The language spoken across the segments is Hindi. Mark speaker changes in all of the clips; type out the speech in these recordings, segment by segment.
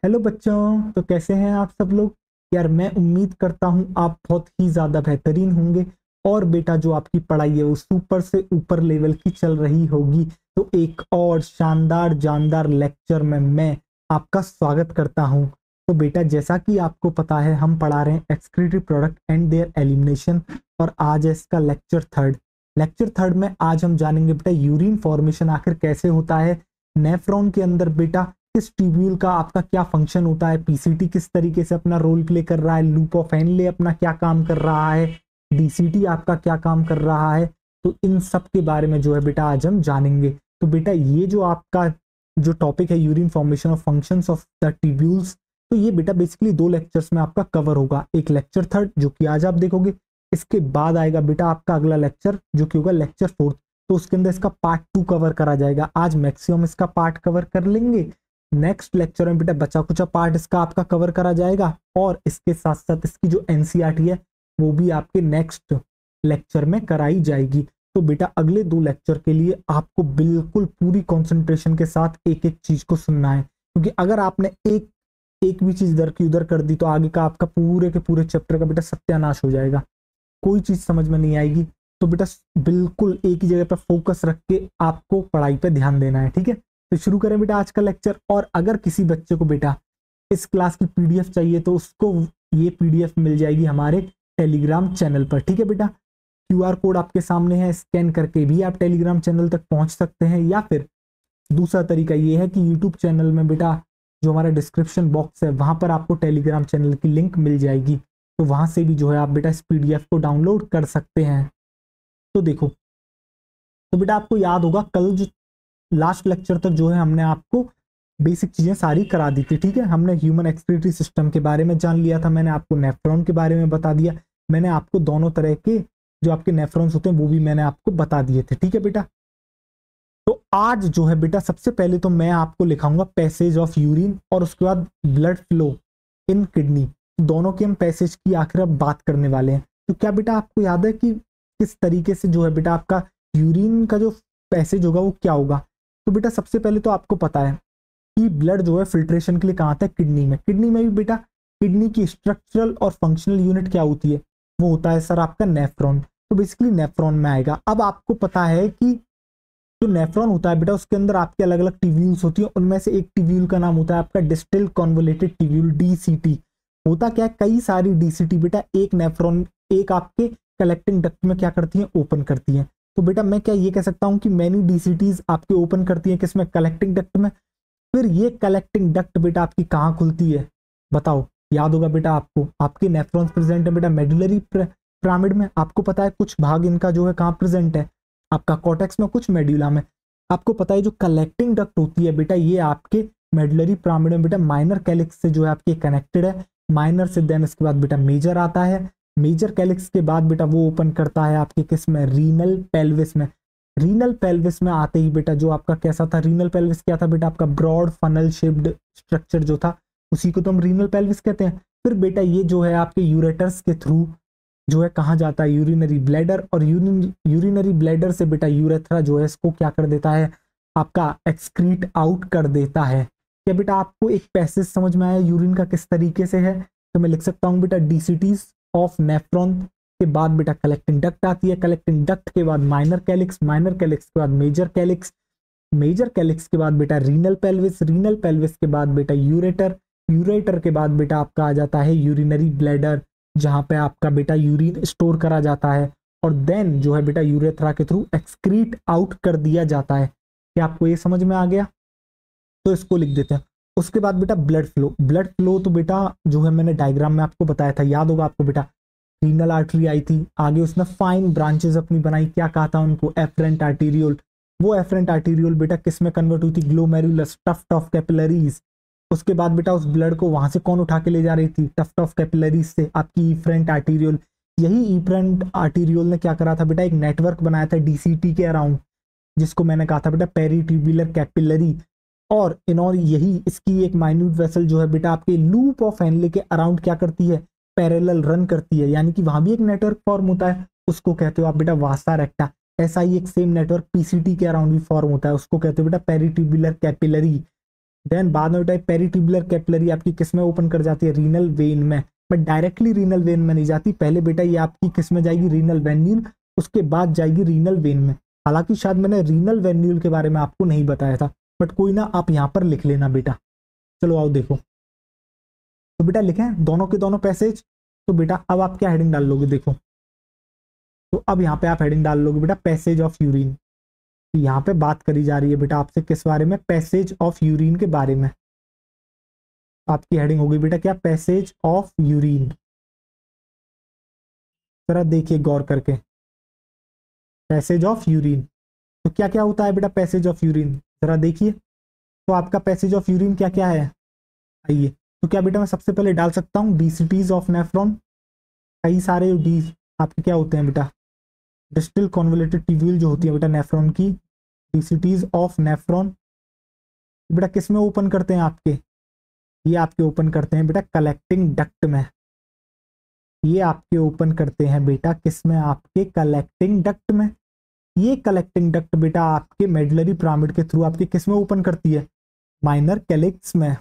Speaker 1: हेलो बच्चों, तो कैसे हैं आप सब लोग। यार मैं उम्मीद करता हूँ आप बहुत ही ज़्यादा बेहतरीन होंगे। और बेटा जो आपकी पढ़ाई है वो सुपर से ऊपर लेवल की चल रही होगी। तो एक और शानदार जानदार लेक्चर में मैं आपका स्वागत करता हूँ। तो बेटा जैसा कि आपको पता है हम पढ़ा रहे हैं excretory product and there elimination. और आज है इसका लेक्चर थर्ड में आज हम जानेंगे बेटा यूरिन फॉर्मेशन आखिर कैसे होता है। नेफ्रॉन के अंदर बेटा किस ट्यूब्यूल का आपका क्या फंक्शन होता है, पीसीटी किस तरीके से अपना रोल प्ले कर रहा है, लूप ऑफ हेनले अपना क्या काम कर रहा है, डीसीटी आपका क्या काम कर रहा है। तो इन सब के बारे में जो है बेटा आज हम जानेंगे। तो बेटा ये जो आपका जो टॉपिक है urine formation of functions of the tubules, तो ये बेटा बेसिकली दो लेक्चर्स में आपका कवर होगा। एक लेक्चर थर्ड जो कि आज आप देखोगे, इसके बाद आएगा बेटा आपका अगला लेक्चर जो कि होगा लेक्चर फोर्थ। तो उसके अंदर इसका पार्ट 2 कवर करा जाएगा। आज मैक्सिमम इसका पार्ट कवर कर लेंगे। नेक्स्ट लेक्चर में बेटा बचा कुचा पार्ट इसका आपका कवर करा जाएगा। और इसके साथ साथ इसकी जो एनसीईआरटी है वो भी आपके नेक्स्ट लेक्चर में कराई जाएगी। तो बेटा अगले दो लेक्चर के लिए आपको बिल्कुल पूरी कंसंट्रेशन के साथ एक एक चीज को सुनना है, क्योंकि अगर आपने एक एक भी चीज इधर की उधर कर दी तो आगे का आपका पूरे के पूरे चैप्टर का बेटा सत्यानाश हो जाएगा, कोई चीज समझ में नहीं आएगी। तो बेटा बिल्कुल एक ही जगह पर फोकस रख के आपको पढ़ाई पे ध्यान देना है, ठीक है। तो शुरू करें बेटा आज का लेक्चर। और अगर किसी बच्चे को बेटा इस क्लास की पीडीएफ चाहिए तो उसको ये पीडीएफ मिल जाएगी हमारे टेलीग्राम चैनल पर, ठीक है बेटा। क्यूआर कोड आपके सामने है, स्कैन करके भी आप टेलीग्राम चैनल तक पहुंच सकते हैं, या फिर दूसरा तरीका ये है कि यूट्यूब चैनल में बेटा जो हमारा डिस्क्रिप्शन बॉक्स है वहां पर आपको टेलीग्राम चैनल की लिंक मिल जाएगी। तो वहां से भी जो है आप बेटा इस पीडीएफ को डाउनलोड कर सकते हैं। तो देखो, तो बेटा आपको याद होगा कल जो लास्ट लेक्चर तक जो है हमने आपको बेसिक चीजें सारी करा दी थी, ठीक है। हमने ह्यूमन एक्सक्रीटरी सिस्टम के बारे में जान लिया था, मैंने आपको नेफ्रॉन के बारे में बता दिया, मैंने आपको दोनों तरह के जो आपके नेफ्रॉन्स होते हैं वो भी मैंने आपको बता दिए थे, ठीक है बेटा। तो आज जो है बेटा सबसे पहले तो मैं आपको लिखाऊंगा पैसेज ऑफ यूरिन और उसके बाद ब्लड फ्लो इन किडनी। दोनों के हम पैसेज की आखिर अब बात करने वाले हैं। तो क्या बेटा आपको याद है कि किस तरीके से जो है बेटा आपका यूरिन का जो पैसेज होगा वो क्या होगा। तो बेटा सबसे पहले तो आपको पता है कि ब्लड जो है फिल्ट्रेशन के लिए कहाँ आता है, किडनी में। किडनी में भी बेटा किडनी की स्ट्रक्चरल और फंक्शनल यूनिट क्या होती है, वो होता है सर आपका नेफ्रॉन। तो बेसिकली नेफ्रॉन में आएगा। अब आपको पता है कि जो नेफ्रॉन होता है बेटा उसके अंदर आपके अलग अलग टिब्यूल्स होती है, उनमें से एक टिब्यूल का नाम होता है आपका डिस्टल कॉन्वोलेटेड टिब्यूल, डीसीटी। होता क्या है, कई सारी डीसीटी बेटा एक नेफ्रॉन एक आपके कलेक्टिंग डक्ट में क्या करती हैं, ओपन करती हैं। तो बेटा मैं क्या ये कह सकता हूं कि मैनी डीसीटीज आपके ओपन करती हैं किसमें, कलेक्टिंग डक्ट में। फिर ये कलेक्टिंग डक्ट बेटा आपकी कहाँ खुलती है, बताओ। याद होगा बेटा आपको, आपके नेफ्रॉन्स प्रेजेंट है बेटा मेडुलरी पिरामिड में। आपको पता है कुछ भाग इनका जो है कहाँ प्रेजेंट है, आपका कॉर्टेक्स में, कुछ मेड्यूला में। आपको पता है जो कलेक्टिंग डक्ट होती है बेटा ये आपके मेडुलरी पिरामिड में बेटा माइनर कैलिक्स से जो है आपके कनेक्टेड है। माइनर से देन इसके बाद बेटा मेजर आता है। मेजर कैलिक्स के बाद बेटा वो ओपन करता है आपके किस में, रीनल पेल्विस में। रीनल पेल्विस में आते ही बेटा जो आपका कैसा था, रीनल पेल्विस क्या था बेटा आपका ब्रॉड फनल शेप्ड स्ट्रक्चर जो था उसी को तो हम रीनल पेल्विस कहते हैं। फिर बेटा ये जो है आपके यूरेटर्स के थ्रू जो है कहाँ जाता है, यूरिनरी ब्लैडर। और यूरिनरी ब्लैडर से बेटा यूरेथ्रा जो है इसको क्या कर देता है, आपका एक्सक्रीट आउट कर देता है। क्या बेटा आपको एक पैसेज समझ में आया यूरिन का किस तरीके से है। तो मैं लिख सकता हूँ बेटा डीसीटीज ऑफ नेफ्रॉन के बाद बेटा कलेक्टिंग डक्ट आती है, कलेक्टिंग डक्ट के बाद माइनर कैलिक्स, माइनर कैलिक्स के बाद मेजर कैलिक्स, मेजर कैलिक्स के बाद बेटा रीनल पेल्विस, रीनल पेल्विस के बाद बेटा यूरेटर, यूरेटर के बाद बेटा आपका आ जाता है यूरिनरी ब्लैडर जहां पे आपका बेटा यूरिन स्टोर करा जाता है। और देन जो है बेटा यूरेथ्रा के थ्रू एक्सक्रीट आउट कर दिया जाता है। क्या आपको ये समझ में आ गया, तो इसको लिख देते हैं। उसके बाद बेटा ब्लड फ्लो, ब्लड फ्लो तो बेटा जो है मैंने डायग्राम में आपको बताया था, याद होगा आपको बेटा। रीनल आर्टरी आई थी, आगे उसने फाइन ब्रांचेस अपनी बनाई, क्या कहा था उनको, एफरेंट आर्टीरियोल। वो एफरेंट आर्टीरियोल बेटा किस में कन्वर्ट हुई थी, ग्लोमेरुलस टफ्ट ऑफ कैपिलरीज। उसके बाद बेटा उस ब्लड को वहां से कौन उठा के ले जा रही थी, टफ्ट ऑफ कैपिलरीज से आपकी इफ्रेंट आर्टीरियोल। यही इफ्रेंट आर्टीरियोल ने क्या करा था बेटा, एक नेटवर्क बनाया था डीसीटी के अराउंड, जिसको मैंने कहा था बेटा पेरीट्यूबुलर कैपिलरी। और इन्होंने यही इसकी एक माइन्यूट वेसल जो है बेटा आपके लूप ऑफ हेनले के अराउंड क्या करती है, पैरेलल रन करती है, यानी कि वहां भी एक नेटवर्क फॉर्म होता है, उसको कहते हो आप बेटा वासा रेक्टा। ऐसा ही एक सेम नेटवर्क पीसीटी के अराउंड भी फॉर्म होता है, उसको कहते हो बेटा पेरीट्यूबुलर कैपिलरी। देन बाद में बेटा पेरिट्यूबुलर कैपिलरी आपकी किस में ओपन कर जाती है, रीनल वेन में, बट डायरेक्टली रीनल वेन में नहीं जाती, पहले बेटा ये आपकी किस में जाएगी, रीनल वेन्यूल, उसके बाद जाएगी रीनल वेन में। हालांकि शायद मैंने रीनल वेन्यूल के बारे में आपको नहीं बताया था, बट कोई ना, आप यहाँ पर लिख लेना बेटा। चलो आओ देखो, तो बेटा लिखें दोनों के दोनों पैसेज। तो बेटा अब आप क्या हेडिंग डाल लोगे, देखो, तो अब यहाँ पे आप हेडिंग डाल लोगे बेटा पैसेज ऑफ यूरिन। तो यहाँ पे बात करी जा रही है बेटा आपसे किस बारे में, पैसेज ऑफ यूरिन के बारे में। आपकी हेडिंग होगी बेटा क्या, पैसेज ऑफ यूरिन। जरा देखिए गौर करके, पैसेज ऑफ यूरिन, तो क्या क्या होता है बेटा पैसेज ऑफ यूरिन, जरा देखिए। तो आपका पैसेज ऑफ यूरिन क्या क्या है, आइए। तो क्या बेटा मैं सबसे पहले डाल सकता हूँ डीसीटीज ऑफ नेफ्रॉन, कई सारे डी आपके क्या होते हैं बेटा, डिस्टल कॉन्वोल्यूटेड ट्यूब्यूल जो होती है बेटा नेफ्रॉन की, डीसीटीज ऑफ नेफ्रॉन बेटा किस में ओपन करते हैं आपके, ये आपके ओपन करते हैं बेटा कलेक्टिंग डक्ट में, ये आपके ओपन करते हैं बेटा किस में, आपके कलेक्टिंग डक्ट में। ये कलेक्टिंग डक्ट बेटा आपके मेडलरी पिरामिड के थ्रू आपके किस में ओपन करती है, माइनर कैलिक्स में,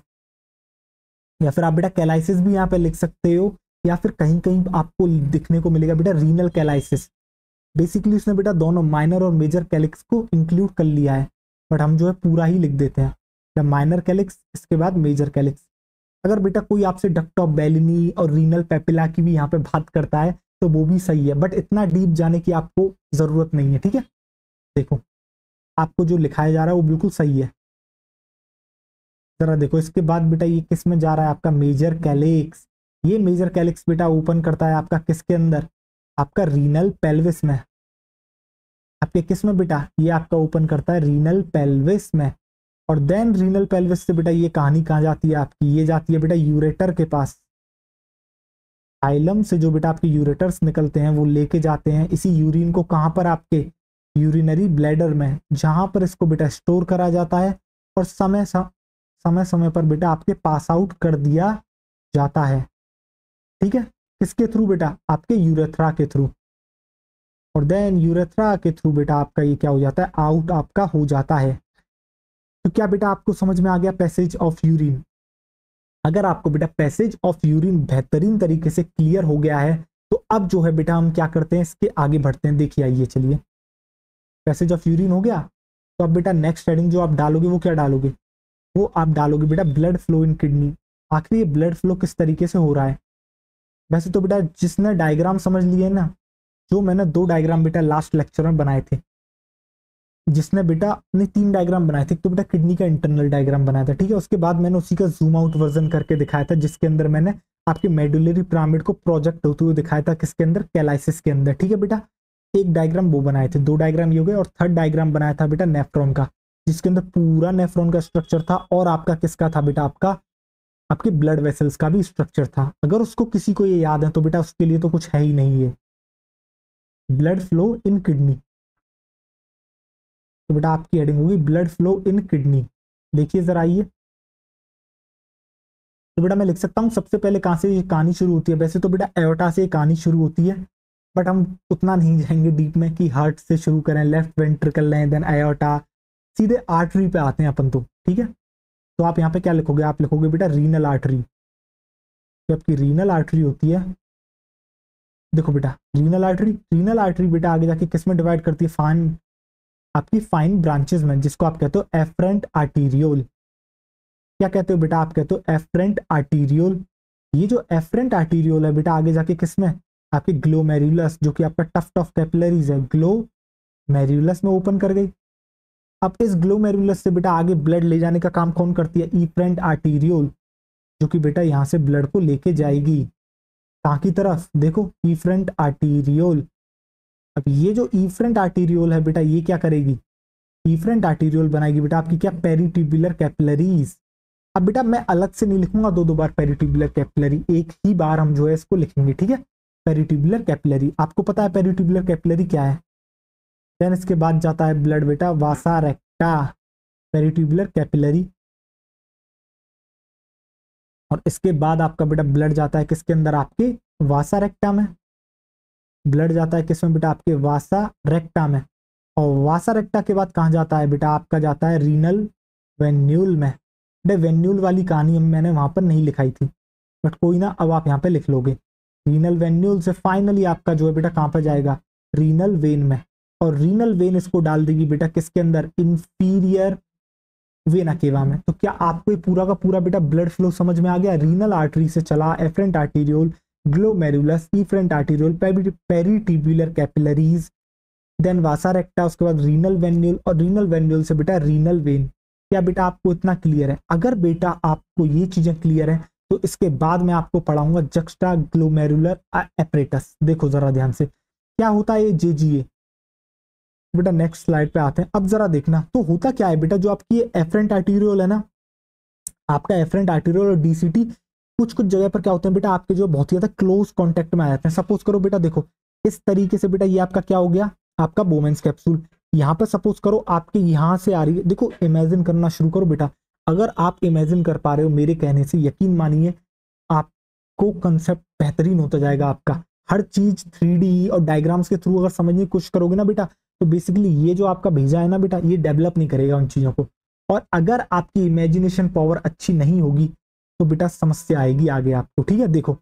Speaker 1: या फिर आप बेटा कैलाइसिस भी यहाँ पे लिख सकते हो, या फिर कहीं कहीं आपको दिखने को मिलेगा बेटा रीनल कैलाइसिस। बेसिकली उसने बेटा दोनों माइनर और मेजर कैलिक्स को इंक्लूड कर लिया है, बट हम जो है पूरा ही लिख देते हैं, माइनर कैलिक्स इसके बाद मेजर कैलिक्स। अगर बेटा कोई आपसे डक्ट ऑफ बेलिनी और रीनल पेपिला की भी यहाँ पे बात करता है तो वो भी सही है, बट इतना डीप जाने की आपको जरूरत नहीं है, ठीक है। देखो आपको जो लिखाया जा रहा है वो बिल्कुल सही है। जरा देखो इसके बाद बेटा ये किस में जा रहा है, आपका मेजर कैलिक्स। ये मेजर कैलिक्स बेटा ओपन करता है आपका किसके अंदर, आपका रीनल पेल्विस में। आपके किस में बेटा, ये आपका ओपन करता है रीनल पेल्विस में। और देन रीनल पेल्विस से बेटा ये कहानी कहाँ जाती है आपकी, ये जाती है बेटा यूरेटर के पास। फाइलम से जो बेटा आपके यूरेटर्स निकलते हैं वो लेके जाते हैं इसी यूरिन को कहाँ पर, आपके यूरिनरी ब्लैडर में, जहां पर इसको बेटा स्टोर करा जाता है और समय समय पर बेटा आपके पास आउट कर दिया जाता है, ठीक है। किसके थ्रू बेटा, आपके यूरेथ्रा के थ्रू। और देन यूरेथ्रा के थ्रू बेटा आपका ये क्या हो जाता है, आउट आपका हो जाता है। तो क्या बेटा आपको समझ में आ गया पैसेज ऑफ यूरिन। अगर आपको बेटा पैसेज ऑफ यूरिन बेहतरीन तरीके से क्लियर हो गया है तो अब जो है बेटा हम क्या करते हैं, इसके आगे बढ़ते हैं। देखिए आइए चलिए, पैसेज ऑफ यूरिन हो गया, तो अब बेटा नेक्स्ट हेडिंग जो आप डालोगे वो क्या डालोगे, वो आप डालोगे बेटा ब्लड फ्लो इन किडनी। आखिर ये ब्लड फ्लो किस तरीके से हो रहा है। वैसे तो बेटा जिसने डायग्राम समझ लिए ना, जो मैंने 2 डायग्राम बेटा लास्ट लेक्चर में बनाए थे, जिसने बेटा अपने 3 डायग्राम बनाए थे, तो बेटा किडनी का इंटरनल डायग्राम बनाया था, ठीक है। उसके बाद मैंने उसी का जूम आउट वर्जन करके दिखाया था, जिसके अंदर मैंने आपके मेडुलरी पिरामिड को प्रोजेक्ट होते हुए दिखाया था, किसके अंदर, कैलाइसिस के अंदर, ठीक है बेटा। एक डायग्राम वो बनाए थे, 2 डायग्राम ये हो गए, और थर्ड डायग्राम बनाया था बेटा नेफ्रॉन का, जिसके अंदर पूरा नेफ्रॉन का स्ट्रक्चर था, और आपका किसका था बेटा, आपका आपके ब्लड वेसल्स का भी स्ट्रक्चर था। अगर उसको किसी को ये याद है तो बेटा उसके लिए तो कुछ है ही नहीं है, ब्लड फ्लो इन किडनी। तो बेटा आपकी हेडिंग होगी ब्लड फ्लो इन किडनी। देखिए जरा आइए, तो बेटा मैं लिख सकता हूँ सबसे पहले कहाँ से ये कहानी शुरू होती है। वैसे तो बेटा एओर्टा से कहानी शुरू होती है, बट हम उतना नहीं जाएंगे डीप में कि हार्ट से शुरू करें, लेफ्ट वेंट्रिकल लें, देन एओर्टा, सीधे आर्टरी पे आते हैं अपन तो, ठीक है। तो आप यहाँ पे क्या लिखोगे, आप लिखोगे बेटा रीनल आर्टरी। तो आपकी रीनल आर्टरी होती है, देखो बेटा रीनल आर्टरी बेटा आगे जाके किस में डिवाइड करती है, फाइन आपकी फाइन ब्रांचेस में, जिसको आप कहते हो एफरेंट आर्टीरियोल। क्या कहते हो बेटा, आप कहते हो एफरेंट आर्टीरियोल। ये जो एफरेंट आर्टीरियोल है बेटा आगे जाके किस में, आपके ग्लोमेरुलस, जो कि आपका टफ्ट ऑफ कैपिलरीज है, ग्लोमेरुलस में ओपन कर गई। अब इस ग्लोमेरुलस से बेटा आगे ब्लड ले जाने का काम कौन करती है, इफरेंट आर्टीरियोल, जो कि बेटा यहां से ब्लड को लेके जाएगी कहाँ की तरफ, देखो इफरेंट आर्टीरियोल। अब ये जो इफरेंट आर्टीरियोल है बेटा ये क्या करेगी, इफरेंट आर्टीरियोल बनाएगी बेटा आपकी क्या, पेरिट्यूबुलर कैपिलरीज। अब बेटा मैं अलग से नहीं लिखूंगा 2 बार पेरिट्यूबुलर कैपिलरी, एक ही बार हम जो है इसको लिखेंगे, ठीक है। पेरिट्यूबुलर कैपिलरी, आपको पता है पेरिट्यूबुलर कैपिलरी क्या है। देन इसके बाद जाता है ब्लड बेटा वासा रेक्टा, पेरिट्यूबुलर कैपिलरी। और इसके बाद आपका बेटा ब्लड जाता है किसके अंदर, आपके वासा रेक्टा में। ब्लड जाता है किसमें बेटा, आपके वासा रेक्टा में। और वासा रेक्टा के बाद कहाँ जाता है बेटा, आपका जाता है रीनल वेन्यूल में। बेटा वेन्यूल वाली कहानी मैंने वहां पर नहीं लिखाई थी, बट कोई ना, अब आप यहाँ पे लिख लोगे। रीनल वेन्यूल से फाइनली आपका जो है बेटा कहाँ पर जाएगा, रीनल वेन में, और रीनल वेन इसको डाल देगी बेटा किसके अंदर, इंफीरियर वेना केवा में। तो क्या आपको ये पूरा का पूरा बेटा ब्लड फ्लो समझ में आ गया? रीनल आर्टरी से चला afferent arteriole, glomerulus, efferent arteriole, peritubular capillaries, then vasa recta, उसके बाद रीनल वेन्यूल, और रीनल वेन्यूल से बेटा रीनल वेन। क्या बेटा आपको इतना क्लियर है? अगर बेटा आपको ये चीजें क्लियर है तो इसके बाद मैं आपको पढ़ाऊंगा जक्स्टा ग्लोमेरुलर एपरेटस। देखो जरा ध्यान से क्या होता है ये जेजीए। बेटा नेक्स्ट स्लाइड पे आते हैं, अब जरा देखना तो होता क्या है बेटा, जो आपकी एफरेंट आर्टीरियोल है ना, आपका एफरेंट आर्टीरियोल और डीसीटी कुछ कुछ जगह पर क्या होते हैं बेटा, आपके जो बहुत ही ज्यादा क्लोज कॉन्टेक्ट में आ जाते हैं। सपोज करो बेटा, देखो इस तरीके से बेटा, ये आपका क्या हो गया, आपका बोमेंस कैप्सूल। यहाँ पर सपोज करो आपके यहाँ से आ रही है, देखो इमेजिन करना शुरू करो बेटा। अगर आप इमेजिन कर पा रहे हो मेरे कहने से, यकीन मानिए आपको कंसेप्ट बेहतरीन होता जाएगा आपका। हर चीज 3D और डायग्राम्स के थ्रू अगर समझने की कोशिश करोगे ना बेटा, तो बेसिकली ये जो आपका भेजा है ना बेटा, ये डेवलप नहीं करेगा उन चीजों को। और अगर आपकी इमेजिनेशन पावर अच्छी नहीं होगी तो बेटा समस्या आएगी आगे आपको, ठीक है। देखो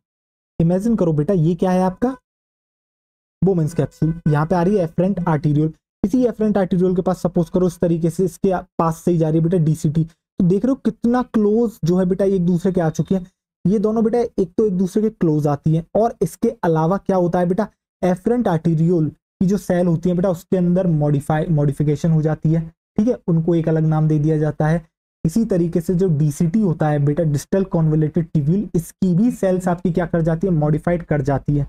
Speaker 1: इमेजिन करो बेटा, ये क्या है आपका बोमेंस कैप्सूल, यहाँ पे आ रही है एफरेंट आर्टीरियोल। इसी एफरेंट आर्टीरियोल के पास सपोज करो इस तरीके से इसके पास से ही जा रही है बेटा डीसीटी। तो देख रहे हो कितना क्लोज जो है बेटा एक दूसरे के आ चुकी है। ये दोनों बेटा एक तो एक दूसरे के क्लोज आती है, और इसके अलावा क्या होता है बेटा, एफरेंट आर्टीरियोल की जो सेल होती है बेटा उसके अंदर मॉडिफिकेशन हो जाती है, ठीक है, उनको एक अलग नाम दे दिया जाता है। इसी तरीके से जो डीसीटी होता है बेटा, डिस्टल कॉन्वोल्यूटेड ट्यूब्यूल, इसकी भी सेल्स आपकी क्या कर जाती है, मॉडिफाइड कर जाती है,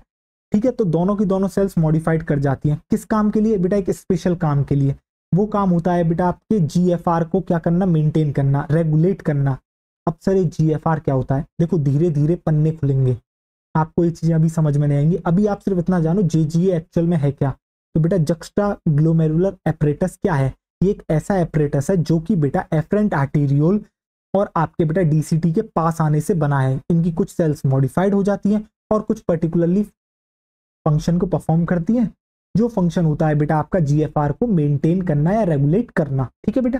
Speaker 1: ठीक है। तो दोनों की दोनों सेल्स मॉडिफाइड कर जाती हैं, किस काम के लिए बेटा, एक स्पेशल काम के लिए। वो काम होता है बेटा आपके जीएफआर को क्या करना, मेंटेन करना, रेगुलेट करना। अब सर ये जीएफआर क्या होता है, देखो धीरे धीरे पन्ने खुलेंगे, आपको ये चीजें अभी समझ में नहीं आएंगी। अभी आप सिर्फ इतना जानो जेजीए एक्चुअल में है क्या। तो बेटा जक्स्टा ग्लोमेरुलर एपरेटस क्या है, ये एक ऐसा एपरेटस है जो कि बेटा एफरेंट आर्टीरियोल और आपके बेटा डीसीटी के पास आने से बना है। इनकी कुछ सेल्स मॉडिफाइड हो जाती हैं और कुछ पर्टिकुलरली फंक्शन को परफॉर्म करती हैं, जो फंक्शन होता है बेटा आपका जीएफआर को मेंटेन करना या रेगुलेट करना, ठीक है बेटा।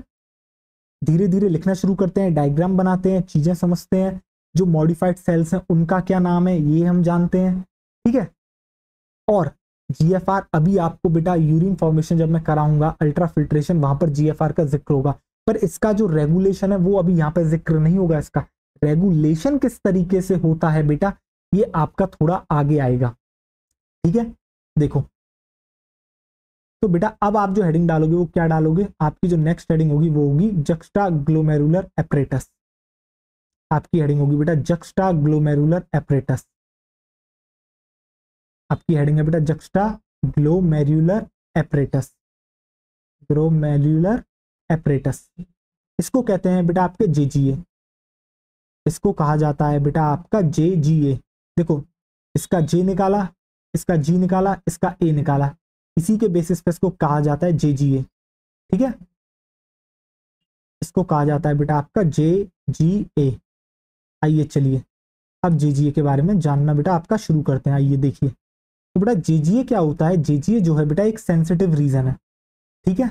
Speaker 1: धीरे धीरे लिखना शुरू करते हैं, डायग्राम बनाते हैं, चीजें समझते हैं। जो मॉडिफाइड सेल्स हैं उनका क्या नाम है ये हम जानते हैं, ठीक है। और जीएफआर अभी आपको बेटा यूरिन फॉर्मेशन जब मैं कराऊंगा अल्ट्रा फिल्ट्रेशन, वहां पर जीएफआर का जिक्र होगा, पर इसका जो रेगुलेशन है वो अभी यहाँ पे जिक्र नहीं होगा। इसका रेगुलेशन किस तरीके से होता है बेटा, ये आपका थोड़ा आगे आएगा, ठीक है। देखो तो बेटा अब आप जो हेडिंग डालोगे वो क्या डालोगे, आपकी जो नेक्स्ट हेडिंग होगी वो होगी जक्स्टा ग्लोमेरुलर एपरेटस। आपकी हेडिंग होगी बेटा जक्स्टा ग्लोमेरुलर एपरेटस। आपकी हेडिंग है बेटा juxta glomerular apparatus, glomerular apparatus. इसको कहते हैं बेटा आपके जेजीए, इसको कहा जाता है बेटा आपका जेजीए। देखो इसका जे निकाला, इसका जी निकाला, इसका ए निकाला, इसी के बेसिस पे इसको कहा जाता है जेजीए, ठीक है। इसको कहा जाता है बेटा आपका जेजीए। आइए चलिए अब जेजीए के बारे में जानना बेटा आपका शुरू करते हैं। आइए देखिए तो बेटा जेजीए क्या होता है, जेजीए जो है बेटा एक सेंसिटिव रीजन है, ठीक है।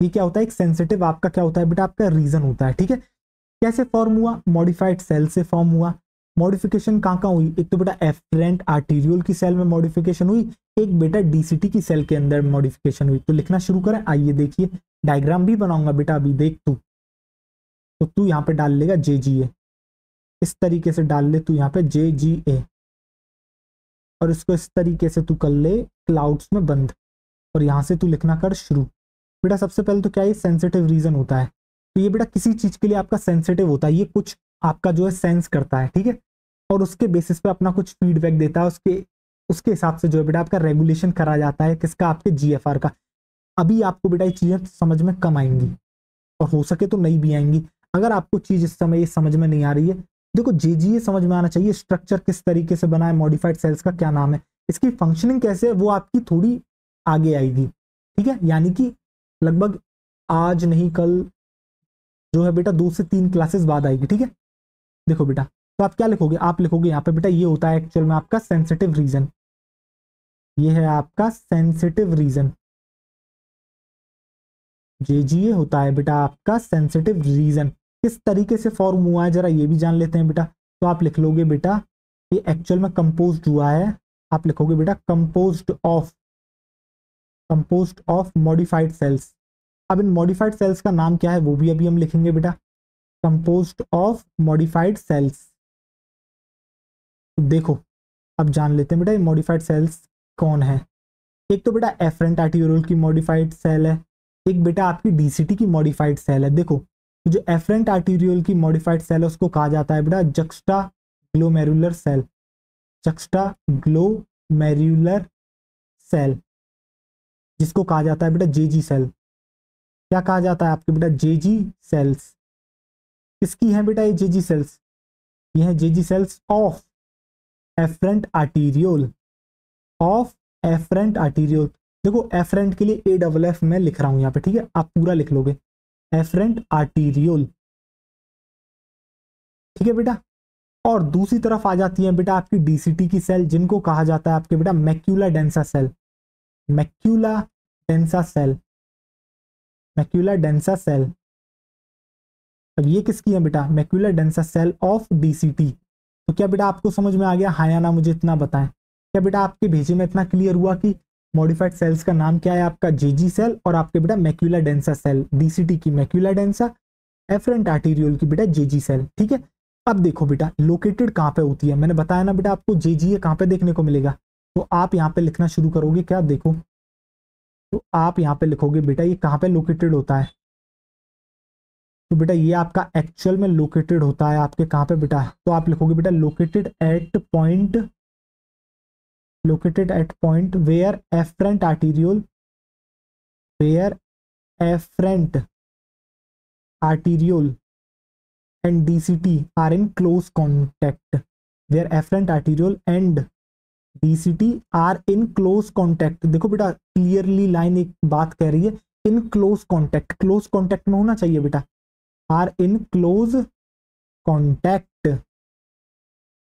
Speaker 1: ये क्या होता है, एक सेंसिटिव आपका क्या होता है बेटा, आपका रीजन होता है, ठीक है। कैसे फॉर्म हुआ, मॉडिफाइड सेल से फॉर्म हुआ। मॉडिफिकेशन कहाँ कहाँ हुई, एक तो बेटा एफरेंट आर्टीरियोल की सेल में मॉडिफिकेशन हुई, एक बेटा डीसीटी की सेल के अंदर मॉडिफिकेशन हुई। तो लिखना शुरू करें, आइए देखिए डायग्राम भी बनाऊंगा बेटा अभी, देख तो तू यहाँ पे डाल लेगा जेजीए, इस तरीके से डाल ले तू यहाँ पे जेजीए, और इसको इस तरीके से तू कर ले क्लाउड्स में बंद, और यहाँ से तू लिखना कर शुरू। बेटा सबसे पहले तो क्या ये सेंसिटिव रीजन होता है, तो ये बेटा किसी चीज के लिए आपका सेंसिटिव होता है, ये कुछ आपका जो है सेंस करता है, ठीक है, और उसके बेसिस पे अपना कुछ फीडबैक देता है, उसके हिसाब से जो है बेटा आपका रेगुलेशन करा जाता है, किसका, आपके जीएफआर का। अभी आपको बेटा ये चीजें समझ में कम आएंगी और हो सके तो नहीं भी आएंगी। अगर आपको चीज इस समय ये समझ में नहीं आ रही है, देखो जेजीए समझ में आना चाहिए, स्ट्रक्चर किस तरीके से बना है, मॉडिफाइड सेल्स का क्या नाम है, इसकी फंक्शनिंग कैसे है, वो आपकी थोड़ी आगे आएगी, ठीक है। यानी कि लगभग आज नहीं कल जो है बेटा 2 से 3 क्लासेस बाद आएगी, ठीक है। देखो बेटा तो आप क्या लिखोगे, आप लिखोगे यहाँ पे बेटा ये होता है एक्चुअल में आपका सेंसिटिव रीजन, ये है आपका सेंसिटिव रीजन। जेजीए होता है बेटा आपका सेंसिटिव रीजन, किस तरीके से फॉर्म हुआ है जरा ये भी जान लेते हैं बेटा। तो आप लिख लोगे बेटा ये एक्चुअल में कंपोज्ड हुआ है, आप लिखोगे बेटा कंपोज्ड ऑफ मॉडिफाइड सेल्स। अब इन मॉडिफाइड सेल्स का नाम क्या है वो भी अभी हम लिखेंगे बेटा, कंपोज्ड ऑफ मॉडिफाइड सेल्स। देखो अब जान लेते हैं बेटा ये मॉडिफाइड सेल्स कौन है। एक तो बेटा एफरेंट आर्टियोल की मॉडिफाइड सेल है, एक बेटा आपकी डीसीटी की मॉडिफाइड सेल है। देखो जो एफरेंट आर्टियोल की मॉडिफाइड सेल है उसको कहा जाता है बेटा juxtaglomerular cell, juxtaglomerular cell, जिसको कहा जाता है बेटा जेजी सेल। क्या कहा जाता है आपके बेटा जेजी सेल्स। किसकी है बेटा ये जेजी सेल्स, ये है JG cells of afferent arteriole, of afferent arteriole. देखो एफरेंट के लिए ए डबल एफ मैं लिख रहा हूं यहाँ पे, ठीक है, आप पूरा लिख लोगे एफरेंट आर्टिरियोल, ठीक है बेटा। और दूसरी तरफ आ जाती है बेटा आपकी डीसीटी की सेल, जिनको कहा जाता है आपके बेटा macula densa cell, macula densa cell, macula densa cell. अब ये किसकी है बेटा, macula densa cell of DCT. तो क्या बेटा आपको समझ में आ गया, हाँ या ना मुझे इतना बताएं। क्या बेटा आपके भेजे में इतना क्लियर हुआ कि मॉडिफाइड सेल्स का नाम क्या है आपका जेजी सेल, और आपके बेटा मैक्यूला डेंसा सेल, डीसीटी की मैक्यूला डेंसा, एफरेंट आर्टिरियोल की बेटा जेजी सेल, ठीक है। अब देखो बेटा लोकेटेड कहाँ पे होती है, मैंने बताया ना बेटा आपको जेजीए कहाँ पे देखने को मिलेगा। तो आप यहाँ पे लिखना शुरू करोगे क्या, देखो तो आप यहाँ पे लिखोगे बेटा ये कहाँ पे लोकेटेड होता है। तो बेटा ये आपका एक्चुअल में लोकेटेड होता है आपके कहाँ पे बेटा, तो आप लिखोगे बेटा located at point, located at point where afferent arteriole, where afferent arteriole and DCT are in close contact, where afferent arteriole and DCT are in close contact। देखो बेटा क्लियरली लाइन एक बात कह रही है, in close contact, close contact में होना चाहिए बेटा, आर इन क्लोज कॉन्टैक्ट,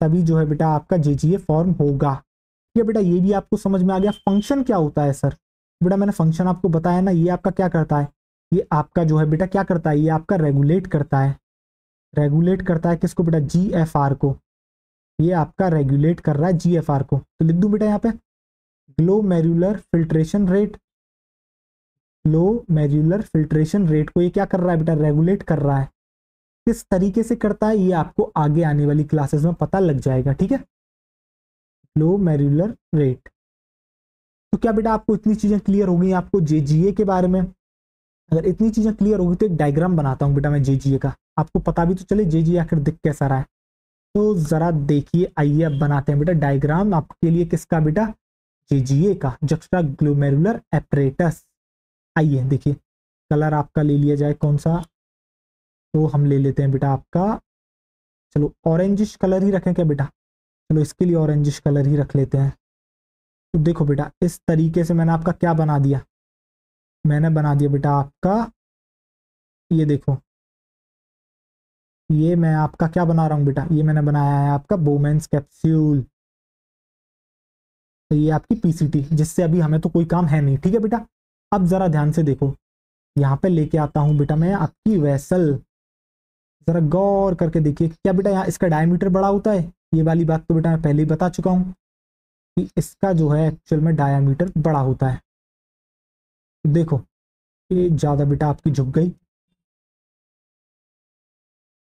Speaker 1: तभी जो है बेटा आपका जेजीए फॉर्म होगा। ठीक है बेटा, ये भी आपको समझ में आ गया। फंक्शन क्या होता है सर, बेटा मैंने फंक्शन आपको बताया ना, ये आपका क्या करता है, ये आपका जो है बेटा क्या करता है, ये आपका रेगुलेट करता है, रेगुलेट करता है किसको बेटा, जीएफआर को। ये आपका रेगुलेट कर रहा है जीएफआर को। तो लिख दूं बेटा यहाँ पे glomerular filtration rate, glomerular filtration rate को ये क्या कर रहा है बेटा, रेगुलेट कर रहा है। किस तरीके से करता है ये आपको आगे आने वाली क्लासेस में पता लग जाएगा, ठीक है। Glomerular rate. तो क्या बेटा आपको इतनी चीजें क्लियर हो गई आपको जेजीए के बारे में। अगर इतनी चीजें क्लियर होगी तो एक डायग्राम बनाता हूं बेटा मैं जेजीए का, आपको पता भी तो चले जेजीए आखिर दिख कैसा रहा है। तो जरा देखिए, आइए अब बनाते हैं बेटा डायग्राम आपके लिए, किसका बेटा, जेजीए का, जक्स्टा ग्लोमेरुलर एपरेटस। आइए देखिए, कलर आपका ले लिया जाए कौन सा, तो हम ले लेते हैं बेटा आपका, चलो ऑरेंजिश कलर ही रखें क्या बेटा, चलो इसके लिए ऑरेंजिश कलर ही रख लेते हैं। तो देखो बेटा इस तरीके से मैंने आपका क्या बना दिया, मैंने बना दिया बेटा आपका, ये देखो ये मैं आपका क्या बना रहा हूँ बेटा, ये मैंने बनाया है आपका बोमेंस कैप्सूल। तो ये आपकी पीसीटी, जिससे अभी हमें तो कोई काम है नहीं, ठीक है बेटा। अब जरा ध्यान से देखो, यहाँ पे लेके आता हूँ बेटा मैं आपकी वेसल, जरा गौर करके देखिए। क्या बेटा यहाँ इसका डायमीटर बड़ा होता है, ये वाली बात तो बेटा मैं पहले ही बता चुका हूँ कि इसका जो है एक्चुअल में डायमीटर बड़ा होता है। देखो ये ज्यादा बेटा आपकी झुक गई,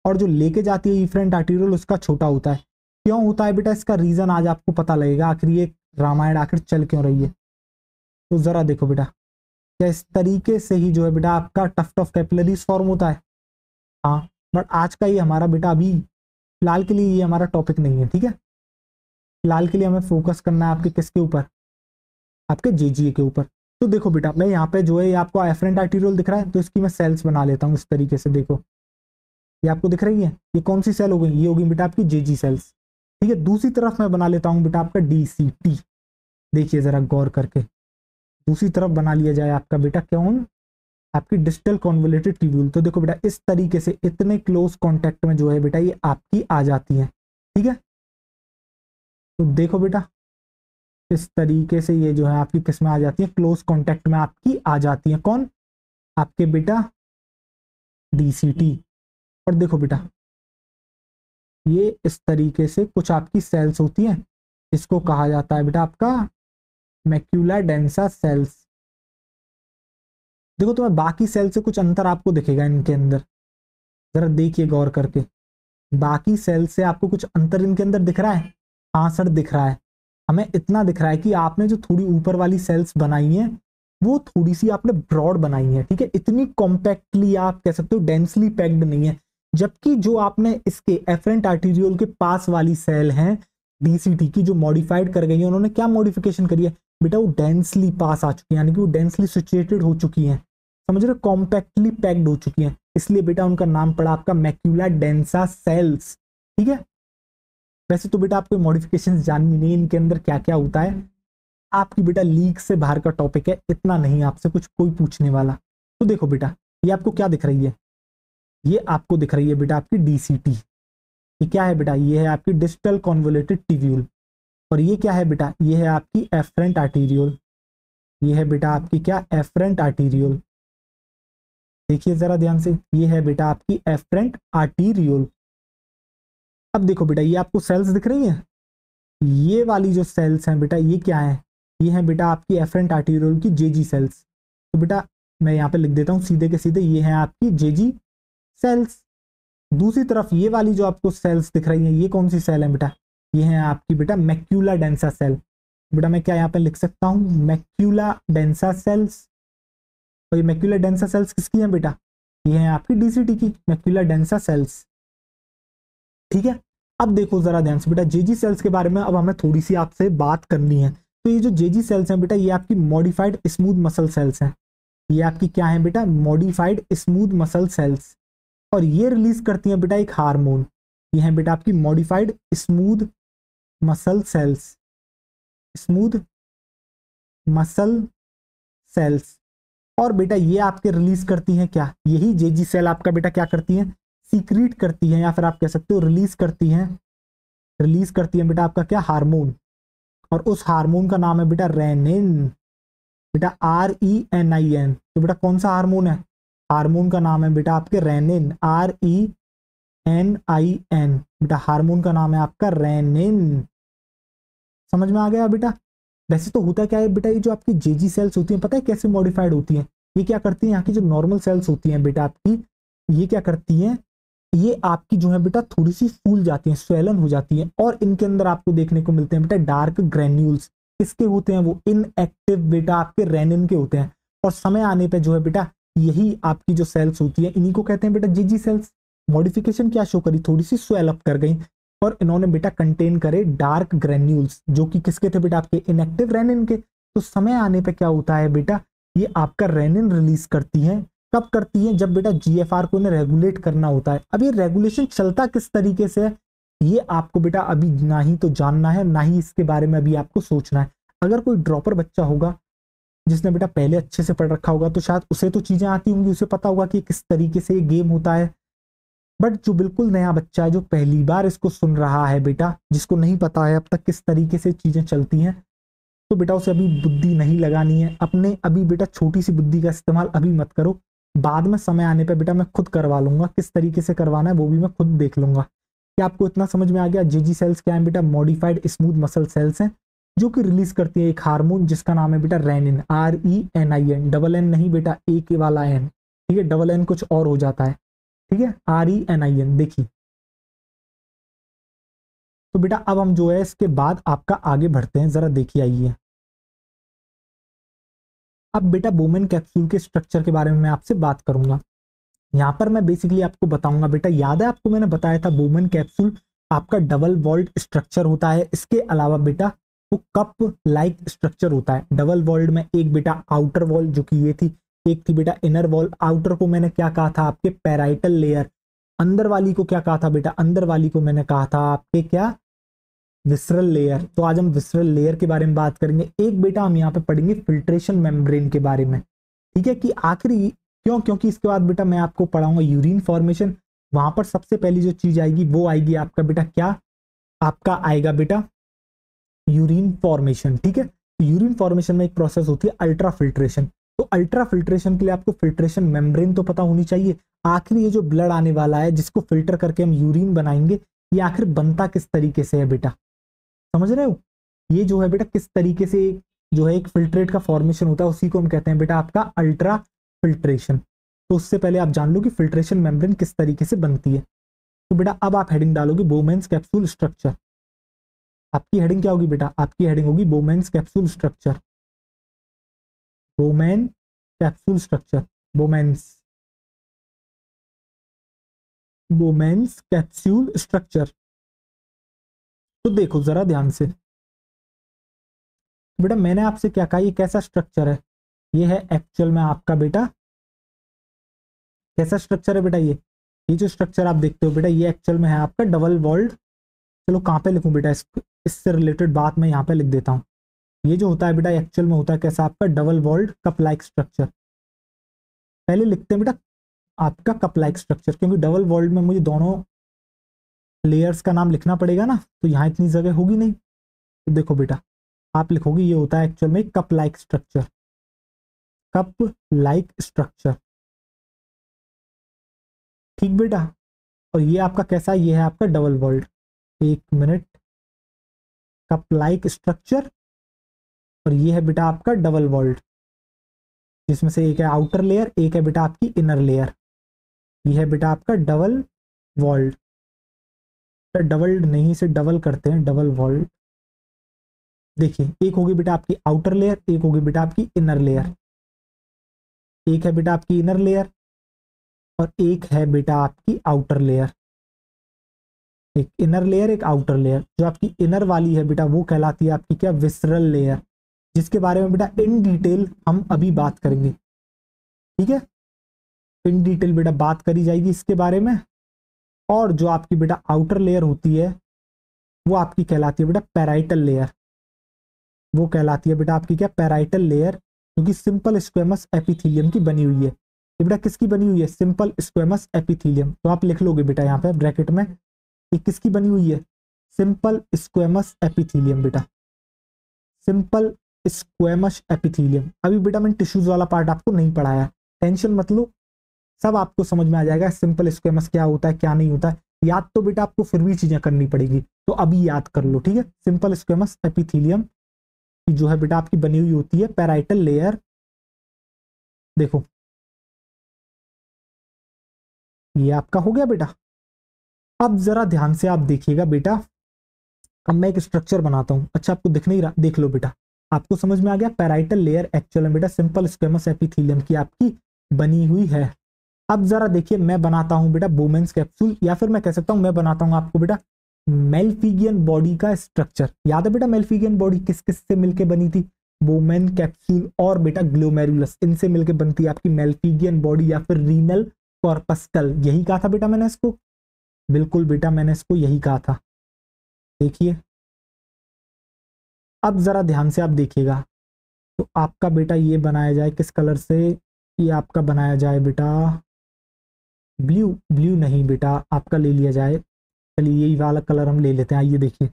Speaker 1: और जो लेके जाती है इफरेंट आर्टीरियल उसका छोटा होता है। क्यों होता है बेटा, इसका रीजन आज आपको पता लगेगा, आखिर ये रामायण आखिर चल क्यों रही है। तो जरा देखो बेटा, क्या इस तरीके से ही जो है बेटा आपका टफ्ट ऑफ कैपिलरीज फॉर्म होता है। हाँ, बट आज का ये हमारा बेटा अभी फिलहाल के लिए ये हमारा टॉपिक नहीं है, ठीक है। फिलहाल के लिए हमें फोकस करना है आपके किसके ऊपर, आपके जेजीए के ऊपर। तो देखो बेटा मैं यहाँ पे जो है ये आपको एफरेंट आर्टीरियल दिख रहा है, तो इसकी मैं सेल्स बना लेता हूँ इस तरीके से। देखो ये आपको दिख रही है, ये कौन सी सेल हो गई, ये होगी बेटा आपकी जेजी सेल्स, ठीक है। दूसरी तरफ मैं बना लेता हूँ बेटा आपका डीसीटी, देखिए जरा गौर करके, दूसरी तरफ बना लिया जाए आपका बेटा कौन, आपकी डिस्टल कॉन्वोल्यूटेड ट्यूब्यूल। तो देखो बेटा इस तरीके से इतने क्लोज कॉन्टेक्ट में जो है बेटा ये आपकी आ जाती है, ठीक है। तो देखो बेटा इस तरीके से ये जो है आपकी किस में आ जाती है, क्लोज कॉन्टेक्ट में आपकी आ जाती है, कौन, आपके बेटा डीसीटी। और देखो बेटा, ये इस तरीके से कुछ आपकी सेल्स होती हैं, इसको कहा जाता है बेटा आपका मैक्यूला डेंसा सेल्स। देखो तुम्हें बाकी सेल से कुछ अंतर आपको दिखेगा इनके अंदर, जरा देखिए गौर करके, बाकी सेल से आपको कुछ अंतर इनके अंदर दिख रहा है? हाँ सर दिख रहा है। हमें इतना दिख रहा है कि आपने जो थोड़ी ऊपर वाली सेल्स बनाई हैं वो थोड़ी सी आपने ब्रॉड बनाई है, ठीक है, इतनी कॉम्पैक्टली आप कह सकते हो डेंसली पैक्ड नहीं है। जबकि जो आपने इसके एफरेंट आर्टीरियोल के पास वाली सेल हैं डीसीटी की, जो मॉडिफाइड कर गई है, उन्होंने क्या मॉडिफिकेशन करी है बेटा, वो डेंसली पास आ चुकी है, यानी कि वो डेंसली सिचुएटेड हो चुकी हैं, समझ रहे, कॉम्पैक्टली पैक्ड हो चुकी हैं, इसलिए बेटा उनका नाम पड़ा आपका मैक्यूला डेंसा सेल्स, ठीक है। वैसे तो बेटा आपको मॉडिफिकेशन जाननी नहीं इनके अंदर क्या क्या होता है, आपकी बेटा लीग से बाहर का टॉपिक है, इतना नहीं आपसे कुछ कोई पूछने वाला। तो देखो बेटा, ये आपको क्या दिख रही है, ये आपको दिख रही है बेटा आपकी डीसीटी, ये क्या है बेटा, ये है आपकी डिस्टल कॉन्वोल्यूटेड टिब्यूल, और ये क्या है बेटा, ये है आपकी एफरेंट आर्टीरियोल, ये है बेटा आपकी क्या एफरेंट आर्टीरियोल, देखिए जरा ध्यान से, ये है बेटा आपकी एफरेंट आर्टीरियोल। अब देखो बेटा, ये आपको सेल्स दिख रही हैं, ये वाली जो सेल्स हैं बेटा ये क्या है, ये है बेटा आपकी एफरेंट आर्टीरियोल की जेजी सेल्स। तो बेटा मैं यहाँ पे लिख देता हूँ सीधे के सीधे, ये है आपकी जेजी सेल्स। दूसरी तरफ ये वाली जो आपको सेल्स दिख रही हैं, ये कौन सी सेल है बेटा, ये है आपकी बेटा मैक्यूला डेंसा सेल। बेटा मैं क्या यहाँ पे लिख सकता हूँ, मैक्यूला डेंसा सेल्स, और ये मैक्यूला डेंसा सेल्स किसकी है बेटा, ये है आपकी डीसीटी की मैक्यूला डेंसा सेल्स, ठीक है। अब देखो जरा ध्यान से बेटा, जेजी सेल्स के बारे में अब हमें थोड़ी सी आपसे बात करनी है। तो ये जो जेजी सेल्स हैं बेटा, ये आपकी मॉडिफाइड स्मूथ मसल सेल्स हैं, ये आपकी क्या है बेटा, मॉडिफाइड स्मूथ मसल सेल्स, और ये रिलीज करती हैं बेटा एक हार्मोन, ये है बेटा आपकी modified smooth muscle cells, smooth muscle cells. और बेटा ये आपके रिलीज करती हैं क्या, यही जेजी सेल आपका बेटा क्या करती हैं, सीक्रेट करती हैं, या फिर आप कह सकते हो रिलीज करती हैं, रिलीज करती हैं बेटा आपका क्या, हार्मोन, और उस हार्मोन का नाम है बेटा रेनिन, बेटा RENIN। तो बेटा कौन सा हार्मोन है, हार्मोन का नाम है बेटा आपके रेनिन, RENIN, बेटा हार्मोन का नाम है आपका रेनिन, समझ में आ गया बेटा। वैसे तो होता क्या है बेटा, ये जो आपकी जेजी सेल्स होती हैं पता है कैसे मॉडिफाइड होती हैं, ये क्या करती हैं, यहाँ की जो नॉर्मल सेल्स होती हैं बेटा आपकी, ये क्या करती हैं, ये आपकी जो है बेटा थोड़ी सी फूल जाती हैं, स्वेलन हो जाती हैं, और इनके अंदर आपको देखने को मिलते हैं बेटा डार्क ग्रेन्यूल्स, किसके होते हैं वो, इनएक्टिव बेटा आपके रेनिन के होते हैं, और समय आने पे जो है बेटा यही आपकी जो सेल्स होती है इन्हीं को कहते हैं बेटा जेजी सेल्स। मॉडिफिकेशन क्या शो करी, थोड़ी सी स्वेल अप कर गई, और इन्होंने बेटा कंटेन करे डार्क ग्रेन्यूल्स, जो कि किसके थे बेटा आपके इनएक्टिव रेनिन के। तो समय आने पे क्या होता है बेटा, ये आपका रेनिन रिलीज करती है, कब करती है, जब बेटा जीएफआर को इन्हें रेगुलेट करना होता है। अब ये रेगुलेशन चलता किस तरीके से है, ये आपको बेटा अभी ना ही तो जानना है, ना ही इसके बारे में अभी आपको सोचना है। अगर कोई ड्रॉपर बच्चा होगा जिसने बेटा पहले अच्छे से पढ़ रखा होगा तो शायद उसे तो चीजें आती होंगी, उसे पता होगा कि किस तरीके से ये गेम होता है, बट जो बिल्कुल नया बच्चा है, जो पहली बार इसको सुन रहा है बेटा, जिसको नहीं पता है अब तक किस तरीके से चीजें चलती हैं, तो बेटा उसे अभी बुद्धि नहीं लगानी है अपने, अभी बेटा छोटी सी बुद्धि का इस्तेमाल अभी मत करो, बाद में समय आने पे बेटा मैं खुद करवा लूंगा, किस तरीके से करवाना है वो भी मैं खुद देख लूंगा। क्या आपको इतना समझ में आ गया, जेजी सेल्स क्या है बेटा, मॉडिफाइड स्मूथ मसल सेल्स हैं, जो कि रिलीज करती है एक हार्मोन जिसका नाम है बेटा रेनिन, RENIN, डबल एन नहीं बेटा, एक वाला एन, ठीक है, डबल एन कुछ और हो जाता है, ठीक है, RENIN। देखिए तो बेटा अब हम जो है इसके बाद आपका आगे बढ़ते हैं, जरा देखिए आइए। अब बेटा बोमेन कैप्सूल के स्ट्रक्चर के बारे में मैं आपसे बात करूंगा। यहाँ पर मैं बेसिकली आपको बताऊंगा बेटा, याद है आपको मैंने बताया था बोमेन कैप्सूल आपका डबल वॉल्ड स्ट्रक्चर होता है, इसके अलावा बेटा वो कप लाइक स्ट्रक्चर होता है। डबल वॉल्ड में एक बेटा आउटर वॉल जो कि ये थी, एक थी बेटा इनर वॉल। आउटर को मैंने क्या कहा था आपके पैराइटल लेयर, अंदर वाली को क्या कहा था बेटा, अंदर वाली को मैंने कहा था आपके क्या, विसरल लेयर। तो आज हम विसरल लेयर के बारे में बात करेंगे। एक बेटा हम यहाँ पे पढ़ेंगे फिल्ट्रेशन मेम्ब्रेन के बारे में, ठीक है, कि आखिरी क्यों, क्योंकि इसके बाद बेटा मैं आपको पढ़ाऊंगा यूरिन फॉर्मेशन। वहां पर सबसे पहली जो चीज आएगी वो आएगी आपका बेटा क्या, आपका आएगा बेटा यूरिन फॉर्मेशन, ठीक है। यूरिन फॉर्मेशन में एक प्रोसेस होती है अल्ट्रा फिल्ट्रेशन। तो अल्ट्रा फिल्ट्रेशन के लिए आपको फिल्ट्रेशन मेम्ब्रेन तो पता होनी चाहिए। आखिर ये जो ब्लड आने वाला है जिसको फिल्टर करके हम यूरिन बनाएंगे, ये आखिर बनता किस तरीके से है बेटा, समझ रहे हो? ये जो है बेटा किस तरीके से जो है एक फिल्ट्रेट का फॉर्मेशन होता है, उसी को हम कहते हैं बेटा आपका अल्ट्रा फिल्ट्रेशन। तो उससे पहले आप जान लो कि फिल्ट्रेशन मेम्ब्रेन किस तरीके से बनती है। तो बेटा अब आप हेडिंग डालोगे बोमेन्स कैप्सूल स्ट्रक्चर। आपकी हेडिंग क्या होगी बेटा? आपकी हेडिंग होगी Bowman's capsule structure. Bowman capsule structure, Bowman's, Bowman's capsule structure. तो देखो जरा ध्यान से बेटा, मैंने आपसे क्या कहा, ये कैसा स्ट्रक्चर है? ये है एक्चुअल में आपका बेटा कैसा स्ट्रक्चर है बेटा? ये जो स्ट्रक्चर आप देखते हो बेटा, ये एक्चुअल में है आपका डबल वॉल्ड। चलो कहाँ पे लिखूं बेटा, इससे रिलेटेड बात मैं यहाँ पे लिख देता हूँ। ये जो होता है बेटा एक्चुअल में होता है कैसा, आपका double walled cup like structure. पहले लिखते हैं बेटा आपका कप लाइक स्ट्रक्चर, क्योंकि डबल वॉल्ड में मुझे दोनों लेयर्स का नाम लिखना पड़ेगा ना, तो यहाँ इतनी जगह होगी नहीं। तो देखो बेटा आप लिखोगे ये होता है एक्चुअल में cup like structure, cup like structure, ठीक बेटा। और ये आपका कैसा, ये है आपका डबल वॉल्ड, एक मिनट, कप लाइक स्ट्रक्चर। और ये है बेटा आपका डबल वॉल्ड, जिसमें से एक है आउटर लेयर, एक है बेटा आपकी इनर लेयर। ये है बेटा आपका डबल वॉल्ड, डबल नहीं से डबल करते हैं, डबल वॉल्ड। देखिए एक होगी बेटा आपकी आउटर लेयर, एक होगी बेटा आपकी इनर लेयर। एक है बेटा आपकी इनर लेयर और एक है बेटा आपकी आउटर लेयर। एक इनर लेयर, एक आउटर लेयर। जो आपकी इनर वाली है बेटा वो कहलाती है आपकी क्या, विसरल लेयर, जिसके बारे में बेटा इन डिटेल हम अभी बात करेंगे, ठीक है? इन डिटेल बेटा बात करी जाएगी इसके बारे में। और जो आपकी बेटा आउटर लेयर होती है वो आपकी कहलाती है बेटा पैराइटल लेयर। वो कहलाती है बेटा आपकी क्या, पैराइटल लेयर, क्योंकि सिंपल स्क्वेमस एपिथेलियम की बनी हुई है। ये बेटा किसकी बनी हुई है, सिंपल स्क्वेमस एपिथेलियम। तो आप लिख लोगे बेटा यहाँ पे ब्रैकेट में, ये किसकी बनी हुई है, सिंपल स्क्वेमस एपिथेलियम बेटा, सिंपल स्क्वेमस एपिथेलियम। अभी बेटा मैंने टिश्यूज वाला पार्ट आपको नहीं पढ़ाया, टेंशन मत लो, सब आपको समझ में आ जाएगा। सिंपल स्क्वेमस क्या होता है क्या नहीं होता है, याद तो बेटा आपको फिर भी चीजें करनी पड़ेगी, तो अभी याद कर लो, ठीक है? सिंपल स्क्वेमस एपिथेलियम की जो है बेटा आपकी बनी हुई होती है पैराइटल लेयर। देखो ये आपका हो गया बेटा। अब जरा ध्यान से आप देखिएगा बेटा, अब मैं एक स्ट्रक्चर बनाता हूं। अच्छा आपको दिख नहीं रहा, देख लो बेटा, आपको समझ में आ गया। पैराइटल लेयर एक्चुअल में बेटा सिंपल स्क्वेमस एपिथेलियम की आपकी बनी हुई है। अब जरा देखिए मैं बनाता हूं बेटा बोमेन्स कैप्सूल, या फिर मैं कह सकता हूं मैं बनाता हूं आपको बेटा मेल्फिगियन बॉडी का स्ट्रक्चर। याद है बेटा मेल्फिगियन बॉडी किस किस से मिलकर बनी थी, बोमेन कैप्सूल और बेटा ग्लोमेरुलस, इनसे मिलकर बनती है आपकी मेल्फिगियन बॉडी, या फिर रीनल कॉर्पस्कल। यही कहा था बेटा मैंने इसको, बिल्कुल बेटा मैंने इसको यही कहा था। देखिए अब जरा ध्यान से आप देखिएगा, तो आपका बेटा ये बनाया जाए किस कलर से, ये आपका बनाया जाए बेटा ब्लू, ब्लू नहीं बेटा आपका ले लिया जाए, चलिए यही वाला कलर हम ले लेते हैं। आइए देखिए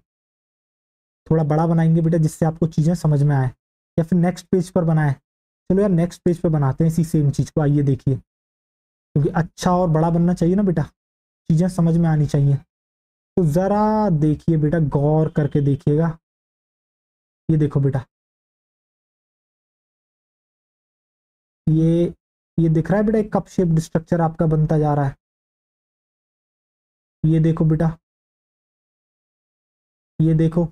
Speaker 1: थोड़ा बड़ा बनाएंगे बेटा जिससे आपको चीजें समझ में आए, या फिर नेक्स्ट पेज पर बनाए। चलो यार नेक्स्ट पेज पर बनाते हैं इसी सेम चीज को। आइए देखिए, क्योंकि अच्छा और बड़ा बनना चाहिए ना बेटा, चीजें समझ में आनी चाहिए। तो जरा देखिए बेटा, गौर करके देखिएगा। ये देखो बेटा, ये दिख रहा है बेटा, एक कप शेप्ड स्ट्रक्चर आपका बनता जा रहा है। ये देखो बेटा, ये देखो,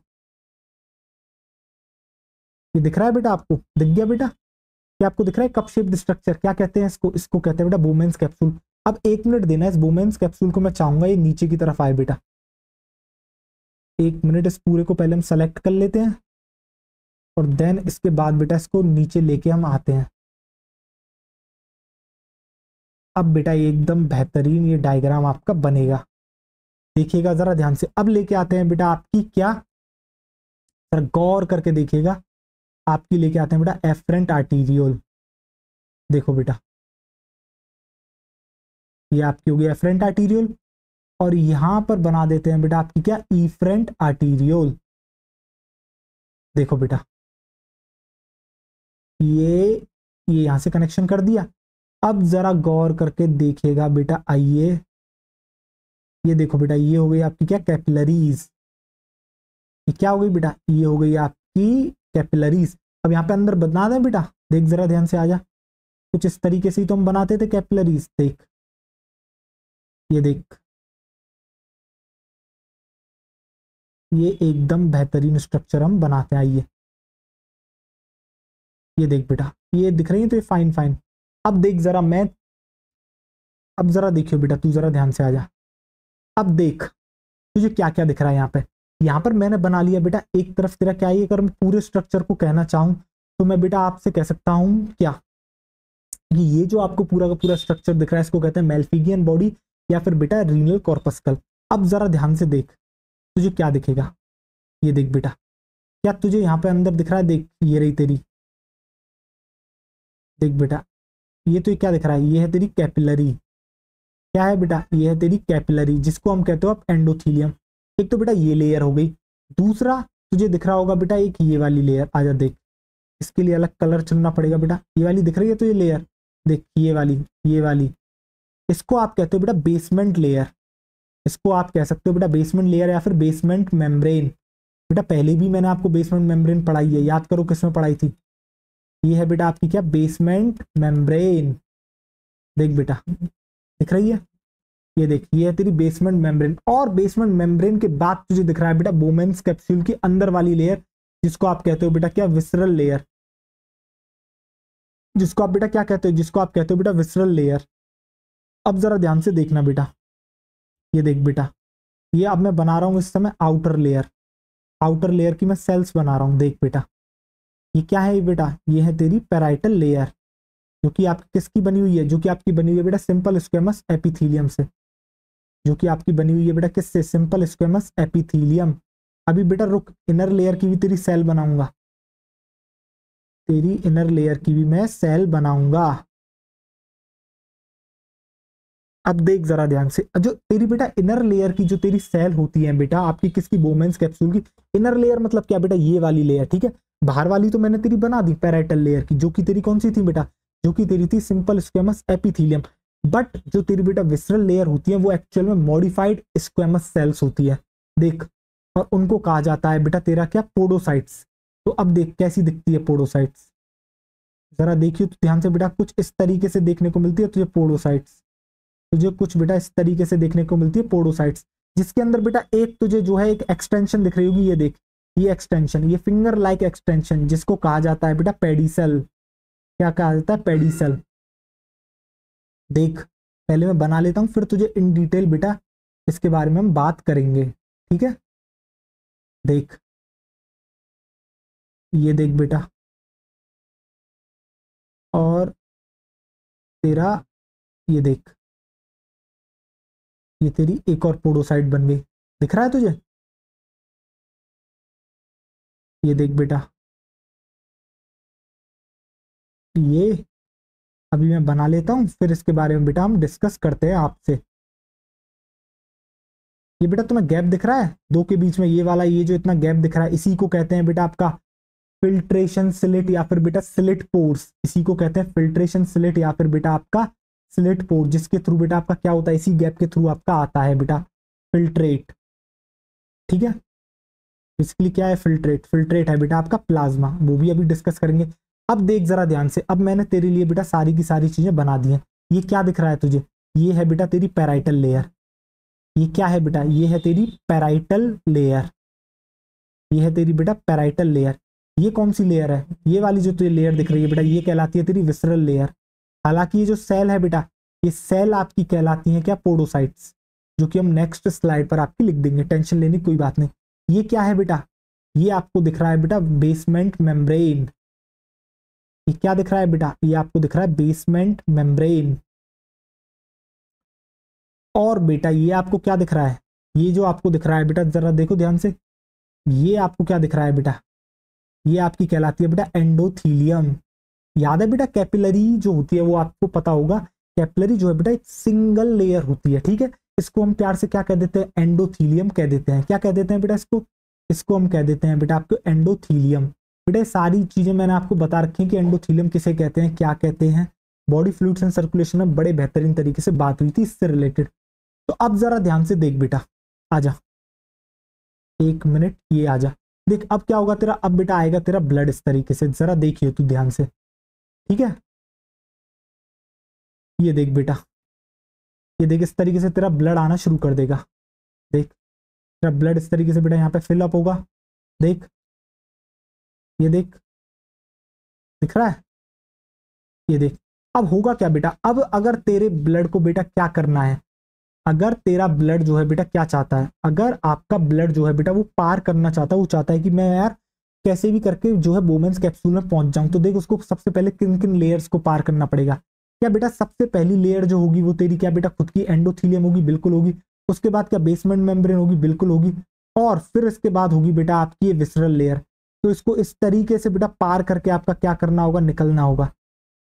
Speaker 1: ये दिख रहा है बेटा, आपको दिख गया बेटा? क्या आपको दिख रहा है कप शेप्ड स्ट्रक्चर? क्या कहते हैं इसको, इसको कहते हैं बेटा बोमेन्स कैप्सूल। अब एक मिनट देना, इस बोमेन्स कैप्सूल को मैं चाहूंगा ये नीचे की तरफ आए बेटा। एक मिनट, इस पूरे को पहले हम सेलेक्ट कर लेते हैं और देन इसके बाद बेटा इसको नीचे लेके हम आते हैं। अब बेटा एकदम बेहतरीन ये डायग्राम आपका बनेगा, देखिएगा जरा ध्यान से। अब लेके आते हैं बेटा आपकी क्या, जरा गौर करके देखिएगा, आपकी लेके आते हैं बेटा एफरेंट आर्टीरियोल। देखो बेटा ये आपकी होगी एफरेंट आर्टीरियोल, और यहां पर बना देते हैं बेटा आपकी क्या, इफरेंट आर्टीरियोल। देखो बेटा ये यहां से कनेक्शन कर दिया। अब जरा गौर करके देखिएगा बेटा, आइए ये देखो बेटा, ये हो गई आपकी क्या कैपिलरीज। ये क्या हो गई बेटा, ये हो गई आपकी कैपिलरीज। अब यहाँ पे अंदर बना दें बेटा, देख जरा ध्यान से आ जा, कुछ इस तरीके से ही तो हम बनाते थे कैपिलरीज। देख ये देख, ये एकदम बेहतरीन स्ट्रक्चर हम बनाते हैं। आइए ये देख बेटा, ये दिख रही है तो ये फाइन फाइन। अब देख जरा मैं, अब जरा देखियो बेटा, तू जरा ध्यान से आ जा। अब देख तुझे क्या क्या दिख रहा है यहाँ पे। यहाँ पर मैंने बना लिया बेटा एक तरफ तेरा क्या है, अगर मैं पूरे स्ट्रक्चर को कहना चाहूँ तो मैं बेटा आपसे कह सकता हूँ क्या, कि ये जो आपको पूरा का पूरा स्ट्रक्चर दिख रहा है इसको कहते हैं मेल्फिगियन बॉडी या फिर बेटा रीनल कॉर्पस्कल। अब जरा ध्यान से देख, तुझे क्या दिखेगा, ये देख बेटा, क्या तुझे यहाँ पे अंदर दिख रहा है, देख ये रही तेरी, देख बेटा ये तो क्या दिख रहा है, ये है तेरी कैपिलरी। क्या है बेटा, ये है तेरी कैपिलरी जिसको हम कहते हो अब एंडोथीलियम। एक तो बेटा ये लेयर हो गई। दूसरा तुझे दिख रहा होगा बेटा एक ये वाली लेयर, आजा देख, इसके लिए अलग कलर चुनना पड़ेगा बेटा। ये वाली दिख रही है तो ये लेयर देख, ये वाली, ये वाली, इसको आप कहते हो बेटा बेसमेंट लेयर। इसको आप कह सकते हो बेटा बेसमेंट लेयर या फिर बेसमेंट मेम्ब्रेन। बेटा पहले भी मैंने आपको बेसमेंट मेम्ब्रेन पढ़ाई है, याद करो किसमें पढ़ाई थी। ये है बेटा आपकी क्या, बेसमेंट मेम्ब्रेन। देख बेटा दिख रही है, ये देख, ये है तेरी बेसमेंट मेम्ब्रेन। और बेसमेंट मेम्ब्रेन के बाद तुझे दिख रहा है बेटा बोमेन्स कैप्सूल की अंदर वाली लेयर, जिसको आप कहते हो बेटा क्या, विसरल लेयर। जिसको आप बेटा क्या कहते हो, जिसको आप कहते हो बेटा विसरल लेयर। अब जरा ध्यान से देखना बेटा, ये देख बेटा, ये अब मैं बना रहा हूं इस समय आउटर लेयर। आउटर लेयर की मैं सेल्स बना रहा हूं। देख बेटा ये क्या है बेटा, ये है तेरी पैराइटल लेयर, जो कि आपकी किसकी बनी हुई है, जो कि आपकी बनी हुई है बेटा सिंपल स्क्वेमस एपिथीलियम से। जो कि आपकी बनी हुई है बेटा किससे, सिंपल स्क्वेमस एपिथीलियम। अभी बेटा रुक, इनर लेयर की भी तेरी सेल बनाऊंगा, तेरी इनर लेयर की भी मैं सेल बनाऊंगा। अब देख जरा ध्यान से, जो तेरी बेटा इनर लेयर की जो तेरी सेल होती है बेटा आपकी किसकी, बोमेन्स कैप्सूल की। इनर लेयर मतलब क्या बेटा, ये वाली लेयर, ठीक है। बाहर वाली तो मैंने तेरी बना दी पैराइटल लेयर की, जो कि तेरी कौन सी थी बेटा, जो कि तेरी थी सिंपल स्क्वेमस एपिथीलियम। बट जो तेरी बेटा विसरल लेयर होती है वो एक्चुअल में मॉडिफाइड स्क्वेमस सेल्स होती है। देख, और उनको कहा जाता है बेटा तेरा क्या, पोडोसाइट्स। तो अब देख कैसी दिखती है पोडोसाइट्स, जरा देखिए तो ध्यान से बेटा, कुछ इस तरीके से देखने को मिलती है तुझे पोडोसाइट्स। तुझे कुछ बेटा इस तरीके से देखने को मिलती है पोडोसाइट्स, जिसके अंदर बेटा एक तुझे जो है एक एक्सटेंशन दिख रही होगी, ये देख, ये एक्सटेंशन, ये फिंगर लाइक एक्सटेंशन, जिसको कहा जाता है बेटा पेडिसल। क्या कहा जाता है, पेडिसल। देख पहले मैं बना लेता हूं, फिर तुझे इन डिटेल बेटा इसके बारे में हम बात करेंगे, ठीक है। देख ये देख बेटा, और तेरा ये देख, ये तेरी एक और पोडोसाइट बन गई, दिख रहा है तुझे, ये देख बेटा, ये अभी मैं बना लेता हूं, फिर इसके बारे में बेटा हम डिस्कस करते हैं आपसे। ये बेटा तुम्हें गैप दिख रहा है दो के बीच में, ये वाला, ये जो इतना गैप दिख रहा है, इसी को कहते हैं बेटा आपका फिल्ट्रेशन स्लिट या फिर बेटा स्लिट पोर्स। इसी को कहते हैं फिल्ट्रेशन स्लिट या फिर बेटा आपका स्लिट पोर, जिसके थ्रू बेटा आपका क्या होता है, इसी गैप के थ्रू आपका आता है बेटा फिल्ट्रेट, ठीक है। बेसिकली क्या है फिल्ट्रेट, फिल्ट्रेट है बेटा आपका प्लाज्मा, वो भी अभी डिस्कस करेंगे। अब देख जरा ध्यान से, अब मैंने तेरे लिए बेटा सारी की सारी चीजें बना दी हैं। ये क्या दिख रहा है तुझे, ये है बेटा तेरी पैराइटल लेयर। ये क्या है बेटा, ये है तेरी पैराइटल लेयर। ये है तेरी बेटा पैराइटल लेयर। ये कौन सी लेयर है, ये वाली जो तुझे लेयर दिख रही है बेटा, ये कहलाती है तेरी विसरल लेयर। हालांकि ये जो सेल है बेटा, ये सेल आपकी कहलाती है क्या, पोडोसाइट्स, जो कि हम नेक्स्ट स्लाइड पर आपकी लिख देंगे, टेंशन लेने की कोई बात नहीं। ये क्या है बेटा, ये आपको दिख रहा है बेटा बेसमेंट मेम्ब्रेन। ये क्या दिख रहा है बेटा, ये आपको दिख रहा है बेसमेंट मेम्ब्रेन। और बेटा ये आपको क्या दिख रहा है, ये जो आपको दिख रहा है बेटा, जरा देखो ध्यान से, ये आपको क्या दिख रहा है बेटा, ये आपकी कहलाती है बेटा एंडोथीलियम। याद है बेटा कैपिलरी जो होती है वो आपको पता होगा, कैपिलरी जो है बेटा एक सिंगल लेयर होती है, ठीक है। इसको हम प्यार से क्या कह देते हैं, एंडोथीलियम कह देते हैं। क्या कह देते हैं बेटा इसको, इसको हम कह देते हैं बेटा आपको एंडोथीलियम। बेटा सारी चीजें मैंने आपको बता रखी हैं कि एंडोथीलियम किसे कहते हैं, क्या कहते हैं, बॉडी फ्लूइड्स एंड सर्कुलेशन में बड़े बेहतरीन तरीके से बात हुई थी इससे रिलेटेड। तो अब जरा ध्यान से देख बेटा, आजा 1 मिनट, ये आजा देख अब क्या होगा तेरा। अब बेटा आएगा तेरा ब्लड इस तरीके से, जरा देखिए तू ध्यान से, ठीक है। ये देख बेटा, ये देख इस तरीके से तेरा ब्लड आना शुरू कर देगा। देख तेरा ब्लड इस तरीके से बेटा यहाँ पे फिलअप होगा। देख ये देख, दिख रहा है, ये देख। अब होगा क्या बेटा, अब अगर तेरे ब्लड को बेटा क्या करना है, अगर तेरा ब्लड जो है बेटा क्या चाहता है, अगर आपका ब्लड जो है बेटा वो पार करना चाहता है, वो चाहता है कि मैं यार कैसे भी करके जो है बोमेंस कैप्सूल में पहुंच जाऊं, तो देख उसको सबसे पहले किन किन लेयर्स को पार करना पड़ेगा। क्या बेटा सबसे पहली लेयर जो होगी वो तेरी क्या बेटा खुद की एंडोथीलियम होगी, बिल्कुल होगी। उसके बाद क्या बेसमेंट मेम्ब्रेन होगी, बिल्कुल होगी। और फिर इसके बाद होगी बेटा आपकी ये विसरल लेयर। तो इसको इस तरीके से बेटा पार करके आपका क्या करना होगा, निकलना होगा,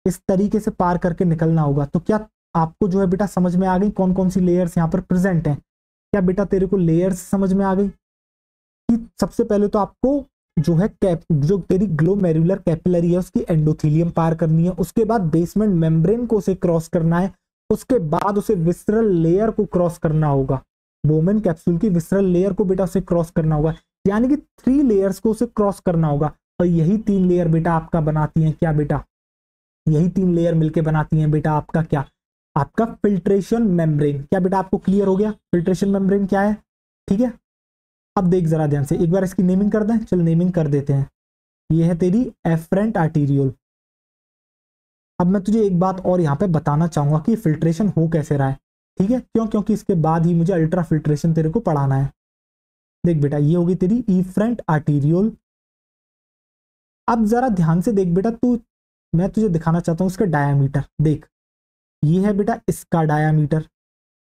Speaker 1: इस तरीके से पार करके निकलना होगा। तो क्या आपको जो है बेटा समझ में आ गई कौन कौन सी लेयर्स यहाँ पर प्रेजेंट हैं? क्या बेटा तेरे को लेयर्स समझ में आ गई कि सबसे पहले तो आपको जो है जो तेरी ग्लोमेरुलर कैपिलरी है उसकी एंडोथीलियम पार करनी है, उसके बाद बेसमेंट मेम्ब्रेन को उसे क्रॉस करना है, उसके बाद उसे विसरल लेयर को क्रॉस करना होगा, बोमेन कैप्सूल की विसरल लेयर को बेटा उसे क्रॉस करना होगा। यानी कि 3 लेयर्स को उसे क्रॉस करना होगा। और यही 3 लेयर बेटा आपका बनाती हैं क्या बेटा, यही 3 लेयर मिलके बनाती हैं बेटा आपका क्या, आपका फिल्ट्रेशन मेम्ब्रेन। क्या बेटा आपको क्लियर हो गया फिल्ट्रेशन मेम्ब्रेन क्या है? ठीक है। अब देख जरा ध्यान से, एक बार इसकी नेमिंग कर दें, चल नेमिंग कर देते हैं। ये है तेरी एफरेंट आर्टीरियोल। अब मैं तुझे एक बात और यहाँ पे बताना चाहूंगा कि फिल्ट्रेशन हो कैसे रहा है, ठीक है। क्यों? क्योंकि इसके बाद ही मुझे अल्ट्रा फिल्ट्रेशन तेरे को पढ़ाना है। देख बेटा ये होगी तेरी इफ्रेंट आर्टीरियोल। अब जरा ध्यान से देख बेटा तू, मैं तुझे दिखाना चाहता हूँ इसका डायामीटर। देख ये है बेटा इसका डायामीटर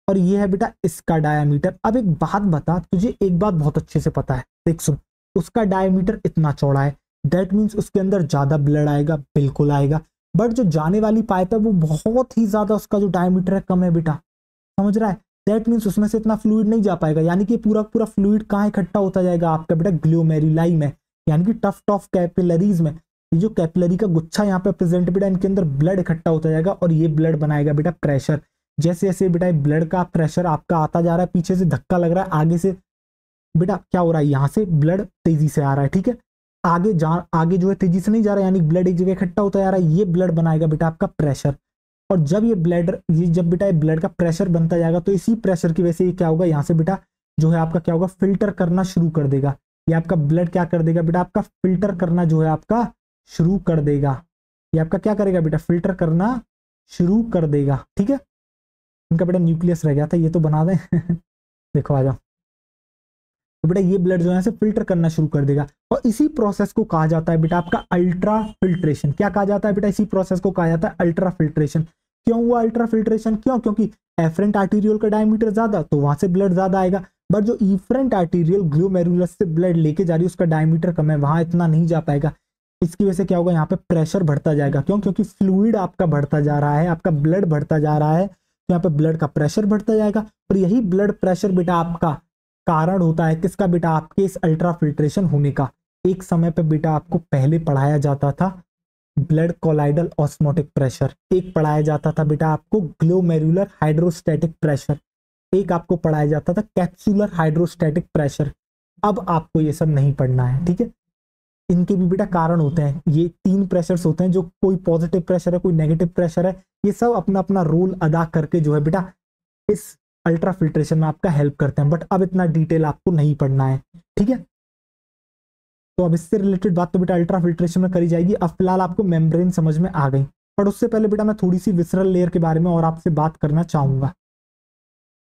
Speaker 1: और ये है बेटा इसका डायामीटर। अब एक बात बता, तुझे एक बात बहुत अच्छे से पता है, देख सुन, उसका डायामीटर इतना चौड़ा है, दैट मीन्स उसके अंदर ज्यादा ब्लड आएगा, बिल्कुल आएगा। बट जो जाने वाली पाइप है वो बहुत ही ज्यादा, उसका जो डायमीटर है कम है बेटा, समझ रहा है। दैट मीन्स उसमें से इतना फ्लूइड नहीं जा पाएगा, यानी कि पूरा पूरा फ्लूइड कहाँ इकट्ठा होता जाएगा आपका बेटा, ग्लोमेरुलाई में, यानी कि टफ्ट ऑफ कैपिलरीज में। ये जो कैपिलरी का गुच्छा यहाँ पे प्रेजेंट बेटा, इनके अंदर ब्लड इकट्ठा होता जाएगा और ये ब्लड बनाएगा बेटा प्रेशर। जैसे जैसे बेटा ब्लड का प्रेशर आपका आता जा रहा है, पीछे से धक्का लग रहा है, आगे से बेटा क्या हो रहा है, यहाँ से ब्लड तेजी से आ रहा है, ठीक है। आगे जो है तेजी से नहीं जा रहा है, यानी ब्लड एक जगह इकट्ठा होता जा रहा है, ये ब्लड बनाएगा बेटा आपका प्रेशर। और जब जब बेटा ब्लड का प्रेशर बनता जाएगा तो इसी प्रेशर की वजह से ये क्या होगा, यहाँ से बेटा जो है आपका क्या होगा, फिल्टर करना शुरू कर देगा। ये आपका ब्लड क्या कर देगा बेटा, आपका फिल्टर करना जो है आपका शुरू कर देगा। ये आपका क्या करेगा बेटा, फिल्टर करना शुरू कर देगा, ठीक है। इनका बेटा न्यूक्लियस रह गया था, ये तो बना दें देखो आ जाओ। तो बेटा ये ब्लड जो है से फिल्टर करना शुरू कर देगा और इसी प्रोसेस को कहा जाता है बेटा आपका अल्ट्रा फिल्ट्रेशन। क्या कहा जाता है बेटा, इसी प्रोसेस को कहा जाता है अल्ट्रा फिल्ट्रेशन। क्यों हुआ अल्ट्रा फिल्ट्रेशन? क्यों? क्योंकि एफरेंट आर्टीरियल का डायमीटर ज्यादा, तो वहां से ब्लड ज्यादा आएगा। बट जो इफरेंट आर्टीरियल ग्लोमेरुलस से ब्लड लेके जा रही है उसका डायमीटर कम है, वहां इतना नहीं जा पाएगा। इसकी वजह से क्या होगा, यहाँ पे प्रेशर बढ़ता जाएगा। क्यों? क्योंकि फ्लूइड आपका बढ़ता जा रहा है, आपका ब्लड बढ़ता जा रहा है, तो यहाँ पे ब्लड का प्रेशर बढ़ता जाएगा। और यही ब्लड प्रेशर बेटा आपका कारण होता है किसका बेटा, आपके इस अल्ट्रा फिल्ट्रेशन होने का। एक समय पे बेटा आपको पहले पढ़ाया जाता था ब्लड कोलाइडल ऑस्मोटिक प्रेशर, एक पढ़ाया जाता था बेटा आपको ग्लोमेरुलर हाइड्रोस्टैटिक प्रेशर, एक आपको पढ़ाया जाता था कैप्सुलर हाइड्रोस्टैटिक प्रेशर। अब आपको ये सब नहीं पढ़ना है, ठीक है। इनके भी बेटा कारण होते हैं, ये 3 प्रेशर्स होते हैं, जो कोई पॉजिटिव प्रेशर है, कोई नेगेटिव प्रेशर है, ये सब अपना अपना रोल अदा करके जो है बेटा इस अल्ट्रा फिल्ट्रेशन में आपका हेल्प करते हैं। बट अब इतना डिटेल आपको नहीं पढ़ना है, ठीक है। तो अब इससे रिलेटेड बात तो बेटा अल्ट्रा फिल्ट्रेशन में करी जाएगी। अब फिलहाल आपको मेम्ब्रेन समझ में आ गई, पर उससे पहले बेटा मैं थोड़ी सी विसरल लेयर के बारे में और आपसे बात करना चाहूंगा।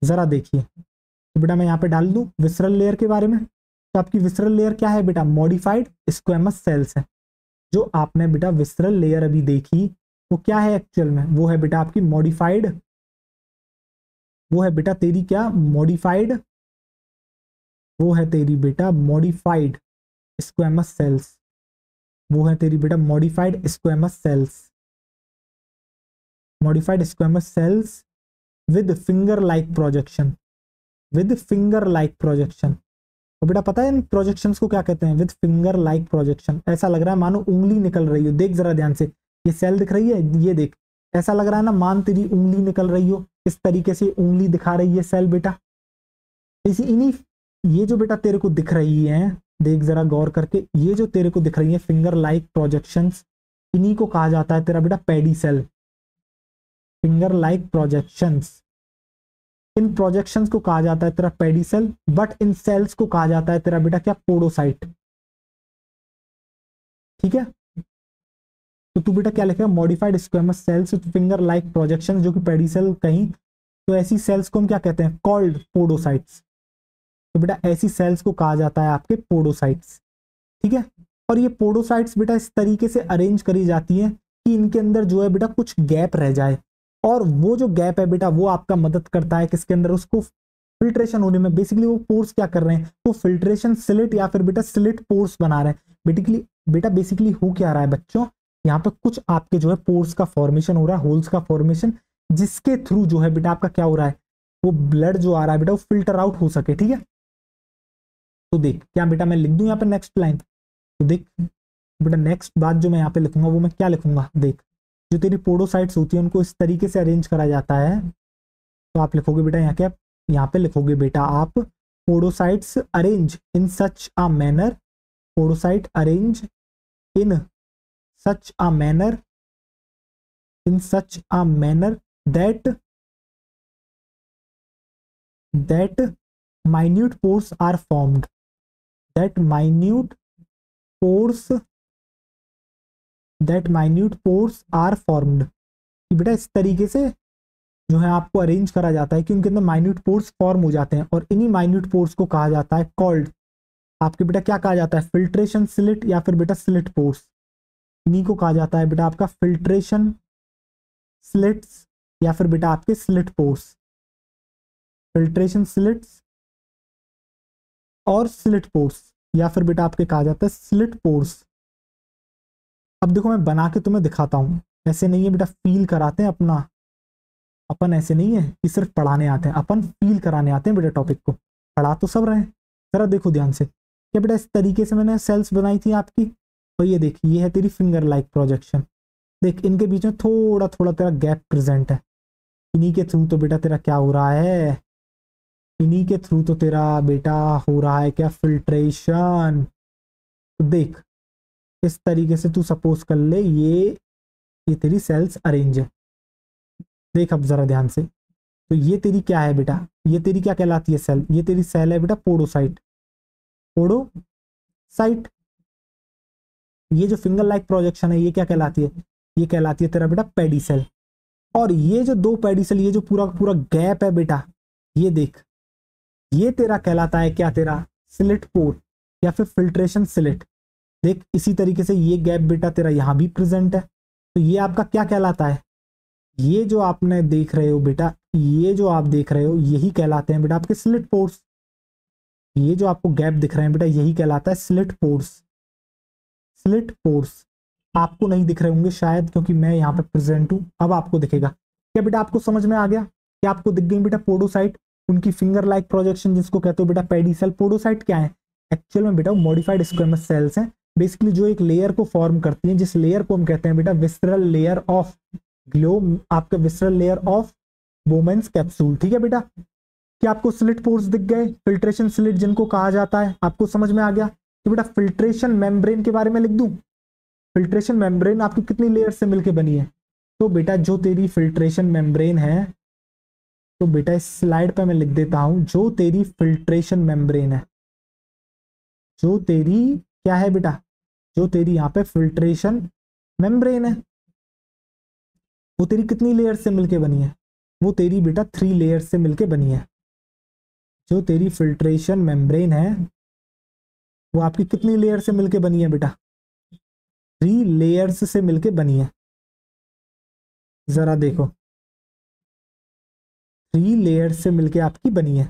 Speaker 1: जरा देखिए, तो बेटा मैं यहाँ पे डाल दूं विसरल लेयर के बारे में। तो आपकी विसरल लेयर क्या है बेटा, मॉडिफाइड स्क्वेमस सेल्स है। जो आपने बेटा विसरल लेयर अभी देखी वो क्या है एक्चुअल में, वो है बेटा आपकी मॉडिफाइड, वो है बेटा तेरी क्या मॉडिफाइड, वो है तेरी बेटा मॉडिफाइड स्क्वेमस सेल्स, वो है तेरी बेटा modified squamous cells, modified squamous cells with finger like projection, with finger like projection. तो बेटा पता है इन प्रोजेक्शंस को क्या कहते हैं, विद फिंगर लाइक प्रोजेक्शन। ऐसा लग रहा है मानो उंगली निकल रही हो। देख जरा ध्यान से, ये सेल दिख रही है, ये देख, ऐसा लग रहा है ना, मान तेरी उंगली निकल रही हो, इस तरीके से उंगली दिखा रही है सेल बेटा। इसी इन्हीं ये जो बेटा तेरे को दिख रही है, देख जरा गौर करके, ये जो तेरे को दिख रही है फिंगर लाइक प्रोजेक्शंस, इन्हीं को कहा जाता है तेरा बेटा पेडी सेल, फिंगर लाइक प्रोजेक्शंस। इन प्रोजेक्शंस को कहा जाता है तेरा पेडी सेल, बट इन सेल्स को कहा जाता है तेरा बेटा क्या, पोडोसाइट। ठीक है, तो तू बेटा क्या लिखेगा, modified squamous cells with finger like projection, जो कि पेडी सेल कहीं, तो ऐसी सेल्स को हम क्या कहते हैं, कॉल्ड पोडोसाइट्स। तो बेटा ऐसी सेल्स को कहा जाता है आपके पोडोसाइट्स। ठीक है, और ये पोडोसाइट्स बेटा इस तरीके से अरेंज करी जाती है कि इनके अंदर जो है बेटा कुछ गैप रह जाए, और वो जो गैप है बेटा वो आपका मदद करता है किसके अंदर, उसको फिल्ट्रेशन होने में। बेसिकली वो पोर्स क्या कर रहे हैं, वो फिल्ट्रेशन स्लिट या फिर बेटा स्लिट पोर्स बना रहे हैं। बेटा बेसिकली हो क्या रहा है बच्चों, यहाँ पे कुछ आपके जो है पोर्स का फॉर्मेशन हो रहा है, होल्स का फॉर्मेशन, जिसके थ्रू जो है बेटा आपका क्या हो रहा है, वो ब्लड जो आ रहा है बेटा वो फिल्टर आउट हो सके। ठीक है, तो देख क्या बेटा मैं लिख दूं यहाँ पे नेक्स्ट लाइन, तो देख बेटा नेक्स्ट बात जो मैं यहाँ पे लिखूंगा वो मैं क्या लिखूंगा, देख जो तेरी पोडोसाइट्स होती है उनको इस तरीके से अरेंज करा जाता है। तो आप लिखोगे बेटा यहाँ क्या, यहाँ पे लिखोगे बेटा आप, podocytes arrange in such a manner, podocyte arrange in such a manner, in such a manner that minute pores are formed, that minute pores are formed। कि बेटा इस तरीके से जो है आपको अरेंज करा जाता है कि उनके अंदर माइन्यूट पोर्स फॉर्म हो जाते हैं, और इन्हीं माइन्यूट पोर्स को कहा जाता है कॉल्ड, आपके बेटा क्या कहा जाता है, फिल्ट्रेशन स्लिट या फिर बेटा स्लिट पोर्स। इन्हीं को कहा जाता है बेटा आपका फिल्ट्रेशन स्लिट्स या फिर बेटा आपके स्लिट पोर्स, फिल्ट्रेशन स्लिट्स और स्लिट पोर्स, या फिर बेटा आपके कहा जाता है स्लिट पोर्स। अब देखो मैं बना के तुम्हें दिखाता हूं, ऐसे नहीं है बेटा, फील कराते हैं अपना, अपन ऐसे नहीं है कि सिर्फ पढ़ाने आते हैं, अपन फील कराने आते हैं बेटा टॉपिक को, पढ़ा तो सब रहे। जरा देखो ध्यान से, क्या बेटा इस तरीके से मैंने सेल्स बनाई थी आपकी, और ये देख ये है तेरी फिंगर लाइक प्रोजेक्शन। देख इनके बीच में थोड़ा थोड़ा तेरा गैप प्रेजेंट है, इन्हीं के थ्रू तो बेटा तेरा क्या हो रहा है, इन्हीं के थ्रू तो तेरा बेटा हो रहा है क्या, फिल्ट्रेशन। तो देख इस तरीके से तू सपोज कर ले, ये तेरी सेल्स अरेंज है। देख अब जरा ध्यान से, तो ये तेरी क्या है बेटा, ये तेरी क्या कहलाती है सेल, ये तेरी सेल है बेटा पोडोसाइट, पोडोसाइट। ये जो फिंगर लाइक प्रोजेक्शन है ये क्या कहलाती है, ये कहलाती है तेरा बेटा पेडी सेल। और ये जो दो पेडी सेल, ये जो पूरा पूरा गैप है बेटा, ये देख ये तेरा कहलाता है क्या, तेरा स्लिट पोर या फिर फिल्ट्रेशन स्लिट। देख इसी तरीके से ये गैप बेटा तेरा यहां भी प्रेजेंट है, तो ये आपका क्या कहलाता है, ये जो आपने देख रहे हो बेटा, ये जो आप देख रहे हो यही कहलाते हैं बेटा आपके स्लिट पोर्स। ये जो आपको गैप दिख रहे हैं बेटा यही कहलाता है स्लिट पोर्स। स्लिट पोर्स आपको नहीं दिख रहे होंगे शायद, क्योंकि मैं यहाँ पे प्रेजेंट हूं, अब आपको दिखेगा। क्या बेटा आपको समझ में आ गया, क्या आपको दिख गई बेटा पोडोसाइट, उनकी फिंगर लाइक प्रोजेक्शन जिसको कहते हो बेटा पेडी सेल। पोडोसाइट क्या है एक्चुअल में बेटा, मॉडिफाइड स्क्वेमस सेल्स हैं बेसिकली, जो एक लेयर को फॉर्म करती हैं, जिस लेयर को हम कहते हैं बेटा विस्ट्रल लेयर ऑफ ग्लो, आपका विस्ट्रल लेयर ऑफ बोमेंस कैप्सूल। ठीक है बेटा, क्या आपको स्लिट पोर्स दिख गए, फिल्ट्रेशन स्लिट जिनको कहा जाता है, आपको समझ में आ गया। तो बेटा फिल्ट्रेशन मेम्ब्रेन के बारे में लिख दूं, फिल्ट्रेशन मेम्ब्रेन आपकी कितनी लेयर से मिलकर बनी है, तो बेटा जो तेरी फिल्ट्रेशन मेम्ब्रेन है, तो बेटा इस स्लाइड पे मैं लिख देता हूं, जो तेरी फिल्ट्रेशन मेम्ब्रेन है, जो तेरी क्या है बेटा, जो तेरी यहाँ पे फिल्ट्रेशन मेम्ब्रेन है, वो तेरी कितनी लेयर से मिलके बनी है, वो तेरी बेटा 3 लेयर से मिलके बनी है। जो तेरी फिल्ट्रेशन मेम्ब्रेन है वो आपकी कितनी लेयर से मिलके बनी है बेटा, 3 लेयर्स से मिलके बनी है। जरा देखो 3 लेयर से मिलके आपकी बनी है।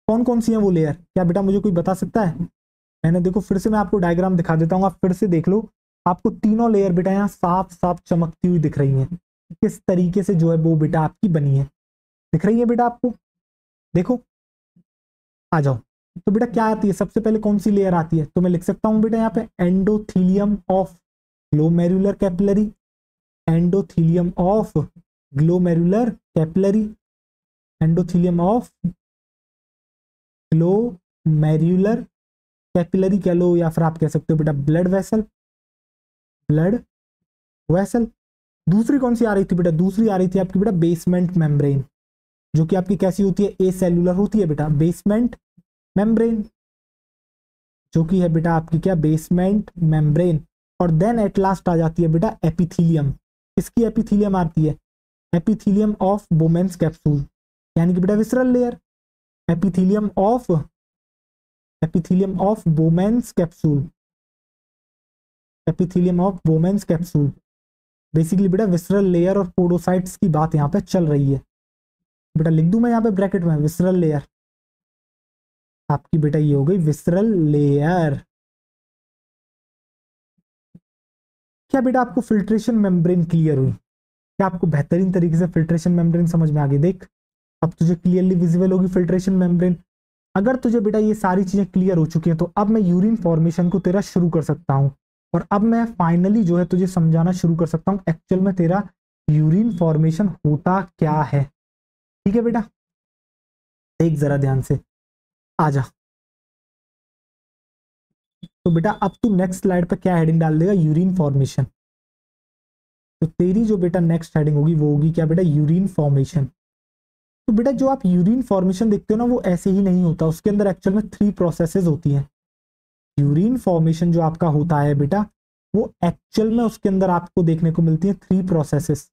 Speaker 1: कौन कौन सी है वो लेयर, क्या बेटा मुझे कोई बता सकता है। मैंने देखो फिर से मैं आपको डायग्राम दिखा देता हूँ, आप फिर से देख लो, आपको तीनों लेयर बेटा यहाँ साफ साफ चमकती हुई दिख रही हैं, किस तरीके से जो है वो बेटा आपकी बनी है, दिख रही है बेटा आपको, देखो आ जाओ। तो बेटा क्या आती है सबसे पहले, कौन सी लेयर आती है, तो मैं लिख सकता हूँ बेटा यहाँ पे endothelium of glomerular capillary, endothelium of glomerular capillary, endothelium of glomerular capillary कह लो, या फिर आप कह सकते हो बेटा ब्लड वेसल, ब्लड वेसल। दूसरी कौन सी आ रही थी बेटा? दूसरी आ रही थी आपकी बेटा बेसमेंट मेम्ब्रेन, जो कि आपकी कैसी होती है? ए सेल्यूलर होती है बेटा, बेसमेंट मेम्ब्रेन, जो कि है बेटा आपकी क्या? Basement membrane. और देन एट लास्ट आ जाती है बेटा एपिथीलियम। किसकी एपिथीलियम आती है? एपिथीलियम ऑफ बोमेन्स कैप्सूल, यानी कि बेटा visceral layer. Epithelium of Bowman's capsule, epithelium of Bowman's capsule. Basically बेटा विसरल लेयर और पोडोसाइट्स की बात यहाँ पे चल रही है बेटा। लिख दूं मैं यहाँ पे ब्रैकेट में विसरल लेयर, आपकी बेटा ये हो गई विसरल लेयर। क्या बेटा आपको फिल्ट्रेशन मेम्ब्रेन क्लियर हुई? क्या आपको बेहतरीन तरीके से फिल्ट्रेशन मेम्ब्रेन समझ में आ गई? देख अब तुझे क्लियरली विजिबल होगी फिल्ट्रेशन मेम्ब्रेन। अगर तुझे बेटा ये सारी चीजें क्लियर हो चुकी हैं तो अब मैं यूरिन फॉर्मेशन को तेरा शुरू कर सकता हूं, और अब मैं फाइनली जो है तुझे समझाना शुरू कर सकता हूं एक्चुअल में तेरा यूरिन फॉर्मेशन होता क्या है। ठीक है बेटा, देख जरा ध्यान से, आजा। तो बेटा अब तू नेक्स्ट स्लाइड पे क्या हेडिंग डाल देगा? Urine formation. तो तेरी जो बेटा नेक्स्ट हेडिंग होगी वो होगी क्या बेटा? Urine formation. तो बेटा जो आप यूरिन फॉर्मेशन देखते हो ना वो ऐसे ही नहीं होता, उसके अंदर एक्चुअल में 3 प्रोसेसेस होती हैं। यूरिन फॉर्मेशन जो आपका होता है बेटा वो एक्चुअल में उसके अंदर आपको देखने को मिलती है 3 प्रोसेसेस।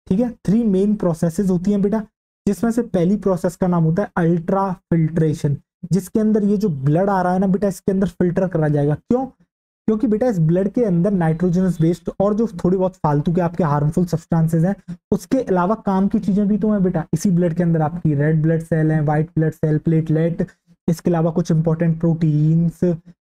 Speaker 1: ठीक है, 3 मेन प्रोसेसेस होती हैं बेटा, जिसमें से पहली प्रोसेस का नाम होता है अल्ट्रा फिल्ट्रेशन, जिसके अंदर ये जो ब्लड आ रहा है ना बेटा इसके अंदर फिल्टर करा जाएगा। क्यों? क्योंकि बेटा इस ब्लड के अंदर नाइट्रोजनस वेस्ट और जो थोड़ी बहुत फालतू के आपके हार्मफुल सब्सटेंसेस हैं उसके अलावा काम की चीजें भी तो हैं बेटा। इसी ब्लड के अंदर आपकी रेड ब्लड सेल है, व्हाइट ब्लड सेल, प्लेटलेट, इसके अलावा कुछ इंपॉर्टेंट प्रोटीन्स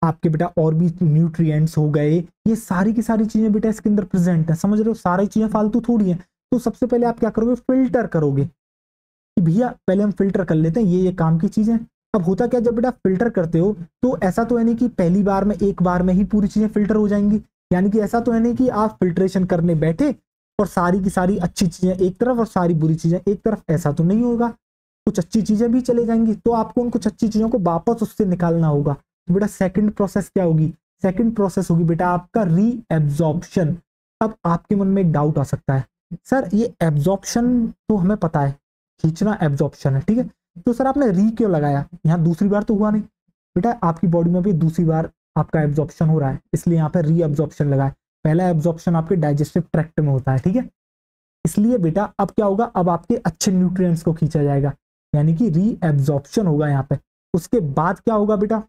Speaker 1: आपके बेटा और भी न्यूट्रिएंट्स हो गए, ये सारी की सारी चीजें बेटा इसके अंदर प्रेजेंट है। समझ रहे हो? सारी चीजें फालतू थोड़ी है। तो सबसे पहले आप क्या करोगे? फिल्टर करोगे कि भैया पहले हम फिल्टर कर लेते हैं, ये काम की चीजें। अब होता क्या जब बेटा फिल्टर करते हो तो ऐसा तो है नहीं कि पहली बार में एक बार में ही पूरी चीजें फिल्टर हो जाएंगी, यानी कि ऐसा तो है नहीं कि आप फिल्ट्रेशन करने बैठे और सारी की सारी अच्छी चीजें एक तरफ और सारी बुरी चीजें एक तरफ, ऐसा तो नहीं होगा। कुछ अच्छी चीजें भी चले जाएंगी, तो आपको उन कुछ अच्छी चीजों को वापस उससे निकालना होगा। तो बेटा सेकंड प्रोसेस क्या होगी? सेकंड प्रोसेस होगी बेटा आपका रीएब्जॉर्प्शन। अब आपके मन में एक डाउट आ सकता है, सर ये एब्जॉर्प्शन तो हमें पता है, खींचना एब्जॉर्प्शन है, ठीक है, तो सर आपने री क्यों लगाया? यहाँ दूसरी बार तो हुआ नहीं बेटा, आपकी बॉडी में भी दूसरी बार आपका एब्जॉर्प्शन हो रहा है, इसलिए यहाँ पे री एब्जॉर्प्शन लगा है। पहला एब्जॉर्प्शन आपके डाइजेस्टिव ट्रैक्ट में होता है, ठीक है, इसलिए बेटा अब क्या होगा? अब आपके अच्छे न्यूट्रिएंट्स को खींचा जाएगा, यानी कि री एब्जॉर्प्शन होगा यहाँ पे। उसके बाद क्या होगा बेटा?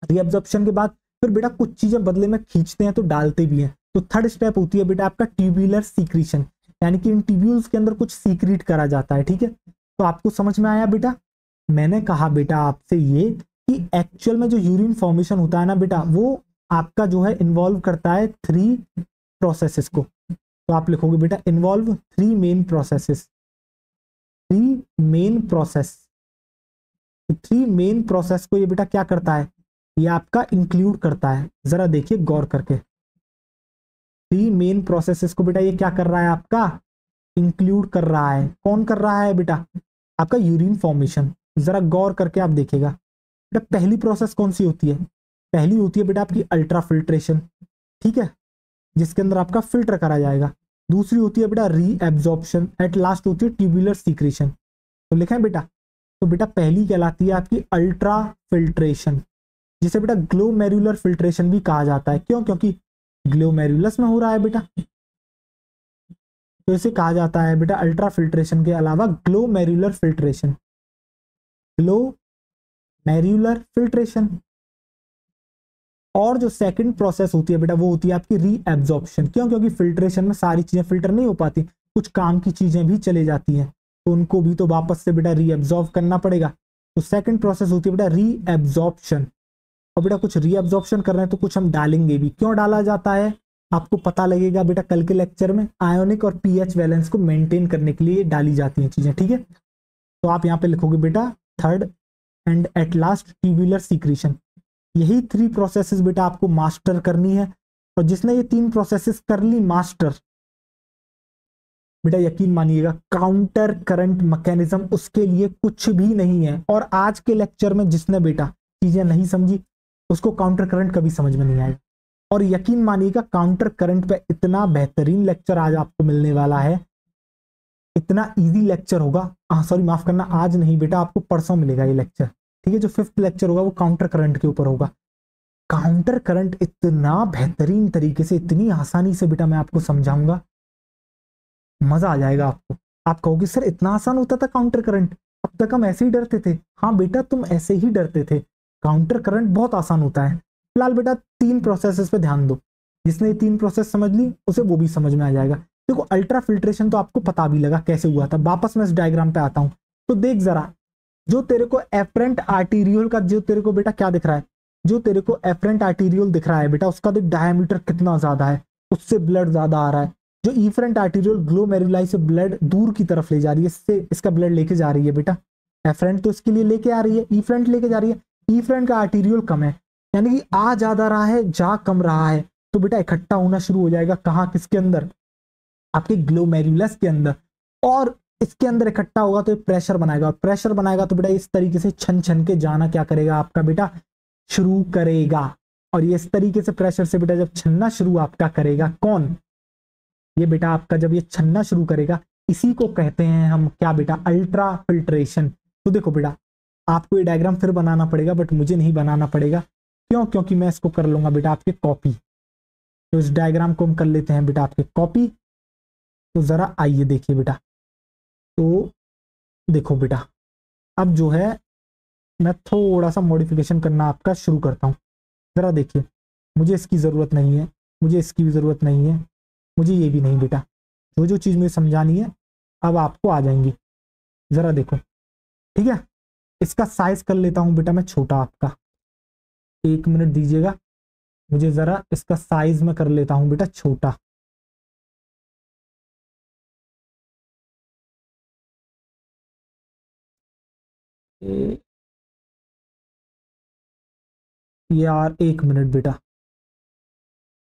Speaker 1: री एब्जॉर्प्शन के बाद फिर बेटा कुछ चीजें बदले में खींचते हैं तो डालते भी हैं। तो थर्ड स्टेप होती है बेटा आपका ट्यूब्यूलर सीक्रीशन, यानी कि इन ट्यूब्यूल्स के अंदर कुछ सीक्रेट करा जाता है। ठीक है, तो आपको समझ में आया बेटा? मैंने कहा बेटा आपसे ये कि एक्चुअल में जो यूरिन फॉर्मेशन होता है ना बेटा वो आपका जो है इन्वॉल्व करता है 3 प्रोसेसेस को। तो आप लिखोगे बेटा involve 3 main processes, 3 main process. 3 main process को ये बेटा क्या करता है? ये आपका इंक्लूड करता है। जरा देखिए गौर करके, 3 मेन प्रोसेसेस को बेटा ये क्या कर रहा है? आपका इंक्लूड कर रहा है। कौन कर रहा है बेटा? आपका यूरिन फॉर्मेशन। जरा गौर करके आप देखिएगा बेटा, पहली प्रोसेस कौन सी होती है? पहली होती है बेटा आपकी अल्ट्रा फिल्ट्रेशन, ठीक है, जिसके अंदर आपका फिल्टर करा जाएगा। दूसरी होती है बेटा री एब्जॉर्प्शन, एट लास्ट होती है ट्यूबुलर सीक्रेशन। तो लिखें बेटा, तो बेटा पहली कहलाती है आपकी अल्ट्रा फिल्ट्रेशन, जिसे बेटा ग्लोमेरुलर फिल्ट्रेशन भी कहा जाता है। क्यों? क्योंकि ग्लोमेरुलस में हो रहा है बेटा, तो इसे कहा जाता है बेटा अल्ट्रा फिल्ट्रेशन के अलावा ग्लोमेरुलर फिल्ट्रेशन, ग्लोमेरुलर फिल्ट्रेशन। और जो सेकंड प्रोसेस होती है बेटा वो होती है आपकी री एब्जॉर्प्शन। क्यों? क्योंकि फिल्ट्रेशन में सारी चीजें फिल्टर नहीं हो पाती, कुछ काम की चीजें भी चले जाती हैं, तो उनको भी तो वापस से बेटा री एब्जॉर्ब करना पड़ेगा। तो सेकंड प्रोसेस होती है बेटा री एब्जॉर्प्शन। और बेटा कुछ री एब्जॉर्प्शन कर रहे हैं तो कुछ हम डालेंगे भी। क्यों डाला जाता है आपको पता लगेगा बेटा कल के लेक्चर में। आयोनिक और पीएच बैलेंस को मेंटेन करने के लिए डाली जाती हैं चीजें, ठीक है। तो आप यहाँ पे लिखोगे बेटा third and at last tubular secretion. यही 3 प्रोसेसेस बेटा आपको मास्टर करनी है, और जिसने ये 3 प्रोसेसेस कर ली मास्टर बेटा यकीन मानिएगा काउंटर करंट मैकेनिज्म उसके लिए कुछ भी नहीं है। और आज के लेक्चर में जिसने बेटा चीजें नहीं समझी उसको काउंटर करंट कभी समझ में नहीं आएगा। और यकीन मानिएगा काउंटर करंट पे इतना बेहतरीन लेक्चर आज आपको मिलने वाला है, इतना इजी लेक्चर होगा। सॉरी माफ करना, आज नहीं बेटा, आपको परसों मिलेगा ये लेक्चर, ठीक है। जो 5th लेक्चर होगा वो काउंटर करंट के ऊपर होगा। काउंटर करंट इतना बेहतरीन तरीके से, इतनी आसानी से बेटा मैं आपको समझाऊंगा, मजा आ जाएगा आपको। आप कहोगे सर इतना आसान होता था काउंटर करंट, अब तक हम ऐसे ही डरते थे। हाँ बेटा तुम ऐसे ही डरते थे, काउंटर करंट बहुत आसान होता है। फिलहाल बेटा 3 प्रोसेसेस पे ध्यान दो, जिसने 3 प्रोसेस समझ ली उसे वो भी समझ में आ जाएगा। देखो अल्ट्रा फिल्ट्रेशन तो आपको पता भी लगा कैसे हुआ था, वापस मैं इस डायग्राम पे आता हूं। तो देख जरा, जो तेरे को एफरेंट आर्टीरियल का, जो तेरे को बेटा क्या दिख रहा है, जो तेरे को एफरेंट आर्टीरियल दिख रहा है बेटा, उसका देख डायमीटर कितना ज्यादा है, उससे ब्लड ज्यादा आ रहा है। जो इफरेंट आर्टीरियल ग्लोमेरुलाई से ब्लड दूर की तरफ ले जा रही है, इससे इसका ब्लड लेके जा रही है बेटा। एफरेंट तो इसके लिए लेके आ रही है, इफरेंट लेके जा रही है। इफरेंट का आर्टीरियल कम है, यानी कि आ ज्यादा रहा है जा कम रहा है, तो बेटा इकट्ठा होना शुरू हो जाएगा। कहाँ, किसके अंदर, आपके ग्लोमेरुलस के अंदर। और इसके अंदर इकट्ठा होगा तो प्रेशर बनाएगा, प्रेशर बनाएगा तो बेटा इस तरीके से छन छन के जाना क्या करेगा आपका बेटा, शुरू करेगा। और ये इस तरीके से प्रेशर से बेटा जब छन्ना शुरू आपका करेगा, कौन, ये बेटा आपका जब ये छन्ना शुरू करेगा, इसी को कहते हैं हम क्या बेटा, अल्ट्रा फिल्ट्रेशन। तो देखो बेटा आपको ये डायग्राम फिर बनाना पड़ेगा, बट मुझे नहीं बनाना पड़ेगा। क्यों, क्योंकि मैं इसको कर लूंगा बेटा आपके कॉपी। तो इस डायग्राम को हम कर लेते हैं बेटा आपके कॉपी। तो जरा आइए देखिए बेटा, तो देखो बेटा अब जो है मैं थोड़ा सा मॉडिफिकेशन करना आपका शुरू करता हूँ। जरा देखिए, मुझे इसकी ज़रूरत नहीं है, मुझे इसकी भी ज़रूरत नहीं है, मुझे ये भी नहीं बेटा। जो जो चीज़ मुझे समझानी है अब आपको आ जाएंगी। ज़रा देखो, ठीक है। इसका साइज कर लेता हूँ बेटा मैं छोटा आपका, 1 मिनट दीजिएगा मुझे, ज़रा इसका साइज में कर लेता हूँ बेटा छोटा। यार 1 मिनट बेटा,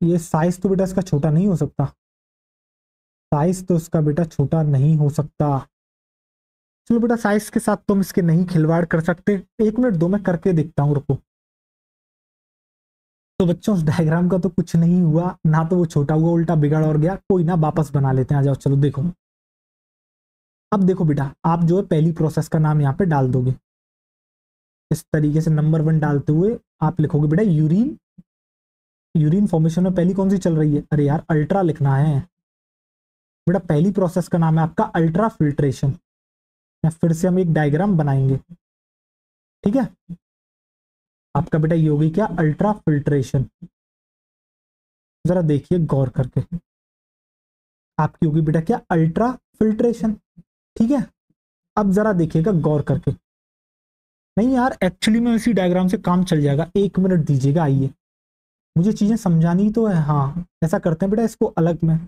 Speaker 1: ये साइज तो बेटा इसका छोटा नहीं हो सकता, साइज तो इसका बेटा छोटा नहीं हो सकता। चलो बेटा साइज के साथ तो हम इसके नहीं खिलवाड़ कर सकते, 1 मिनट दो मैं करके देखता हूँ, रुको। तो बच्चों उस डायग्राम का तो कुछ नहीं हुआ ना, तो वो छोटा हुआ उल्टा बिगड़ और गया, कोई ना वापस बना लेते हैं। आ जाओ चलो देखो। अब देखो बेटा आप जो है पहली प्रोसेस का नाम यहाँ पे डाल दोगे, इस तरीके से नंबर 1 डालते हुए आप लिखोगे बेटा यूरिन। यूरिन फॉर्मेशन में पहली कौन सी चल रही है, अरे यार अल्ट्रा लिखना है बेटा। पहली प्रोसेस का नाम है आपका अल्ट्रा फिल्ट्रेशन। या फिर से हम एक डायग्राम बनाएंगे, ठीक है। आपका बेटा ये होगी क्या, अल्ट्रा फिल्ट्रेशन। जरा देखिए गौर करके, आपकी होगी बेटा क्या, अल्ट्रा फिल्ट्रेशन, ठीक है। अब जरा देखिएगा गौर करके। नहीं यार एक्चुअली में इसी डायग्राम से काम चल जाएगा, 1 मिनट दीजिएगा, आइए मुझे चीजें समझानी तो है। हाँ ऐसा करते हैं बेटा, इसको अलग में,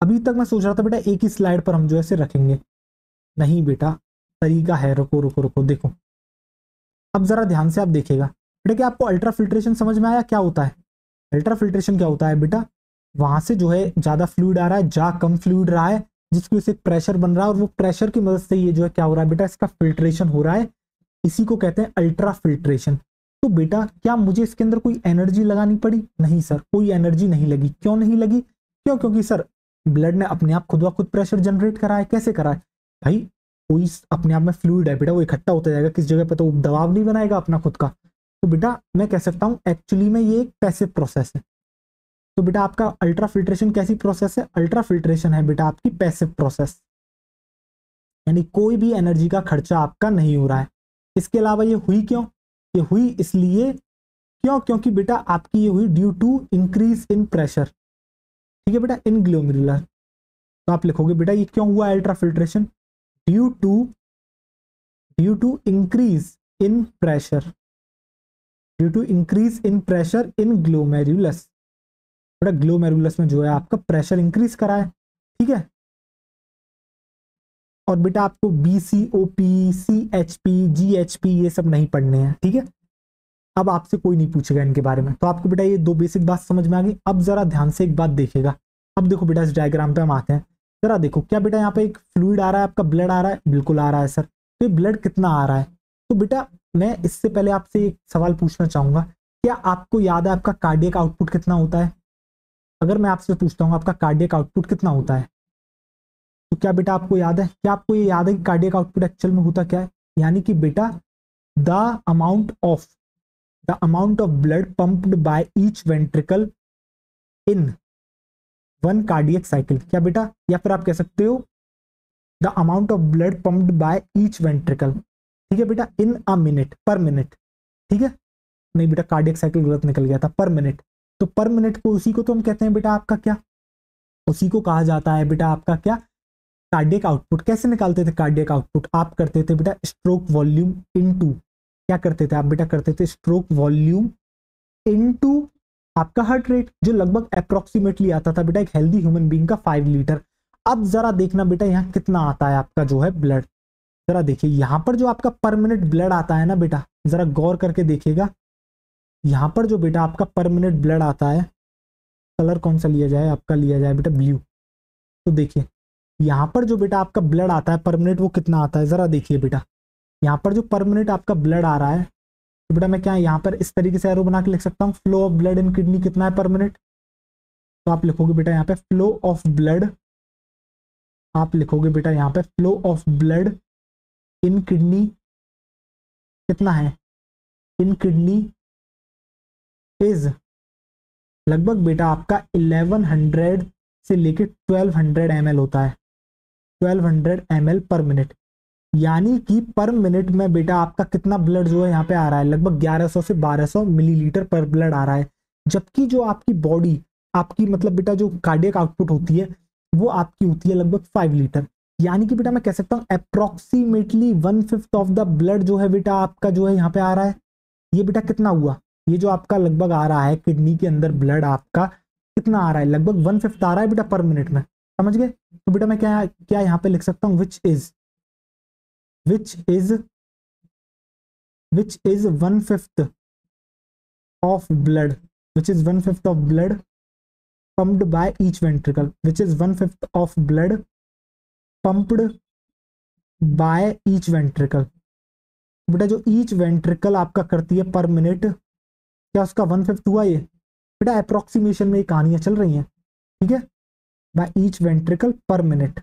Speaker 1: अभी तक मैं सोच रहा था बेटा एक ही स्लाइड पर हम जो ऐसे रखेंगे, नहीं बेटा तरीका है, रुको रुको रुको देखो। अब जरा ध्यान से आप देखिएगा बेटा, क्या आपको अल्ट्रा फिल्ट्रेशन समझ में आया क्या होता है। अल्ट्रा फिल्ट्रेशन क्या होता है बेटा, वहां से जो है ज्यादा फ्लूइड आ रहा है, जा कम फ्लूइड रहा है, जिसकी वजह से प्रेशर बन रहा है, और वो प्रेशर की मदद से ये जो है क्या हो रहा है बेटा, इसका फिल्ट्रेशन हो रहा है। इसी को कहते हैं अल्ट्रा फिल्ट्रेशन। तो बेटा क्या मुझे इसके अंदर कोई एनर्जी लगानी पड़ी, नहीं सर कोई एनर्जी नहीं लगी। क्यों नहीं लगी, क्यों, क्योंकि सर ब्लड ने अपने आप खुद ब खुद प्रेशर जनरेट करा है। कैसे करा है भाई, कोई अपने आप में फ्लूइड है बेटा, वो इकट्ठा होता जाएगा किस जगह पे, तो दबाव नहीं बनाएगा अपना खुद का। तो बेटा मैं कह सकता हूं एक्चुअली में ये एक पैसिव प्रोसेस है। तो बेटा आपका अल्ट्रा फिल्ट्रेशन कैसी प्रोसेस है, अल्ट्रा फिल्ट्रेशन है बेटा आपकी पैसिव प्रोसेस, यानी कोई भी एनर्जी का खर्चा आपका नहीं हो रहा है। इसके अलावा ये हुई क्यों, ये हुई इसलिए क्यों, क्योंकि बेटा आपकी ये हुई due to increase in pressure, ठीक है बेटा, इन ग्लोमेरुलर। तो आप लिखोगे बेटा ये क्यों हुआ ultrafiltration, due to increase in pressure, due to increase in pressure in glomerulus. बेटा ग्लोमेरुलस में जो है आपका प्रेशर इंक्रीज करा है, ठीक है। और बेटा आपको BCOP, CHP, GHP ये सब नहीं पढ़ने हैं, ठीक है। अब आपसे कोई नहीं पूछेगा इनके बारे में। तो आपको बेटा ये 2 बेसिक बात समझ में आ गई। अब जरा ध्यान से एक बात देखिएगा। अब देखो बेटा इस डायग्राम पे हम आते हैं। जरा देखो क्या बेटा यहाँ पे एक फ्लूइड आ रहा है, आपका ब्लड आ रहा है, बिल्कुल आ रहा है सर। तो ये ब्लड कितना आ रहा है? तो बेटा मैं इससे पहले आपसे एक सवाल पूछना चाहूंगा, क्या आपको याद है आपका कार्डियक आउटपुट कितना होता है? अगर मैं आपसे पूछता हूँ आपका कार्डियक आउटपुट कितना होता है, तो क्या बेटा आपको याद है? क्या आपको ये याद है कि कार्डियक आउटपुट एक्चुअल में होता क्या है? यानी कि बेटा the amount of blood pumped by each ventricle in one cardiac cycle. क्या बेटा? या फिर आप कह सकते हो the amount of blood pumped by each ventricle, ठीक है बेटा, इन अ मिनट, पर मिनट, ठीक है। नहीं बेटा कार्डियक साइकिल गलत निकल गया था, पर मिनट। तो पर मिनट को उसी को तो हम कहते हैं बेटा आपका क्या, उसी को कहा जाता है बेटा आपका क्या, कार्डियक आउटपुट। कैसे निकालते थे कार्डियक आउटपुट? आप करते थे बेटा स्ट्रोक वॉल्यूम इनटू, क्या करते थे आप बेटा? करते थे स्ट्रोक वॉल्यूम इनटू आपका हार्ट रेट, जो लगभग अप्रोक्सीमेटली आता था बेटा एक हेल्दी ह्यूमन बीइंग का 5 लीटर। अब जरा देखना बेटा यहाँ कितना आता है आपका जो है ब्लड। जरा देखिए यहाँ पर जो आपका पर मिनट ब्लड आता है ना बेटा, जरा गौर करके देखिएगा, यहाँ पर जो बेटा आपका पर मिनट ब्लड आता है, कलर कौन सा लिया जाए? आपका लिया जाए बेटा ब्लू। तो देखिए यहाँ पर जो बेटा आपका ब्लड आता है पर मिनट, वो कितना आता है? जरा देखिए बेटा यहाँ पर जो पर मिनट आपका ब्लड आ रहा है, तो बेटा मैं क्या यहाँ पर इस तरीके से एरो बना के लिख सकता हूँ, flow of blood in kidney कितना है पर मिनट? तो आप लिखोगे बेटा यहाँ पे फ्लो ऑफ ब्लड, आप लिखोगे बेटा यहाँ पे flow of blood in kidney कितना है? इन किडनी इज लगभग बेटा आपका 1100 से लेके 1200 ml होता है, 1200 ml पर मिनट। यानी कि पर मिनट में बेटा आपका कितना ब्लड जो है यहाँ पे आ रहा है? लगभग 1100 से 1200 मिलीलीटर पर ब्लड आ रहा है। जबकि जो आपकी बॉडी, आपकी मतलब बेटा जो कार्डियक आउटपुट होती है वो आपकी होती है लगभग 5 लीटर। यानी कि बेटा मैं कह सकता हूँ अप्रोक्सीमेटली 1/5 ऑफ द ब्लड जो है बेटा आपका जो है यहाँ पे आ रहा है। ये बेटा कितना हुआ? ये जो आपका लगभग आ रहा है किडनी के अंदर ब्लड आपका कितना आ रहा है? लगभग 1/5 आ रहा है बेटा पर मिनट में, समझ गए? तो बेटा मैं क्या क्या यहाँ पे लिख सकता हूँ, which is 1/5 of blood, which is 1/5 of blood pumped by each ventricle, which is 1/5 of blood pumped by each ventricle। बेटा जो ईच वेंट्रिकल आपका करती है पर मिनट, क्या उसका 1/5 हुआ? ये बेटा अप्रोक्सीमेशन में ये कहानियां चल रही हैं, ठीक है, बाय ईच वेंट्रिकल पर मिनट।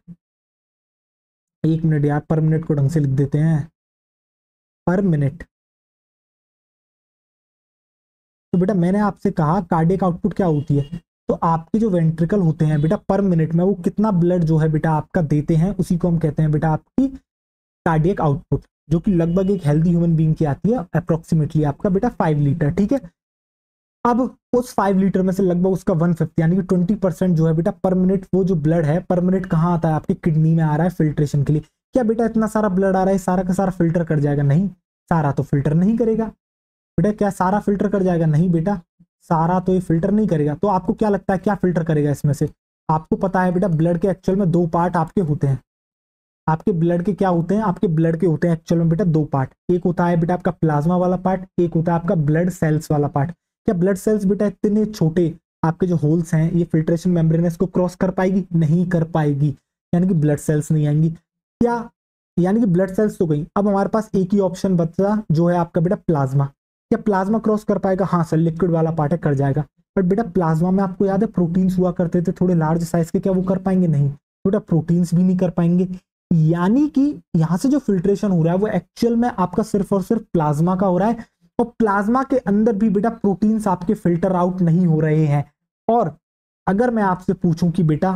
Speaker 1: एक मिनट यार, पर मिनट को ढंग से लिख देते हैं, पर मिनट। तो बेटा मैंने आपसे कहा कार्डियक आउटपुट क्या होती है, तो आपके जो वेंट्रिकल होते हैं बेटा पर मिनट में वो कितना ब्लड जो है बेटा आपका देते हैं, उसी को हम कहते हैं बेटा आपकी कार्डियक आउटपुट, जो कि लगभग एक हेल्दी ह्यूमन बीइंग की आती है अप्रोक्सीमेटली आपका बेटा 5 लीटर, ठीक है। अब उस 5 लीटर में से लगभग उसका 1/5 यानी कि 20% जो है बेटा पर मिनट, वो जो ब्लड है पर मिनट कहाँ आता है? आपकी किडनी में आ रहा है फिल्ट्रेशन के लिए। क्या बेटा इतना सारा ब्लड आ रहा है सारा का सारा फिल्टर कर जाएगा? नहीं, सारा तो फिल्टर नहीं करेगा बेटा। क्या सारा फिल्टर कर जाएगा? नहीं बेटा, सारा तो ये फिल्टर नहीं करेगा। तो आपको क्या लगता है क्या फिल्टर करेगा इसमें से? आपको पता है बेटा ब्लड के एक्चुअल में 2 पार्ट आपके होते हैं। आपके ब्लड के क्या होते हैं? आपके ब्लड के होते हैं एक्चुअल में बेटा 2 पार्ट। एक होता है बेटा आपका प्लाज्मा वाला पार्ट, एक होता है आपका ब्लड सेल्स वाला पार्ट। क्या ब्लड सेल्स बेटा इतने छोटे आपके जो होल्स हैं ये फिल्ट्रेशन मेम्ब्रेन को क्रॉस कर पाएगी? नहीं कर पाएगी, यानी कि ब्लड सेल्स नहीं आएंगी। क्या यानी कि ब्लड सेल्स तो गई। अब हमारे पास एक ही ऑप्शन बचा जो है आपका बेटा प्लाज्मा। क्या प्लाज्मा क्रॉस कर पाएगा? हाँ सर, लिक्विड वाला पार्ट है, कर जाएगा। बट बेटा प्लाज्मा में आपको याद है प्रोटीन्स हुआ करते थे थोड़े लार्ज साइज के, क्या वो कर पाएंगे? नहीं बेटा, प्रोटीन्स भी नहीं कर पाएंगे। यानी कि यहां से जो फिल्ट्रेशन हो रहा है वो एक्चुअल में आपका सिर्फ और सिर्फ प्लाज्मा का हो रहा है, और प्लाज्मा के अंदर भी बेटा प्रोटीन्स आपके फिल्टर आउट नहीं हो रहे हैं। और अगर मैं आपसे पूछूं कि बेटा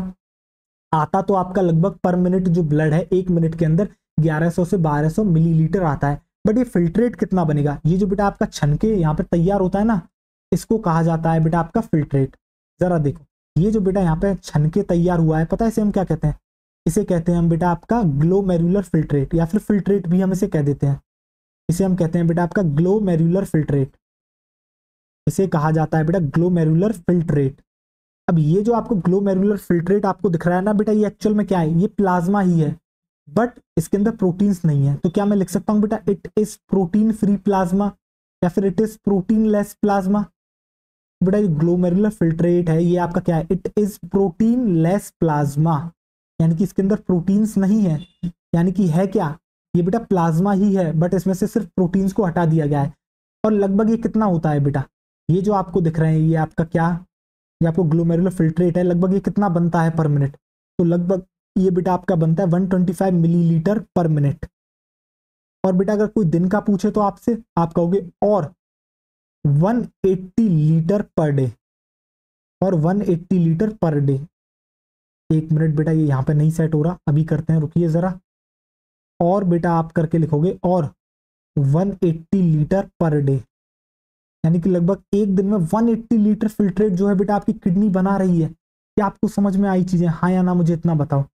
Speaker 1: आता तो आपका लगभग पर मिनट जो ब्लड है 1 मिनट के अंदर 1100 से 1200 मिलीलीटर आता है, बट ये फिल्ट्रेट कितना बनेगा? ये जो बेटा आपका छनके यहाँ पे तैयार होता है ना, इसको कहा जाता है बेटा आपका फिल्ट्रेट। जरा देखो ये जो बेटा यहाँ पे छनके तैयार हुआ है, पता है इसे हम क्या कहते हैं? इसे कहते हैं हम बेटा आपका ग्लोमेरुलर फिल्ट्रेट, या फिर फिल्ट्रेट भी हम इसे कह देते हैं। इसे हम कहते हैं बेटा आपका ग्लोमेरुलर फिल्ट्रेट, इसे कहा जाता है बेटा ग्लोमेरुलर फिल्ट्रेट। अब ये जो आपको ग्लोमेरुलर फिल्ट्रेट आपको दिख रहा है ना बेटा, ये एक्चुअल में क्या है? ये प्लाज्मा ही है, बट इसके अंदर प्रोटीन्स नहीं है। तो क्या मैं लिख सकता हूं बेटा it is protein free plasma, या फिर it is protein less plasma? बेटा ये ग्लोमेरुलर फिल्ट्रेट है, ये आपका क्या है? It is protein less plasma. यानी कि इसके अंदर प्रोटीन्स नहीं है, यानी कि है क्या, ये बेटा प्लाज्मा ही है, बट इसमें से सिर्फ प्रोटीन्स को हटा दिया गया है। और लगभग ये कितना होता है बेटा, ये जो आपको दिख रहे हैं ये आपका क्या, ये आपको ग्लोमेरुलर फिल्ट्रेट है, लगभग ये कितना बनता है पर मिनट, तो लगभग ये बेटा आपका बनता है 125 मिलीलीटर पर मिनट। और बेटा अगर कोई दिन का पूछे तो आपसे आप कहोगे और 180 लीटर पर डे, और 180 लीटर पर डे। एक मिनट बेटा, ये यहाँ पे नहीं सेट हो रहा, अभी करते हैं, रुकिए जरा। और बेटा आप करके लिखोगे और 180 लीटर पर डे, यानी कि लगभग एक दिन में 180 लीटर फिल्ट्रेट जो है बेटा आपकी किडनी बना रही है। क्या आपको समझ में आई चीजें, हाँ या ना, मुझे इतना बताओ।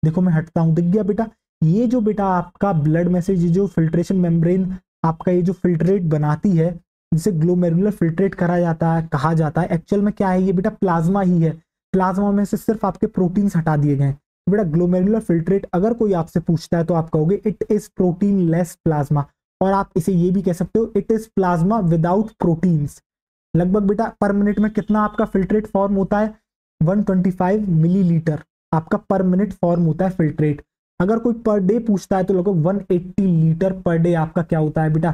Speaker 1: देखो मैं हटता हूं, दिख गया बेटा, ये जो बेटा आपका ब्लड में से जो फिल्ट्रेशन मेम्ब्रेन आपका ये जो फिल्ट्रेट बनाती है, जिसे ग्लोमेरुलर फिल्ट्रेट करा जाता है, कहा जाता है, एक्चुअल में क्या है, ये बेटा प्लाज्मा ही है। प्लाज्मा में से सिर्फ आपके प्रोटीन्स हटा दिए गए। तो बेटा ग्लोमेरुलर फिल्ट्रेट अगर कोई आपसे पूछता है तो आप कहोगे it is protein less plasma, और आप इसे ये भी कह सकते हो it is plasma without proteins. लगभग बेटा पर मिनट में कितना आपका फिल्ट्रेट फॉर्म होता है, 125 मिलीलीटर आपका पर मिनट फॉर्म होता है फिल्ट्रेट। अगर कोई पर डे पूछता है तो लगभग 180 लीटर पर डे आपका क्या होता है बेटा,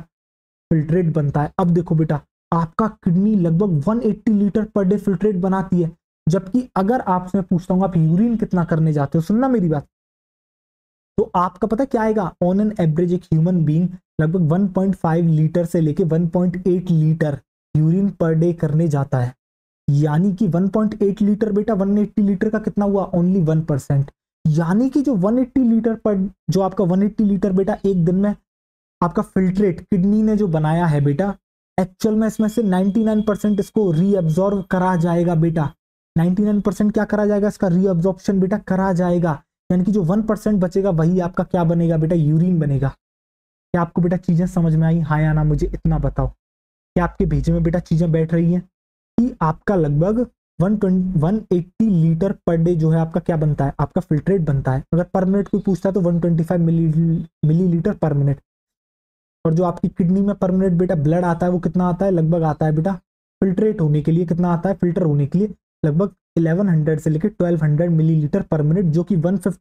Speaker 1: फिल्ट्रेट बनता है। अब देखो बेटा, आपका किडनी लगभग 180 लीटर पर डे फिल्ट्रेट बनाती है, जबकि अगर आपसे मैं पूछता हूँ आप यूरिन कितना करने जाते हो, सुनना मेरी बात, तो आपका पता क्या आएगा, ऑन एन एवरेज एक ह्यूमन बीइंग लगभग 1.5 लीटर से लेके 1.8 लीटर यूरिन पर डे करने जाता है। यानी कि 1.8 लीटर बेटा 180 लीटर का कितना हुआ, ओनली 1%। यानी कि जो 180 लीटर पर, जो आपका 180 लीटर बेटा एक दिन में आपका फिल्ट्रेट किडनी ने जो बनाया है बेटा, एक्चुअल में इसमें से 99% इसको रीअब्जॉर्व करा जाएगा बेटा। 99% क्या करा जाएगा, इसका रीअब्जॉर्प्शन बेटा करा जाएगा। यानी कि जो 1% बचेगा वही आपका क्या बनेगा बेटा, यूरिन बनेगा। क्या आपको बेटा चीजें समझ में आई, हाँ या ना, मुझे इतना बताओ। क्या आपके भेजे में बेटा चीजें बैठ रही हैं कि आपका लगभग 180 लीटर पर डे जो है आपका क्या बनता है, आपका फिल्ट्रेट बनता है। अगर पर मिनट कोई पूछता है तो 125 मिलीलीटर पर मिनट। और जो आपकी किडनी में पर मिनट बेटा ब्लड आता है वो कितना आता है, लगभग आता है बेटा फिल्ट्रेट होने के लिए कितना आता है, फिल्टर होने के लिए लगभग 1100 से लेकर 1200 मिलीलीटर पर मिनट, जो कि 1/5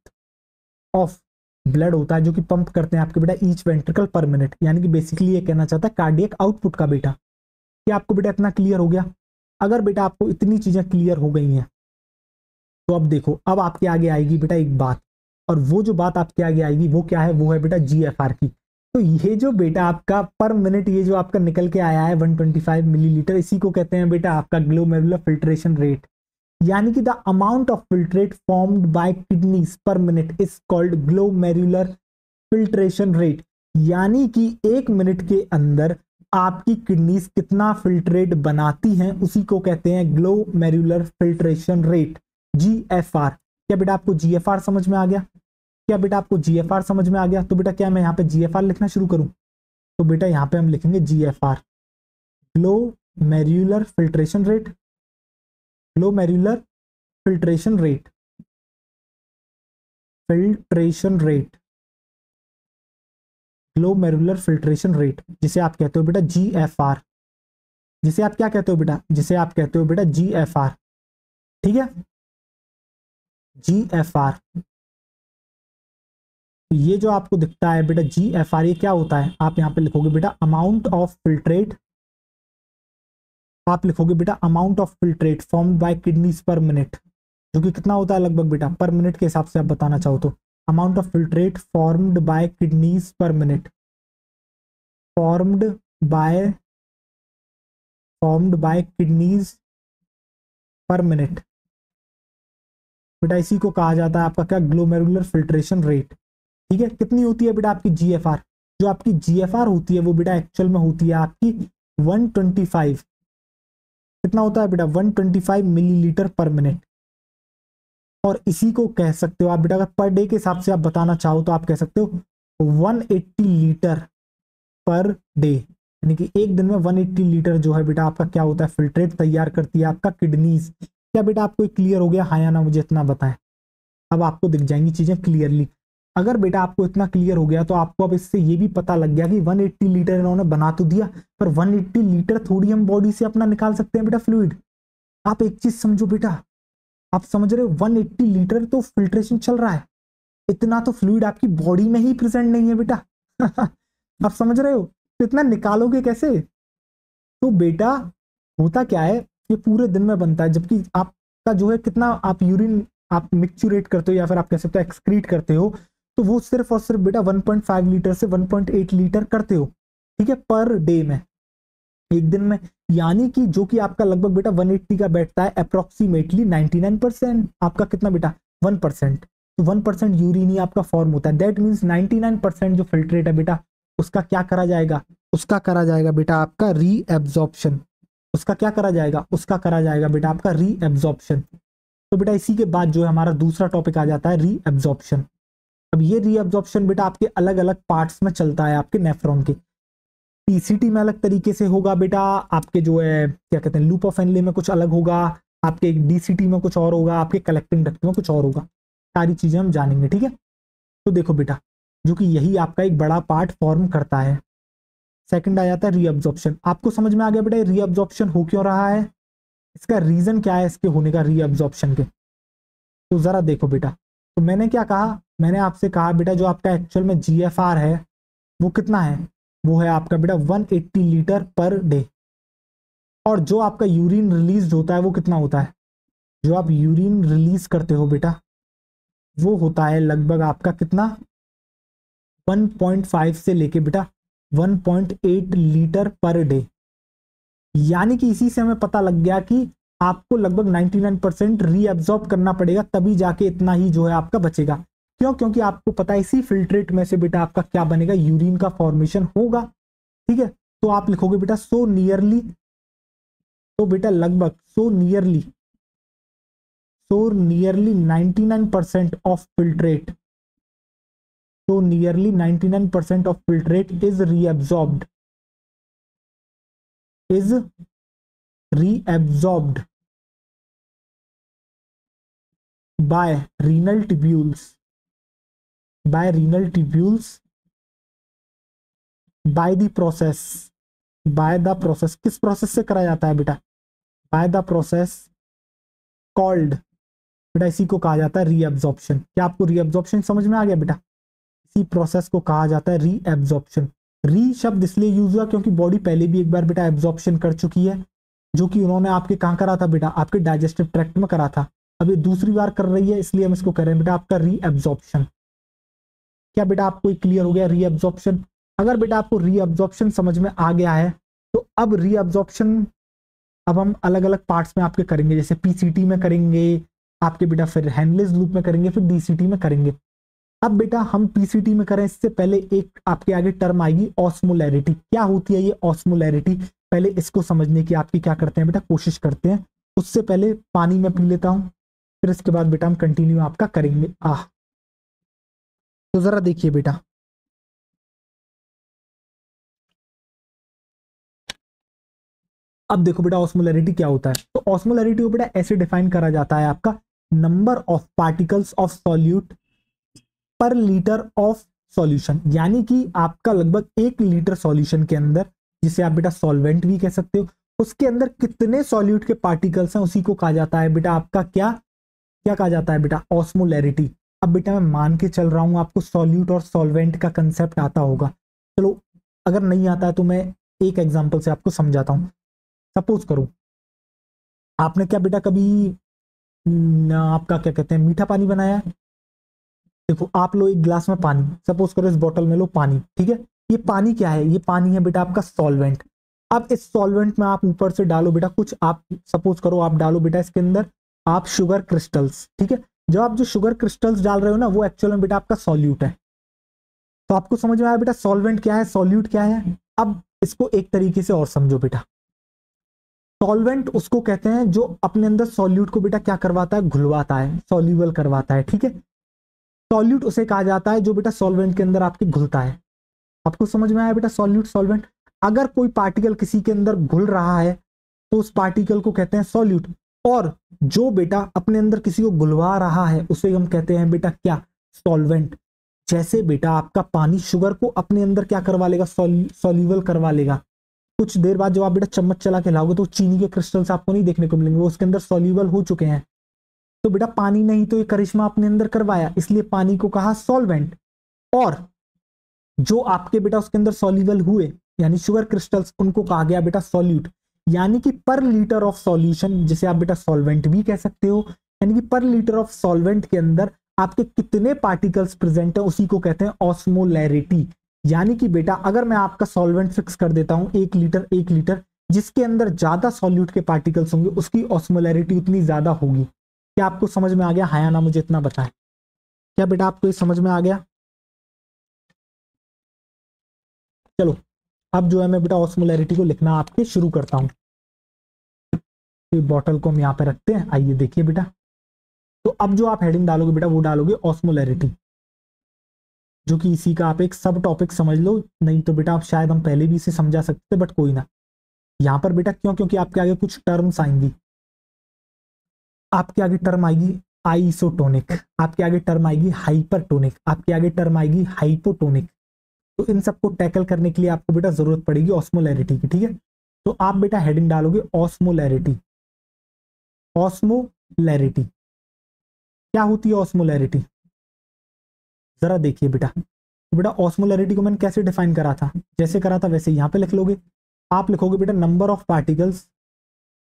Speaker 1: ऑफ ब्लड होता है जो कि पंप करते हैं आपके बेटा ईच वेंट्रिकल पर मिनट। यानी कि बेसिकली ये कहना चाहता है कार्डियक आउटपुट का बेटा। क्या आपको बेटा इतना क्लियर हो गया? अगर बेटा आपको इतनी चीजें क्लियर हो गई हैं तो अब देखो, अब आपके आगे आएगी बेटा एक बात, और वो जो बात आपके आगे आएगी वो क्या है, वो है बेटा जीएफआर की। तो ये जो बेटा आपका पर मिनट ये जो आपका निकल के आया है 125 मिलीलीटर, इसी को कहते हैं बेटा आपका ग्लोमेरुलर फिल्ट्रेशन रेट। यानी कि the amount of filtrate formed by kidneys पर minute is called glomerular filtration rate. यानी कि एक मिनट के अंदर आपकी किडनीज कितना फिल्ट्रेट बनाती हैं उसी को कहते हैं ग्लोमेरुलर फिल्ट्रेशन रेट, जीएफआर। क्या बेटा आपको जीएफआर समझ में आ गया? क्या बेटा आपको जीएफआर समझ में आ गया? तो बेटा क्या मैं यहाँ पे जीएफआर लिखना शुरू करूं? तो बेटा यहाँ पे हम लिखेंगे GFR, glomerular filtration rate, glomerular filtration rate, filtration rate, glomerular filtration rate, जिसे आप कहते हो बेटा जीएफआर, जिसे आप क्या कहते हो बेटा, जिसे आप कहते हो बेटा जीएफआर। ठीक है, जीएफआर। ये जो आपको दिखता है बेटा जीएफआर, ये क्या होता है, आप यहां पे लिखोगे बेटा अमाउंट ऑफ फिल्ट्रेट, आप लिखोगे बेटा amount of filtrate formed by kidneys पर मिनट, जो कि कितना होता है लगभग बेटा पर मिनट के हिसाब से आप बताना चाहो तो, amount of filtrate formed by kidneys पर मिनट, फॉर्म्ड बाय किडनीज पर मिनट बेटा, इसी को कहा जाता है आपका क्या, ग्लोमेरुलर फिल्ट्रेशन रेट। ठीक है, कितनी होती है बेटा आपकी जीएफआर? जो आपकी जीएफआर होती है वो बेटा एक्चुअल में होती है आपकी 125, कितना होता है बेटा 125 मिलीलीटर पर मिनट। और इसी को कह सकते हो आप बेटा, अगर पर डे के हिसाब से आप बताना चाहो तो आप कह सकते हो 180 लीटर पर डे। यानी कि एक दिन में 180 लीटर जो है बेटा आपका क्या होता है, फिल्ट्रेट तैयार करती है आपका किडनीज। क्या बेटा आपको क्लियर हो गया, हाँ या ना, मुझे इतना बताएं। अब आपको दिख जाएंगी चीजें क्लियरली। अगर बेटा आपको इतना क्लियर हो गया तो आपको अब इससे ये भी पता लग गया कि 180 लीटर इन्होंने बना तो दिया, पर 180 लीटर थोड़ी हम बॉडी से अपना निकाल सकते हैं बेटा फ्लूइड। आप एक चीज समझो बेटा, आप समझ रहे हो, 180 लीटर तो फिल्ट्रेशन चल रहा है। इतना तो फ्लूइड आपकी बॉडी में ही प्रेजेंट नहीं है बेटा। आप समझ रहे हो, तो इतना निकालोगे कैसे? तो बेटा होता क्या है, ये पूरे दिन में बनता है, जबकि आपका जो है कितना आप यूरिन आप मिक्चुरेट करते हो या फिर आप कह सकते हो एक्सक्रीट करते हो, तो वो सिर्फ और सिर्फ बेटा 1.5 लीटर से 1.8 लीटर करते हो, ठीक है, पर डे में, एक दिन में। यानी कि जो कि आपका लगभग बेटा 180 का बैठता है अप्रोक्सीमेटली 99%, आपका कितना बेटा 1%। तो 1% यूरिन ही आपका फॉर्म होता है, दैट मीन्स 99% जो फिल्ट्रेट है बेटा उसका क्या करा जाएगा, उसका करा जाएगा बेटा आपका रीएब्जॉर्प्शन। उसका क्या करा जाएगा, उसका करा जाएगा बेटा आपका रीएब्जॉर्प्शन। तो बेटा इसी के बाद जो है हमारा दूसरा टॉपिक आ जाता है रीएब्जॉर्प्शन। अब ये रीएब्जॉर्प्शन बेटा आपके अलग अलग पार्ट्स में चलता है, आपके नेफ्रॉन के। पीसीटी में अलग तरीके से होगा बेटा, आपके जो है क्या कहते हैं लूप ऑफ एनले में कुछ अलग होगा, आपके डीसीटी में कुछ और होगा, आपके कलेक्टिंग डक्ट में कुछ और होगा। सारी चीजें हम जानेंगे, ठीक है। तो देखो बेटा, जो कि यही आपका एक बड़ा पार्ट फॉर्म करता है। सेकंड आ जाता है रीअब्जॉर्प्शन। आपको समझ में आ गया बेटा रीअब्जॉर्प्शन हो क्यों रहा है, इसका रीजन क्या है इसके होने का रीअब्जॉर्प्शन के। तो जरा देखो बेटा, तो मैंने क्या कहा, मैंने आपसे कहा बेटा जो आपका एक्चुअल में जीएफआर है वो कितना है, वो है आपका बेटा 180 लीटर पर डे। और जो आपका यूरिन रिलीज होता है वो कितना होता है, जो आप यूरिन रिलीज करते हो बेटा वो होता है लगभग आपका कितना 1.5 से लेके बेटा 1.8 लीटर पर डे। यानी कि इसी से हमें पता लग गया कि आपको लगभग 99% रीअब्जॉर्ब करना पड़ेगा, तभी जाके इतना ही जो है आपका बचेगा। क्यों, क्योंकि आपको पता है इसी फिल्ट्रेट में से बेटा आपका क्या बनेगा, यूरिन का फॉर्मेशन होगा, ठीक है। तो आप लिखोगे बेटा सो नियरली, तो बेटा लगभग so nearly 99% of filtrate, so nearly 99% of filtrate is reabsorbed by renal tubules by the process किस प्रोसेस से करा जाता है बेटा, by the process called, बेटा इसी को कहा जाता है रीअब्जॉर्प्शन। क्या आपको रीअब्जॉर्प्शन समझ में आ गया बेटा, इसी प्रोसेस को कहा जाता है रीअब्जॉर्प्शन। री शब्द इसलिए यूज हुआ क्योंकि बॉडी पहले भी एक बार बेटा एब्जॉर्प्शन कर चुकी है, जो कि उन्होंने आपके कहाँ करा था बेटा, आपके डाइजेस्टिव ट्रैक्ट में करा था। अब ये दूसरी बार कर रही है, इसलिए हम इसको कह रहे हैं बेटा आपका रीअब्जॉर्प्शन। क्या बेटा आपको क्लियर हो गया रीअब्जॉर्प्शन? अगर बेटा आपको रीअब्जॉर्प्शन समझ में आ गया है तो अब रीअब्जॉर्प्शन अब हम अलग अलग पार्ट्स में आपके करेंगे, जैसे पीसीटी में करेंगे आपके बेटा, फिर हेनलेस लूप में करेंगे, फिर डीसीटी में करेंगे। अब बेटा हम पीसीटी में करें इससे पहले एक आपके आगे टर्म आएगी ऑस्मोलैरिटी। क्या होती है ये ऑस्मोलैरिटी, पहले इसको समझने की आपकी क्या करते हैं बेटा कोशिश करते हैं। उससे पहले पानी में पी लेता हूं, फिर इसके बाद बेटा हम कंटिन्यू आपका करेंगे। तो जरा देखिए बेटा, अब देखो बेटा ऑस्मोलैरिटी क्या होता है। तो ऑस्मोलैरिटी को बेटा ऐसे डिफाइन करा जाता है आपका number of particles of solute पर लीटर ऑफ सॉल्यूशन। यानी कि आपका लगभग 1 लीटर सॉल्यूशन के अंदर, जिसे आप बेटा सॉल्वेंट भी कह सकते हो, उसके अंदर कितने सॉल्यूट के पार्टिकल्स हैं उसी को कहा जाता है बेटा आपका क्या क्या कहा जाता है बेटा ऑस्मोलैरिटी। अब बेटा मैं मान के चल रहा हूं आपको सॉल्यूट और सॉल्वेंट का कंसेप्ट आता होगा। चलो अगर नहीं आता है तो मैं एक एग्जांपल से आपको समझाता हूं। सपोज करो आपने क्या बेटा कभी आपका क्या कहते हैं मीठा पानी बनाया है। देखो आप लो एक ग्लास में पानी, सपोज करो इस बोतल में लो पानी, ठीक है। ये पानी क्या है, ये पानी है बेटा आपका सॉल्वेंट। अब इस सॉल्वेंट में आप ऊपर से डालो बेटा कुछ, आप सपोज करो आप डालो बेटा इसके अंदर आप शुगर क्रिस्टल्स, ठीक है। जब आप जो शुगर क्रिस्टल्स डाल रहे हो ना वो एक्चुअल में बेटा आपका सॉल्यूट है। तो आपको समझ में आया बेटा सॉल्वेंट क्या है, सॉल्यूट क्या है। अब इसको एक तरीके से और समझो बेटा, सॉल्वेंट उसको कहते हैं जो अपने अंदर सॉल्यूट को बेटा क्या करवाता है, घुलवाता है, सॉल्यूबल करवाता है, ठीक है। सॉल्यूट उसे कहा जाता है जो बेटा सॉल्वेंट के अंदर आपके घुलता है। आपको समझ में आया बेटा सॉल्यूट सॉल्वेंट। अगर कोई पार्टिकल किसी के अंदर घुल रहा है तो उस पार्टिकल को कहते हैं सॉल्यूट, और जो बेटा अपने अंदर किसी को घुलवा रहा है उसे हम कहते हैं बेटा क्या, सॉल्वेंट। जैसे बेटा आपका पानी शुगर को अपने अंदर क्या करवा लेगा, सॉल्यूबल करवा लेगा। कुछ देर बाद जब आप बेटा चम्मच चला के लाओगे तो चीनी के क्रिस्टल्स आपको नहीं देखने को मिलेंगे, वो उसके अंदर सॉल्यूबल हो चुके हैं। तो बेटा पानी नहीं तो ये करिश्मा अपने अंदर करवाया, इसलिए पानी को कहा सॉल्वेंट। और जो आपके बेटा उसके अंदर सॉल्युबल हुए यानी शुगर क्रिस्टल्स, उनको कहा गया बेटा सॉल्यूट। यानी कि पर लीटर ऑफ सॉल्यूशन, जिसे आप बेटा सॉल्वेंट भी कह सकते हो, यानी कि पर लीटर ऑफ सॉल्वेंट के अंदर आपके कितने पार्टिकल्स प्रेजेंट है उसी को कहते हैं ऑस्मोलैरिटी। यानी कि बेटा अगर मैं आपका सॉल्वेंट फिक्स कर देता हूं 1 लीटर, जिसके अंदर ज्यादा सॉल्यूट के पार्टिकल्स होंगे उसकी ऑस्मोलैरिटी उतनी ज्यादा होगी। क्या आपको समझ में आ गया? हाँ या ना, मुझे इतना बताएं। क्या बेटा आपको ये समझ में आ गया? चलो अब जो है मैं बेटा ऑस्मोलैरिटी को लिखना आपके शुरू करता हूं। तो बॉटल को हम यहाँ पे रखते हैं, आइए देखिए बेटा। तो अब जो आप हेडिंग डालोगे बेटा वो डालोगे ऑस्मोलैरिटी, जो कि इसी का आप एक सब टॉपिक समझ लो। नहीं तो बेटा आप शायद हम पहले भी इसे समझा सकते, बट कोई ना। यहां पर बेटा क्यों? क्योंकि आपके आगे कुछ टर्म्स आएंगी। आपके आगे टर्म आएगी आइसोटोनिक, आपके आगे टर्म आएगी हाइपरटोनिक, आपके आगे टर्म आएगी हाइपोटोनिक। तो इन सबको टैकल करने के लिए आपको बेटा जरूरत पड़ेगी ऑस्मोलैरिटी की, ठीक है। तो आप बेटा हेडिंग डालोगे ऑस्मोलैरिटी। ऑस्मोलैरिटी क्या होती है? ऑस्मोलैरिटी जरा देखिए बेटा। तो बेटा ऑस्मोलैरिटी को मैंने कैसे डिफाइन करा था? जैसे करा था वैसे यहां पे लिख लोगे। आप लिखोगे बेटा नंबर ऑफ पार्टिकल्स,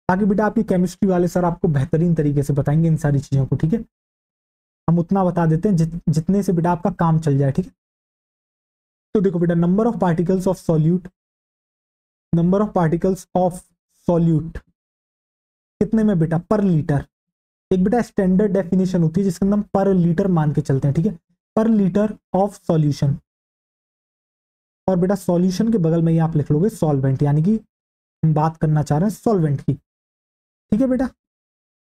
Speaker 1: ताकि बेटा आपकी केमिस्ट्री वाले सर आपको बेहतरीन तरीके से बताएंगे इन सारी चीजों को, ठीक है। हम उतना बता देते हैं जितने से बेटा आपका काम चल जाए, ठीक है। तो देखो बेटा number of particles of solute, number of particles of solute कितने में बेटा? पर लीटर। एक बेटा स्टैंडर्ड डेफिनेशन होती है जिसके अंदर हम पर लीटर मान के चलते हैं, ठीक है। पर लीटर ऑफ सॉल्यूशन। और बेटा सॉल्यूशन के बगल में ही आप लिख लोगे सॉल्वेंट, यानी कि हम बात करना चाह रहे हैं सॉल्वेंट की, ठीक है बेटा।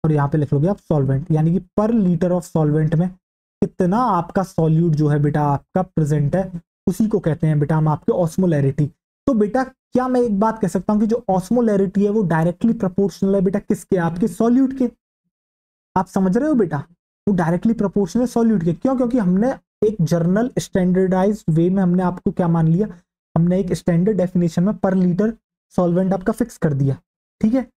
Speaker 1: और यहाँ पे लिख लोगे आप सॉल्वेंट, यानी कि पर लीटर ऑफ सॉल्वेंट में कितना आपका सॉल्यूट जो है बेटा आपका प्रेजेंट है, उसी को कहते हैं बेटा हम आपके ऑस्मोलैरिटी। तो बेटा क्या मैं एक बात कह सकता हूं कि जो ऑस्मोलैरिटी है वो डायरेक्टली प्रोपोर्शनल है बेटा किसके? आपके सॉल्यूट के। आप समझ रहे हो बेटा? वो डायरेक्टली प्रोपोर्शनल है सॉल्यूट के। क्यों? क्योंकि हमने एक जर्नल स्टैंडर्डाइज्ड वे में हमने आपको क्या मान लिया? हमने एक स्टैंडर्ड डेफिनेशन में पर लीटर सॉल्वेंट आपका फिक्स कर दिया, ठीक है।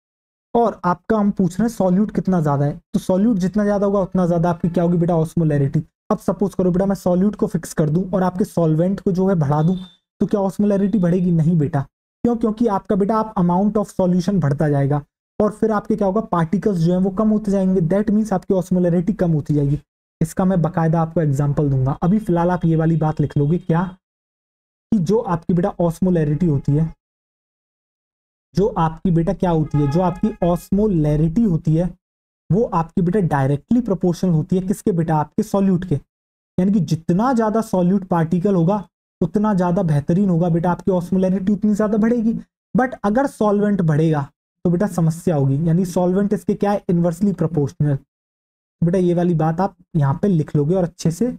Speaker 1: और आपका हम पूछ रहे हैं सॉल्यूट कितना ज्यादा है, तो सॉल्यूट जितना ज्यादा होगा उतना ज्यादा आपकी क्या होगी बेटा? ऑस्मोलैरिटी। अब सपोज करो बेटा मैं सॉल्यूट को फिक्स कर दूं और आपके सॉल्वेंट को जो है बढ़ा दूं, तो क्या ऑस्मोलैरिटी बढ़ेगी? नहीं बेटा। क्यों? क्योंकि आपका बेटा आप अमाउंट ऑफ सॉल्यूशन बढ़ता जाएगा और फिर आपके क्या होगा? पार्टिकल्स जो है वो कम होते जाएंगे। दैट मीन्स आपकी ऑस्मोलैरिटी कम होती जाएगी। इसका मैं बकायदा आपको एग्जाम्पल दूंगा। अभी फिलहाल आप ये वाली बात लिख लोगे क्या, कि जो आपकी बेटा ऑस्मोलैरिटी होती है, जो आपकी बेटा क्या होती है, जो आपकी ऑस्मोलैरिटी होती है वो आपकी बेटा डायरेक्टली प्रोपोर्शनल होती है किसके बेटा? आपके सॉल्यूट के। यानी कि जितना ज्यादा सॉल्यूट पार्टिकल होगा उतना ज्यादा बेहतरीन होगा बेटा, आपकी ऑस्मोलैरिटी उतनी ज्यादा बढ़ेगी। बट अगर सॉल्वेंट बढ़ेगा तो बेटा समस्या होगी, यानी सॉल्वेंट इसके क्या है? Inversely proportional. बेटा ये वाली बात आप यहाँ पे लिख लोगे और अच्छे से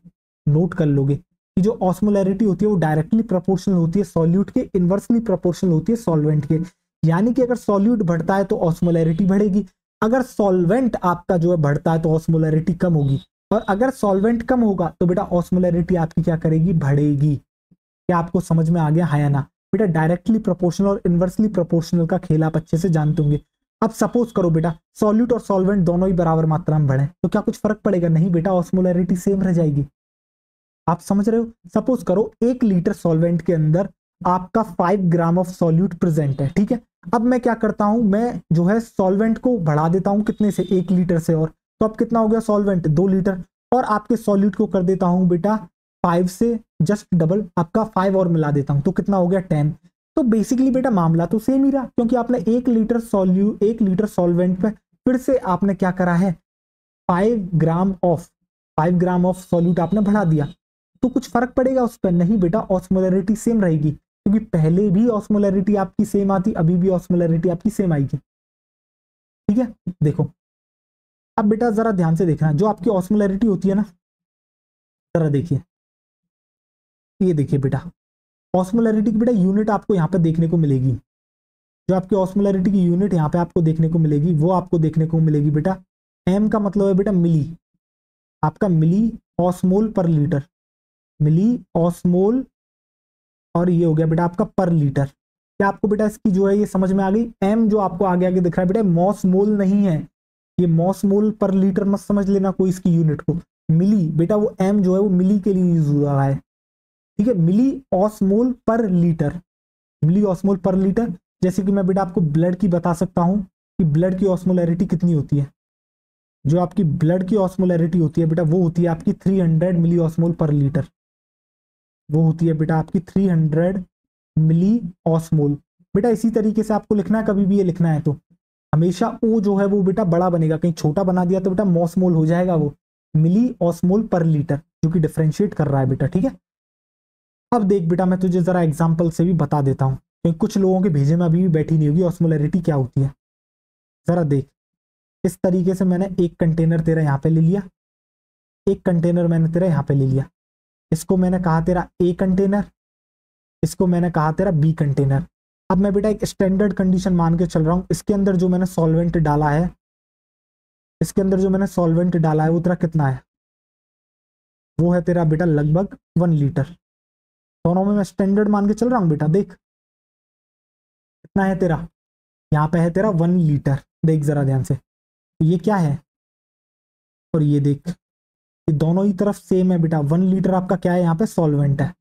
Speaker 1: नोट कर लोगे कि जो ऑस्मोलैरिटी होती है वो डायरेक्टली प्रोपोर्शनल होती है सॉल्यूट के, इनवर्सली प्रोपोर्शनल होती है सॉल्वेंट के। यानी कि अगर सॉल्यूट बढ़ता है तो ऑस्मोलैरिटी बढ़ेगी, अगर सॉल्वेंट आपका जो है बढ़ता है तो ऑस्मोलैरिटी कम होगी, और अगर सॉल्वेंट कम होगा तो बेटा ऑस्मोलैरिटी आपकी क्या करेगी? बढ़ेगी। क्या आपको समझ में आ गया? हाँ या ना? बेटा डायरेक्टली प्रोपोर्शनल और इनवर्सली प्रोपोर्शनल का खेल आप अच्छे से जानते होंगे। अब सपोज करो बेटा सॉल्यूट और सॉल्वेंट दोनों ही बराबर मात्रा में बढ़े, तो क्या कुछ फर्क पड़ेगा? नहीं बेटा, ऑस्मोलैरिटी सेम रह जाएगी। आप समझ रहे हो? सपोज करो 1 लीटर सॉल्वेंट के अंदर आपका 5 ग्राम ऑफ सॉल्यूट प्रेजेंट है, ठीक है। अब मैं क्या करता हूं, मैं जो है सॉल्वेंट को बढ़ा देता हूं कितने से? 1 लीटर से। और तो अब कितना हो गया सॉल्वेंट? 2 लीटर। और आपके सॉल्यूट को कर देता हूं बेटा 5 से जस्ट डबल, आपका 5 और मिला देता हूं, तो कितना हो गया? 10। तो बेसिकली बेटा मामला तो सेम ही रहा, क्योंकि आपने 1 लीटर सॉल्वेंट पे फिर से आपने क्या करा है? 5 ग्राम ऑफ सॉल्यूट आपने बढ़ा दिया। तो कुछ फर्क पड़ेगा उस पर? नहीं बेटा, ऑस्मोलैरिटी सेम रहेगी, क्योंकि पहले भी ऑस्मोलैरिटी आपकी सेम आती, अभी भी ऑस्मोलैरिटी आपकी सेम आएगी, ठीक है। देखो अब बेटा जरा ध्यान से देखना, जो आपकी ऑस्मोलैरिटी होती है ना, जरा देखिए, ये देखिए बेटा ऑस्मोलैरिटी की बेटा यूनिट आपको यहाँ पे देखने को मिलेगी। जो आपकी ऑस्मोलैरिटी की यूनिट यहाँ पे आपको देखने को मिलेगी वो आपको देखने को मिलेगी बेटा, एम का मतलब है बेटा मिली, आपका मिली ऑस्मोल पर लीटर, मिली ऑस्मोल, और ये हो गया बेटा आपका पर लीटर। क्या आपको बेटा इसकी जो है ये समझ में आ गई? एम जो आपको आगे आगे दिख रहा है बेटा मॉस मोल नहीं है, ये मॉस मोल पर लीटर मत समझ लेना कोई इसकी यूनिट को, मिली बेटा, वो एम जो है वो मिली के लिए यूज हो रहा है, ठीक है, मिली ऑस्मोल पर लीटर, मिली ऑस्मोल पर लीटर। जैसे कि मैं बेटा आपको ब्लड की बता सकता हूं कि ब्लड की ऑस्मोलैरिटी कितनी होती है, जो आपकी ब्लड की ऑस्मोलैरिटी होती है बेटा वो होती है आपकी 300 मिली ऑस्मोल पर लीटर, वो होती है बेटा आपकी 300 मिली ऑस्मोल। बेटा इसी तरीके से आपको लिखना है, कभी भी ये लिखना है तो हमेशा ओ जो है वो बेटा बड़ा बनेगा, कहीं छोटा बना दिया तो बेटा मॉसमोल हो जाएगा, वो मिली ऑस्मोल पर लीटर जो कि डिफरेंशिएट कर रहा है बेटा, ठीक है। अब देख बेटा मैं तुझे जरा एग्जाम्पल से भी बता देता हूँ, क्योंकि कुछ लोगों के भेजे में अभी भी बैठी नहीं होगी ऑस्मोलैरिटी क्या होती है। जरा देख, इस तरीके से मैंने एक कंटेनर तेरा यहाँ पे ले लिया, एक कंटेनर मैंने तेरा यहाँ पे ले लिया, इसको मैंने कहा तेरा ए कंटेनर, इसको मैंने कहा तेरा बी कंटेनर। अब मैं बेटा एक स्टैंडर्ड कंडीशन मान के चल रहा हूँ, इसके अंदर जो मैंने सॉल्वेंट डाला है, इसके अंदर जो मैंने सॉल्वेंट डाला है वो तेरा कितना है, वो है तेरा बेटा लगभग 1 लीटर। दोनों में मैं स्टैंडर्ड मान के चल रहा हूँ बेटा, देख कितना है तेरा, यहाँ पे है तेरा 1 लीटर, देख जरा ध्यान से, ये क्या है और ये देख, ये दोनों ही तरफ सेम है बेटा, 1 लीटर आपका क्या है यहाँ पे सॉल्वेंट है।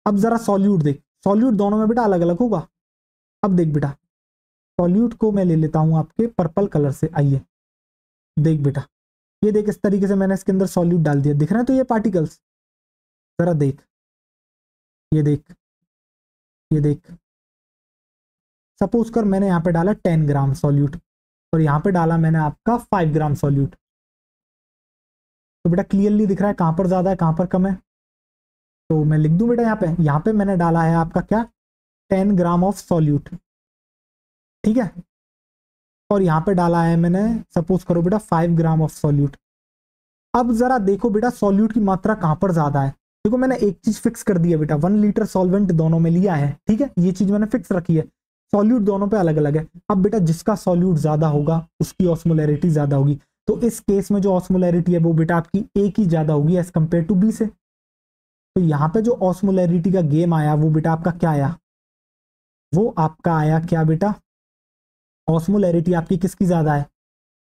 Speaker 1: अब जरा सॉल्यूट देख, सॉल्यूट दोनों में बेटा अलग अलग होगा। अब देख बेटा सॉल्यूट को मैं ले लेता हूँ आपके पर्पल कलर से, आइए देख बेटा, ये देख इस तरीके से मैंने इसके अंदर सॉल्यूट डाल दिया, दिख रहा है तो ये पार्टिकल्स, जरा देख, ये देख, ये देख, सपोज कर मैंने यहाँ पे डाला 10 ग्राम सॉल्यूट और यहाँ पे डाला मैंने आपका 5 ग्राम सॉल्यूट, तो बेटा क्लियरली दिख रहा है कहाँ पर ज्यादा है कहाँ पर कम है। तो मैं लिख दूं बेटा यहाँ पे मैंने डाला है आपका क्या 10 ग्राम ऑफ सॉल्यूट, ठीक है, और यहाँ पे डाला है मैंने सपोज करो बेटा 5 ग्राम ऑफ सॉल्यूट। अब जरा देखो बेटा सॉल्यूट की मात्रा कहां पर ज्यादा है, देखो मैंने एक चीज फिक्स कर दी है बेटा, 1 लीटर सॉल्वेंट दोनों में लिया है, ठीक है, ये चीज मैंने फिक्स रखी है, सॉल्यूट दोनों पे अलग अलग है। अब बेटा जिसका सॉल्यूट ज्यादा होगा उसकी ऑस्मोलैरिटी ज्यादा होगी, तो इस केस में जो ऑस्मोलैरिटी है वो बेटा आपकी ए की ज्यादा होगी एज कंपेयर टू बी से। तो यहाँ पे जो ऑस्मोलैरिटी का गेम आया वो बेटा आपका क्या आया, वो आपका आया क्या बेटा, ऑस्मोलैरिटी आपकी किसकी ज्यादा है,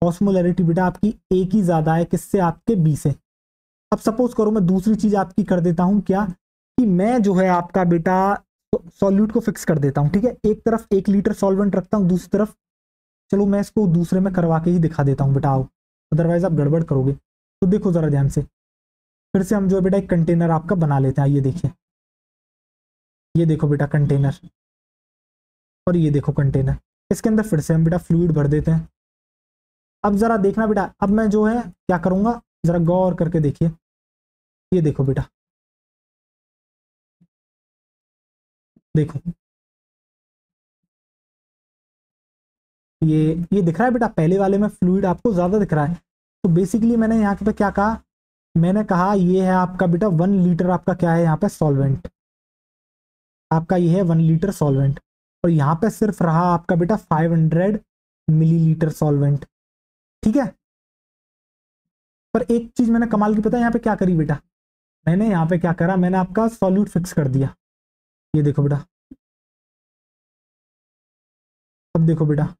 Speaker 1: ऑस्मोलैरिटी बेटा आपकी ए की ज्यादा है, किससे, आपके बी से। अब सपोज करो मैं दूसरी चीज आपकी कर देता हूं क्या, कि मैं जो है आपका बेटा सॉल्यूट को फिक्स कर देता हूं, ठीक है, एक तरफ 1 लीटर सॉल्वेंट रखता हूं, दूसरी तरफ, चलो मैं इसको दूसरे में करवा के ही दिखा देता हूं बेटा, आओ, अदरवाइज आप गड़बड़ करोगे। तो देखो जरा ध्यान से, फिर से हम जो है बेटा एक कंटेनर आपका बना लेते हैं, ये देखिए, ये देखो बेटा कंटेनर, और ये देखो कंटेनर, इसके अंदर फिर से हम बेटा फ्लूइड भर देते हैं। अब जरा देखना बेटा, अब मैं जो है क्या करूंगा, जरा गौर करके देखिए, ये देखो बेटा, देखो ये दिख रहा है बेटा, पहले वाले में फ्लूइड आपको ज्यादा दिख रहा है, तो बेसिकली मैंने यहाँ पे क्या कहा, मैंने कहा ये है आपका बेटा 1 लीटर आपका क्या है यहाँ पे सॉल्वेंट, आपका ये है 1 लीटर सॉल्वेंट, और यहाँ पे सिर्फ रहा आपका बेटा 500 मिलीलीटर सॉल्वेंट, ठीक है। पर एक चीज मैंने कमाल की पता है यहाँ पे क्या करी बेटा, मैंने यहाँ पे क्या करा, मैंने आपका सॉल्यूट फिक्स कर दिया, ये देखो बेटा, अब देखो बेटा,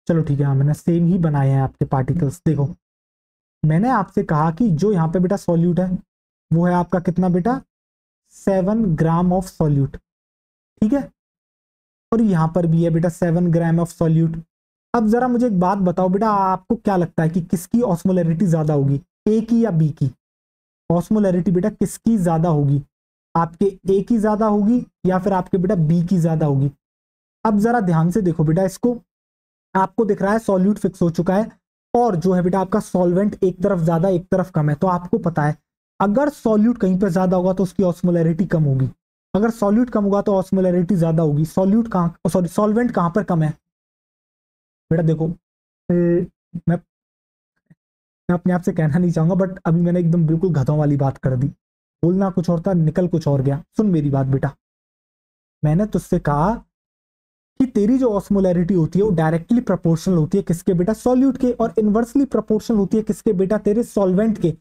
Speaker 1: चलो ठीक है, हाँ मैंने सेम ही बनाए हैं आपके पार्टिकल्स। देखो मैंने आपसे कहा कि जो यहाँ पे बेटा सॉल्यूट है वो है आपका कितना बेटा 7 ग्राम ऑफ सॉल्यूट, ठीक है, और यहाँ पर भी है बेटा 7 ग्राम ऑफ सॉल्यूट। अब जरा मुझे एक बात बताओ बेटा, आपको क्या लगता है कि किसकी ऑस्मोलैरिटी ज्यादा होगी, ए की या बी की, ऑस्मोलैरिटी बेटा किसकी ज्यादा होगी, आपके ए की ज्यादा होगी या फिर आपके बेटा बी की ज्यादा होगी। अब जरा ध्यान से देखो बेटा, इसको आपको दिख रहा है सॉल्यूट फिक्स हो चुका है, और जो है बेटा आपका सॉल्वेंट एक तरफ ज्यादा एक तरफ कम है, तो आपको पता है अगर सॉल्यूट कहीं पर ज्यादा होगा तो उसकी ऑस्मोलैरिटी कम होगी, अगर सॉल्यूट कम होगा तो ऑस्मोलैरिटी ज्यादा होगी। सॉल्यूट कहाँ, सॉरी सॉल्वेंट कहां पर कम है बेटा, देखो मैं अपने आप से कहना नहीं चाहूंगा, बट अभी मैंने एकदम बिल्कुल गधों वाली बात कर दी, बोलना कुछ और था निकल कुछ और गया। सुन मेरी बात बेटा, मैंने तुझसे कहा कि तेरी जो ऑस्मोलैरिटी होती है वो डायरेक्टली प्रोपोर्शनल होती है किसके बेटा, सॉल्यूट के, और इनवर्सली प्रोपोर्शनल होती है किसके बेटा, तेरे सॉल्वेंट के।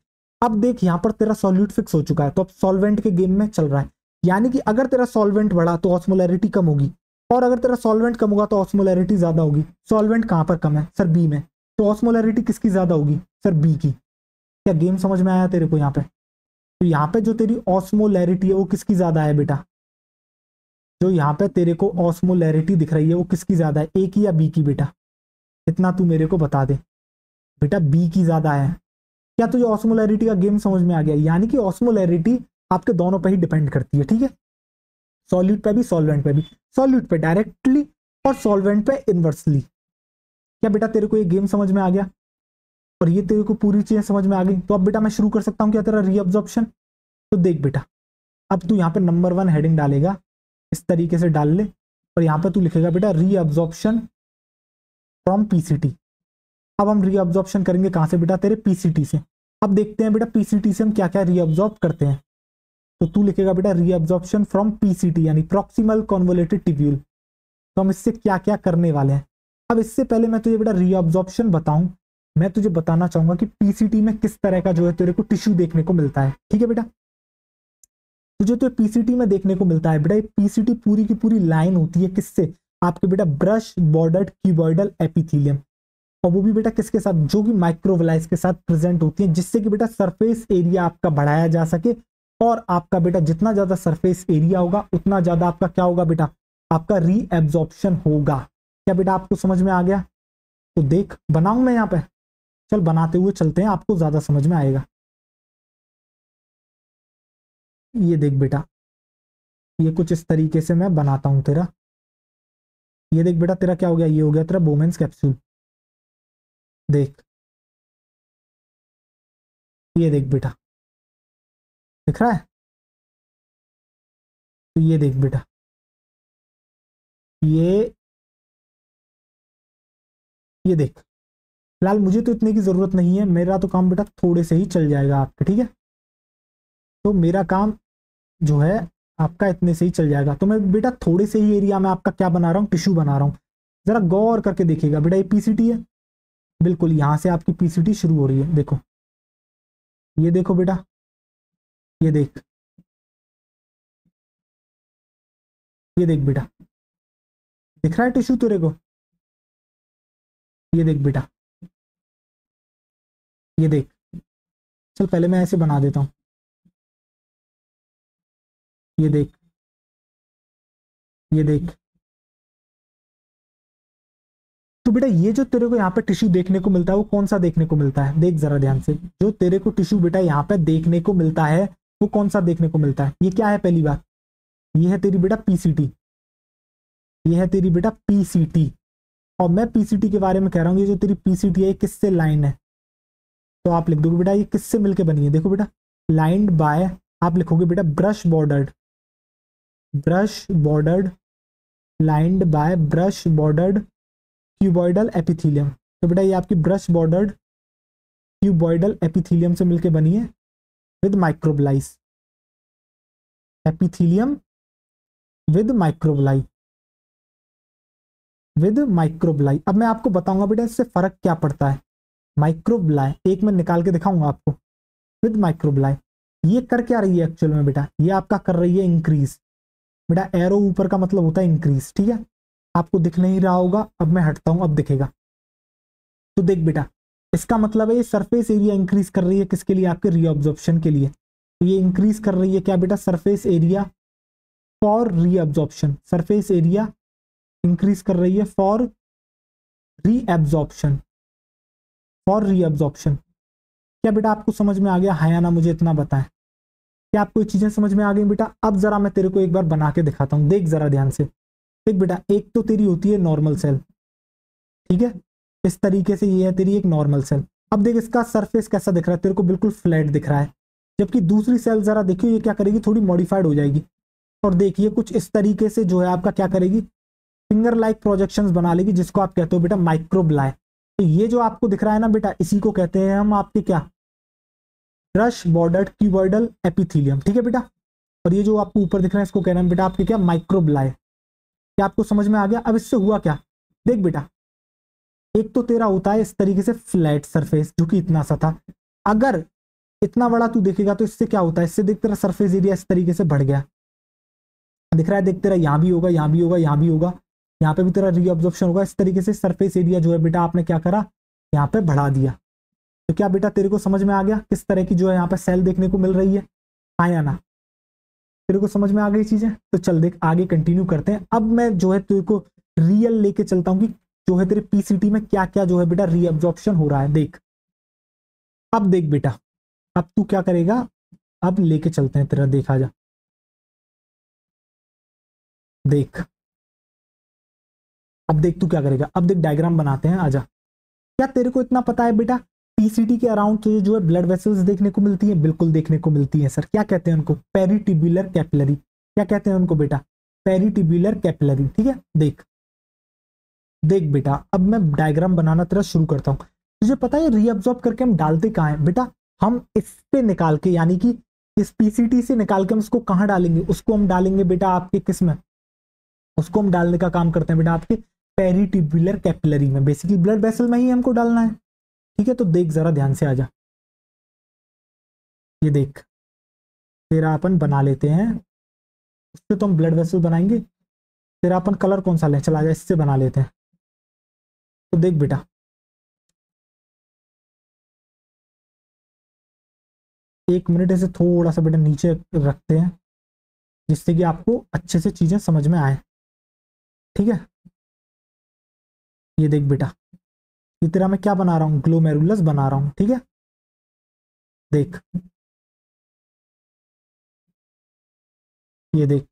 Speaker 1: अब देख यहाँ पर तेरा सॉल्यूट फिक्स हो चुका है, तो अब सॉल्वेंट के गेम में चल रहा है, यानी कि अगर तेरा सॉल्वेंट बढ़ा तो ऑस्मोलैरिटी कम होगी, और अगर तेरा सॉल्वेंट कम होगा तो ऑस्मोलैरिटी ज्यादा होगी। सॉल्वेंट कहां पर कम है सर? बी में। तो ऑस्मोलैरिटी किसकी ज्यादा होगी सर? बी की। क्या गेम समझ में आया तेरे को यहाँ पे? तो यहाँ पे जो तेरी ऑस्मोलैरिटी है वो किसकी ज्यादा है बेटा? जो यहाँ पे तेरे को ऑस्मोलैरिटी दिख रही है वो किसकी ज्यादा है, ए की या बी की बेटा? इतना तू मेरे को बता दे बेटा, बी की ज्यादा है। क्या तुझे ऑस्मोलैरिटी का गेम समझ में आ गया? यानी कि ऑस्मोलैरिटी आपके दोनों पे ही डिपेंड करती है, ठीक है? सॉल्यूट पे भी, सॉल्वेंट पे भी। सॉल्यूट पे डायरेक्टली और सॉल्वेंट पे इनवर्सली। क्या बेटा तेरे को ये गेम समझ में आ गया और ये तेरे को पूरी चीजें समझ में आ गई? तो अब बेटा मैं शुरू कर सकता हूं क्या तेरा रीअब्जॉर्प्शन? तो देख बेटा, अब तू यहाँ पे नंबर 1 हेडिंग डालेगा, इस तरीके से डाल ले, और यहाँ पे तू लिखेगा बेटा रीअब्जॉर्प्शन फ्रॉम पीसीटी। अब हम रीअब्जॉर्प्शन करेंगे कहां से बेटा? तेरे पीसीटी से। अब देखते हैं बेटा पीसीटी से हम क्या क्या रीअब्जॉर्ब करते हैं। तो तू लिखेगा बेटा रीअब्जॉर्प्शन फ्रॉम पीसीटी यानी प्रॉक्सिमल कॉन्वोलेटेड टिब्यूल। तो हम इससे क्या क्या करने वाले हैं। अब इससे पहले मैं तुझे बेटा रीअब्जॉर्प्शन बताऊं, मैं तुझे बताना चाहूंगा कि पीसीटी में किस तरह का जो है तेरे को टिश्यू देखने को मिलता है, ठीक है बेटा? तुझे तो पीसीटी में देखने को मिलता है बेटा, ये पीसीटी पूरी की पूरी लाइन होती है किससे? आपके बेटा ब्रश बॉर्डर्ड क्यूबॉइडल एपिथेलियम, और वो भी बेटा किसके साथ? जो कि माइक्रोविलाइज के साथ प्रेजेंट होती है, जिससे कि बेटा सरफेस एरिया आपका बढ़ाया जा सके, और आपका बेटा जितना ज्यादा सरफेस एरिया होगा उतना ज्यादा आपका क्या होगा बेटा? आपका रीएब्जॉर्प्शन होगा। क्या बेटा आपको समझ में आ गया? तो देख बनाऊं मैं यहाँ पे? चल बनाते हुए चलते हैं, आपको ज्यादा समझ में आएगा। ये देख बेटा, ये कुछ इस तरीके से मैं बनाता हूं तेरा। ये देख बेटा तेरा क्या हो गया? ये हो गया तेरा बोमेंस कैप्सूल। देख, ये देख बेटा, दिख रहा है? तो ये देख बेटा, ये ये देख। फिलहाल मुझे तो इतने की जरूरत नहीं है, मेरा तो काम बेटा थोड़े से ही चल जाएगा आपके, ठीक है? तो मेरा काम जो है आपका इतने से ही चल जाएगा। तो मैं बेटा थोड़े से ही एरिया में आपका क्या बना रहा हूँ? टिश्यू बना रहा हूँ। जरा गौर करके देखिएगा बेटा, ये पीसीटी है, बिल्कुल यहाँ से आपकी पीसीटी शुरू हो रही है। देखो, ये देखो बेटा, ये देख, ये देख बेटा, दिख रहा है टिश्यू तेरे को? ये देख बेटा, ये देख। चल पहले मैं ऐसे बना देता हूँ। ये देख, ये देख। तो बेटा ये जो तेरे को यहाँ पे टिश्यू देखने को मिलता है वो कौन सा देखने को मिलता है? देख जरा ध्यान से, जो तेरे को टिश्यू बेटा यहाँ पे देखने को मिलता है वो कौन सा देखने को मिलता है? ये क्या है? पहली बात, ये है तेरी बेटा पीसीटी। ये है तेरी बेटा पीसीटी, और मैं पीसीटी के बारे में कह रहा हूँ। ये जो तेरी पीसीटी है किससे लाइन है? तो आप लिख दोगे बेटा ये किससे मिलकर बनी है? देखो बेटा, लाइंड बाय, आप लिखोगे बेटा brush bordered, brush bordered, lined by brush bordered cuboidal epithelium. तो बेटा ये आपकी ब्रश बॉर्डर्ड क्यूबॉइडल एपिथेलियम से मिलकर बनी है विद माइक्रोब्लाई, एपिथेलियम विद माइक्रोब्लाई, विद माइक्रोब्लाई। अब मैं आपको बताऊंगा बेटा इससे फर्क क्या पड़ता है। माइक्रोब्लाई एक मैं निकाल के दिखाऊंगा आपको। विद माइक्रोब्लाई ये कर क्या रही है एक्चुअल में बेटा? ये आपका कर रही है इंक्रीज। बेटा एरो ऊपर का मतलब होता है इंक्रीज, ठीक है? आपको दिख नहीं रहा होगा, अब मैं हटता हूं, अब दिखेगा। तो देख बेटा, इसका मतलब है ये सरफेस एरिया इंक्रीज कर रही है किसके लिए? आपके रीअब्जॉर्प्शन के लिए। तो ये इंक्रीज कर रही है क्या बेटा? Surface area for reabsorption. Surface area increase कर रही है फॉर रीएब्जॉर्प्शन, फॉर रीअब्जॉर्प्शन। क्या बेटा आपको समझ में आ गया? हाँ या ना मुझे इतना बताएं। क्या आपको ये चीजें समझ में आ गई बेटा? अब जरा मैं तेरे को एक बार बना के दिखाता हूं, देख जरा ध्यान से। देख बेटा, एक तो तेरी होती है नॉर्मल सेल, ठीक है? इस तरीके से ये है तेरी एक नॉर्मल सेल। अब देख इसका सरफेस कैसा दिख रहा है तेरे को? बिल्कुल फ्लैट दिख रहा है। जबकि दूसरी सेल जरा देखियो, ये क्या करेगी? थोड़ी मॉडिफाइड हो जाएगी, और देखिए कुछ इस तरीके से जो है आपका क्या करेगी? फिंगर लाइक प्रोजेक्शंस बना लेगी, जिसको आप कहते हो बेटा माइक्रोब्लाई। तो ये जो आपको दिख रहा है ना बेटा, इसी को कहते हैं हम आपके क्या? ब्रश बॉर्डर्ड क्यूबॉइडल एपिथेलियम, ठीक है बेटा? और ये जो आपको ऊपर दिख रहा है इसको कह रहे हैं बेटा आपके क्या? माइक्रोब्लाई। क्या आपको समझ में आ गया? अब इससे हुआ क्या? देख बेटा, एक तो तेरा होता है इस तरीके से फ्लैट सरफेस जो कि इतना सा था। अगर इतना बड़ा तू देखेगा तो इससे क्या होता है? इससे देख तेरा सरफेस एरिया इस तरीके से बढ़ गया। दिख रहा है, देख तेरा यहाँ भी होगा, यहाँ भी होगा, यहाँ भी होगा, यहाँ पे भी तेरा रीअब्जॉर्प्शन होगा। इस तरीके से सरफेस एरिया जो है बेटा आपने क्या करा, यहाँ पे बढ़ा दिया। तो क्या बेटा तेरे को समझ में आ गया किस तरह की जो है यहाँ पे सेल देखने को मिल रही है, हाँ या ना? तेरे को समझ में आ गई चीजें? तो चल देख आगे कंटिन्यू करते हैं। अब मैं जो है तेरे को रियल लेके चलता हूँ कि जो है तेरे पीसीटी में क्या क्या जो है बेटा रीअब्जॉर्प्शन हो रहा है। देख अब देख बेटा, अब तू क्या करेगा, अब लेके चलते हैं तेरा, देखा जा, देख अब देख तू क्या करेगा। अब देख डायग्राम बनाते हैं, आजा। क्या तेरे को इतना पता है बेटा, पीसीटी के अराउंड तुझे जो है ब्लड वेसल्स देखने को मिलती है? बिल्कुल देखने को मिलती है सर। क्या कहते हैं उनको? पेरिटिब्युलर कैपिलरी। क्या कहते हैं उनको बेटा? पेरिटिब्युलर कैपिलरी। ठीक है, देख देख बेटा, अब मैं डायग्राम बनाना तेरा शुरू करता हूं। तुझे पता है रीअब्सॉर्ब करके हम डालते कहाँ है बेटा? हम इस पे निकाल के, यानी कि इस पीसीटी से निकाल के हम उसको कहाँ डालेंगे? उसको हम डालेंगे बेटा आपके किस में? उसको हम डालने का काम करते हैं बेटा आपके पेरिटिब्युलर कैपिलरी में, बेसिकली ब्लड वेसल में ही हमको डालना है। ठीक है, तो देख जरा ध्यान से आजा, ये देख तेरा अपन बना लेते हैं, उससे तो हम ब्लड वेसल बनाएंगे। तेरा अपन कलर कौन सा लें? चला जा, इससे बना लेते हैं। तो देख बेटा, एक मिनट ऐसे थोड़ा सा बेटा नीचे रखते हैं, जिससे कि आपको अच्छे से चीजें समझ में आए। ठीक है, ये देख बेटा, ये तेरा मैं क्या बना रहा हूँ? ग्लोमेरुलस बना रहा हूँ। ठीक है, देख ये देख,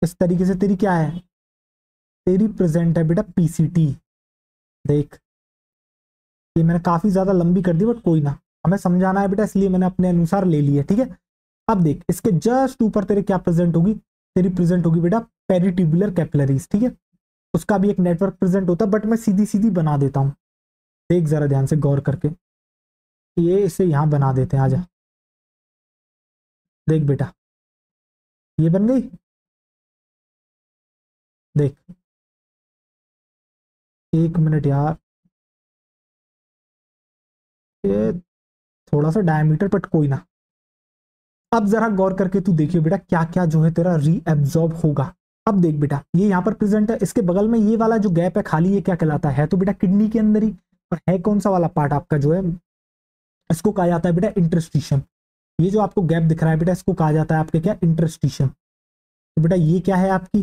Speaker 1: इस तरीके से तेरी क्या है, तेरी प्रेजेंट है बेटा पीसीटी। देख ये मैंने काफी ज्यादा लंबी कर दी, बट कोई ना, हमें समझाना है बेटा, इसलिए मैंने अपने अनुसार ले ली है। ठीक है, अब देख इसके जस्ट ऊपर तेरे क्या प्रेजेंट होगी? तेरी प्रेजेंट होगी बेटा पेरिट्यूबुलर कैपिलरीज। ठीक है, उसका भी एक नेटवर्क प्रेजेंट होता है, बट मैं सीधी सीधी बना देता हूँ। देख जरा ध्यान से गौर करके, ये इसे यहां बना देते हैं, आजा। देख बेटा, ये बन गई। देख, एक मिनट यार, ये थोड़ा सा डायमीटर, बट कोई ना। अब जरा गौर करके तू देखिए बेटा क्या क्या जो है तेरा रीएब्जॉर्ब होगा। अब देख बेटा, ये यहाँ पर प्रेजेंट है, इसके बगल में ये वाला जो गैप है खाली, ये क्या कहलाता है? तो बेटा किडनी के अंदर ही, और है कौन सा वाला पार्ट आपका जो है, इसको कहा जाता है बेटा इंटरस्टिशियम। ये जो आपको गैप दिख रहा है बेटा, इसको कहा जाता है आपके क्या? इंटरस्टिशियम। तो बेटा ये क्या है आपकी?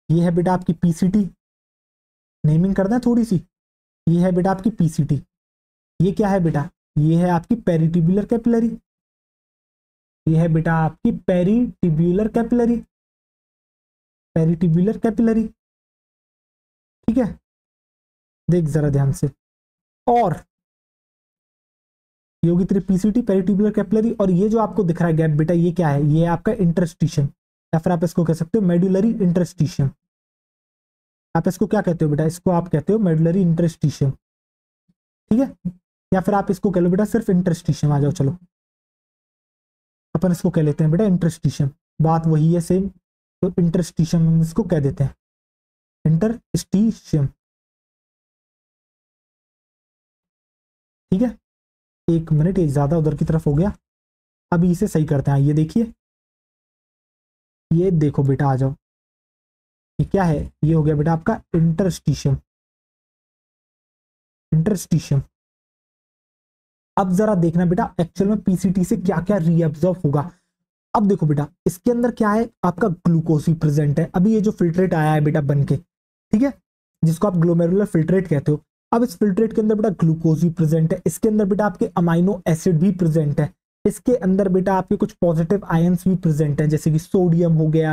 Speaker 1: ये है बेटा आपकी पीसीटी। नेमिंग कर दें थोड़ी सी, ये है बेटा आपकी पीसीटी। ये क्या है बेटा? ये है आपकी पेरिटिब्युलर कैपिलरी। ये है बेटा आपकी पेरिटिब्युलर कैपिलरी, पेरिटिब्युलर कैपिलरी। ठीक है, देख जरा ध्यान से, और ये होगी तेरी पीसीटी पेरिटिब्युलर कैपिलरी। और ये जो आपको दिख रहा है गैप बेटा, ये क्या है? ये है आपका इंटरस्टिशियम, या फिर आप इसको कह सकते हो मेडुलरी इंटरस्टिशियम। आप इसको क्या कहते हो बेटा? इसको आप कहते हो मेडुलरी इंटरस्टिशियम। ठीक है, या फिर आप इसको कह लो बेटा सिर्फ इंटरस्टिशियम। आ जाओ चलो, अपन इसको कह लेते हैं बेटा इंटरस्टिशियम, बात वही है सेम। तो इंटरस्टिशियम हम इसको कह देते हैं, इंटरस्टिशियम। ठीक है, एक मिनट, ये ज्यादा उधर की तरफ हो गया, अभी इसे सही करते हैं। ये देखिए, ये देखो बेटा, आ जाओ, ये क्या है? ये हो गया बेटा आपका इंटरस्टिशियम, इंटरस्टिशियम। अब जरा देखना बेटा एक्चुअल में पीसीटी से क्या क्या रीअब्जॉर्ब होगा। अब देखो बेटा, इसके अंदर क्या है? आपका ग्लूकोज ही प्रेजेंट है। अभी ये जो फिल्ट्रेट आया है बेटा बन के, ठीक है, जिसको आप ग्लोमेरुलर फिल्ट्रेट कहते हो, अब इस फिल्ट्रेट के अंदर बेटा ग्लूकोज भी प्रेजेंट है। इसके अंदर बेटा आपके अमाइनो एसिड भी प्रेजेंट है। इसके अंदर बेटा आपके कुछ पॉजिटिव आयंस भी प्रेजेंट है, जैसे कि सोडियम हो गया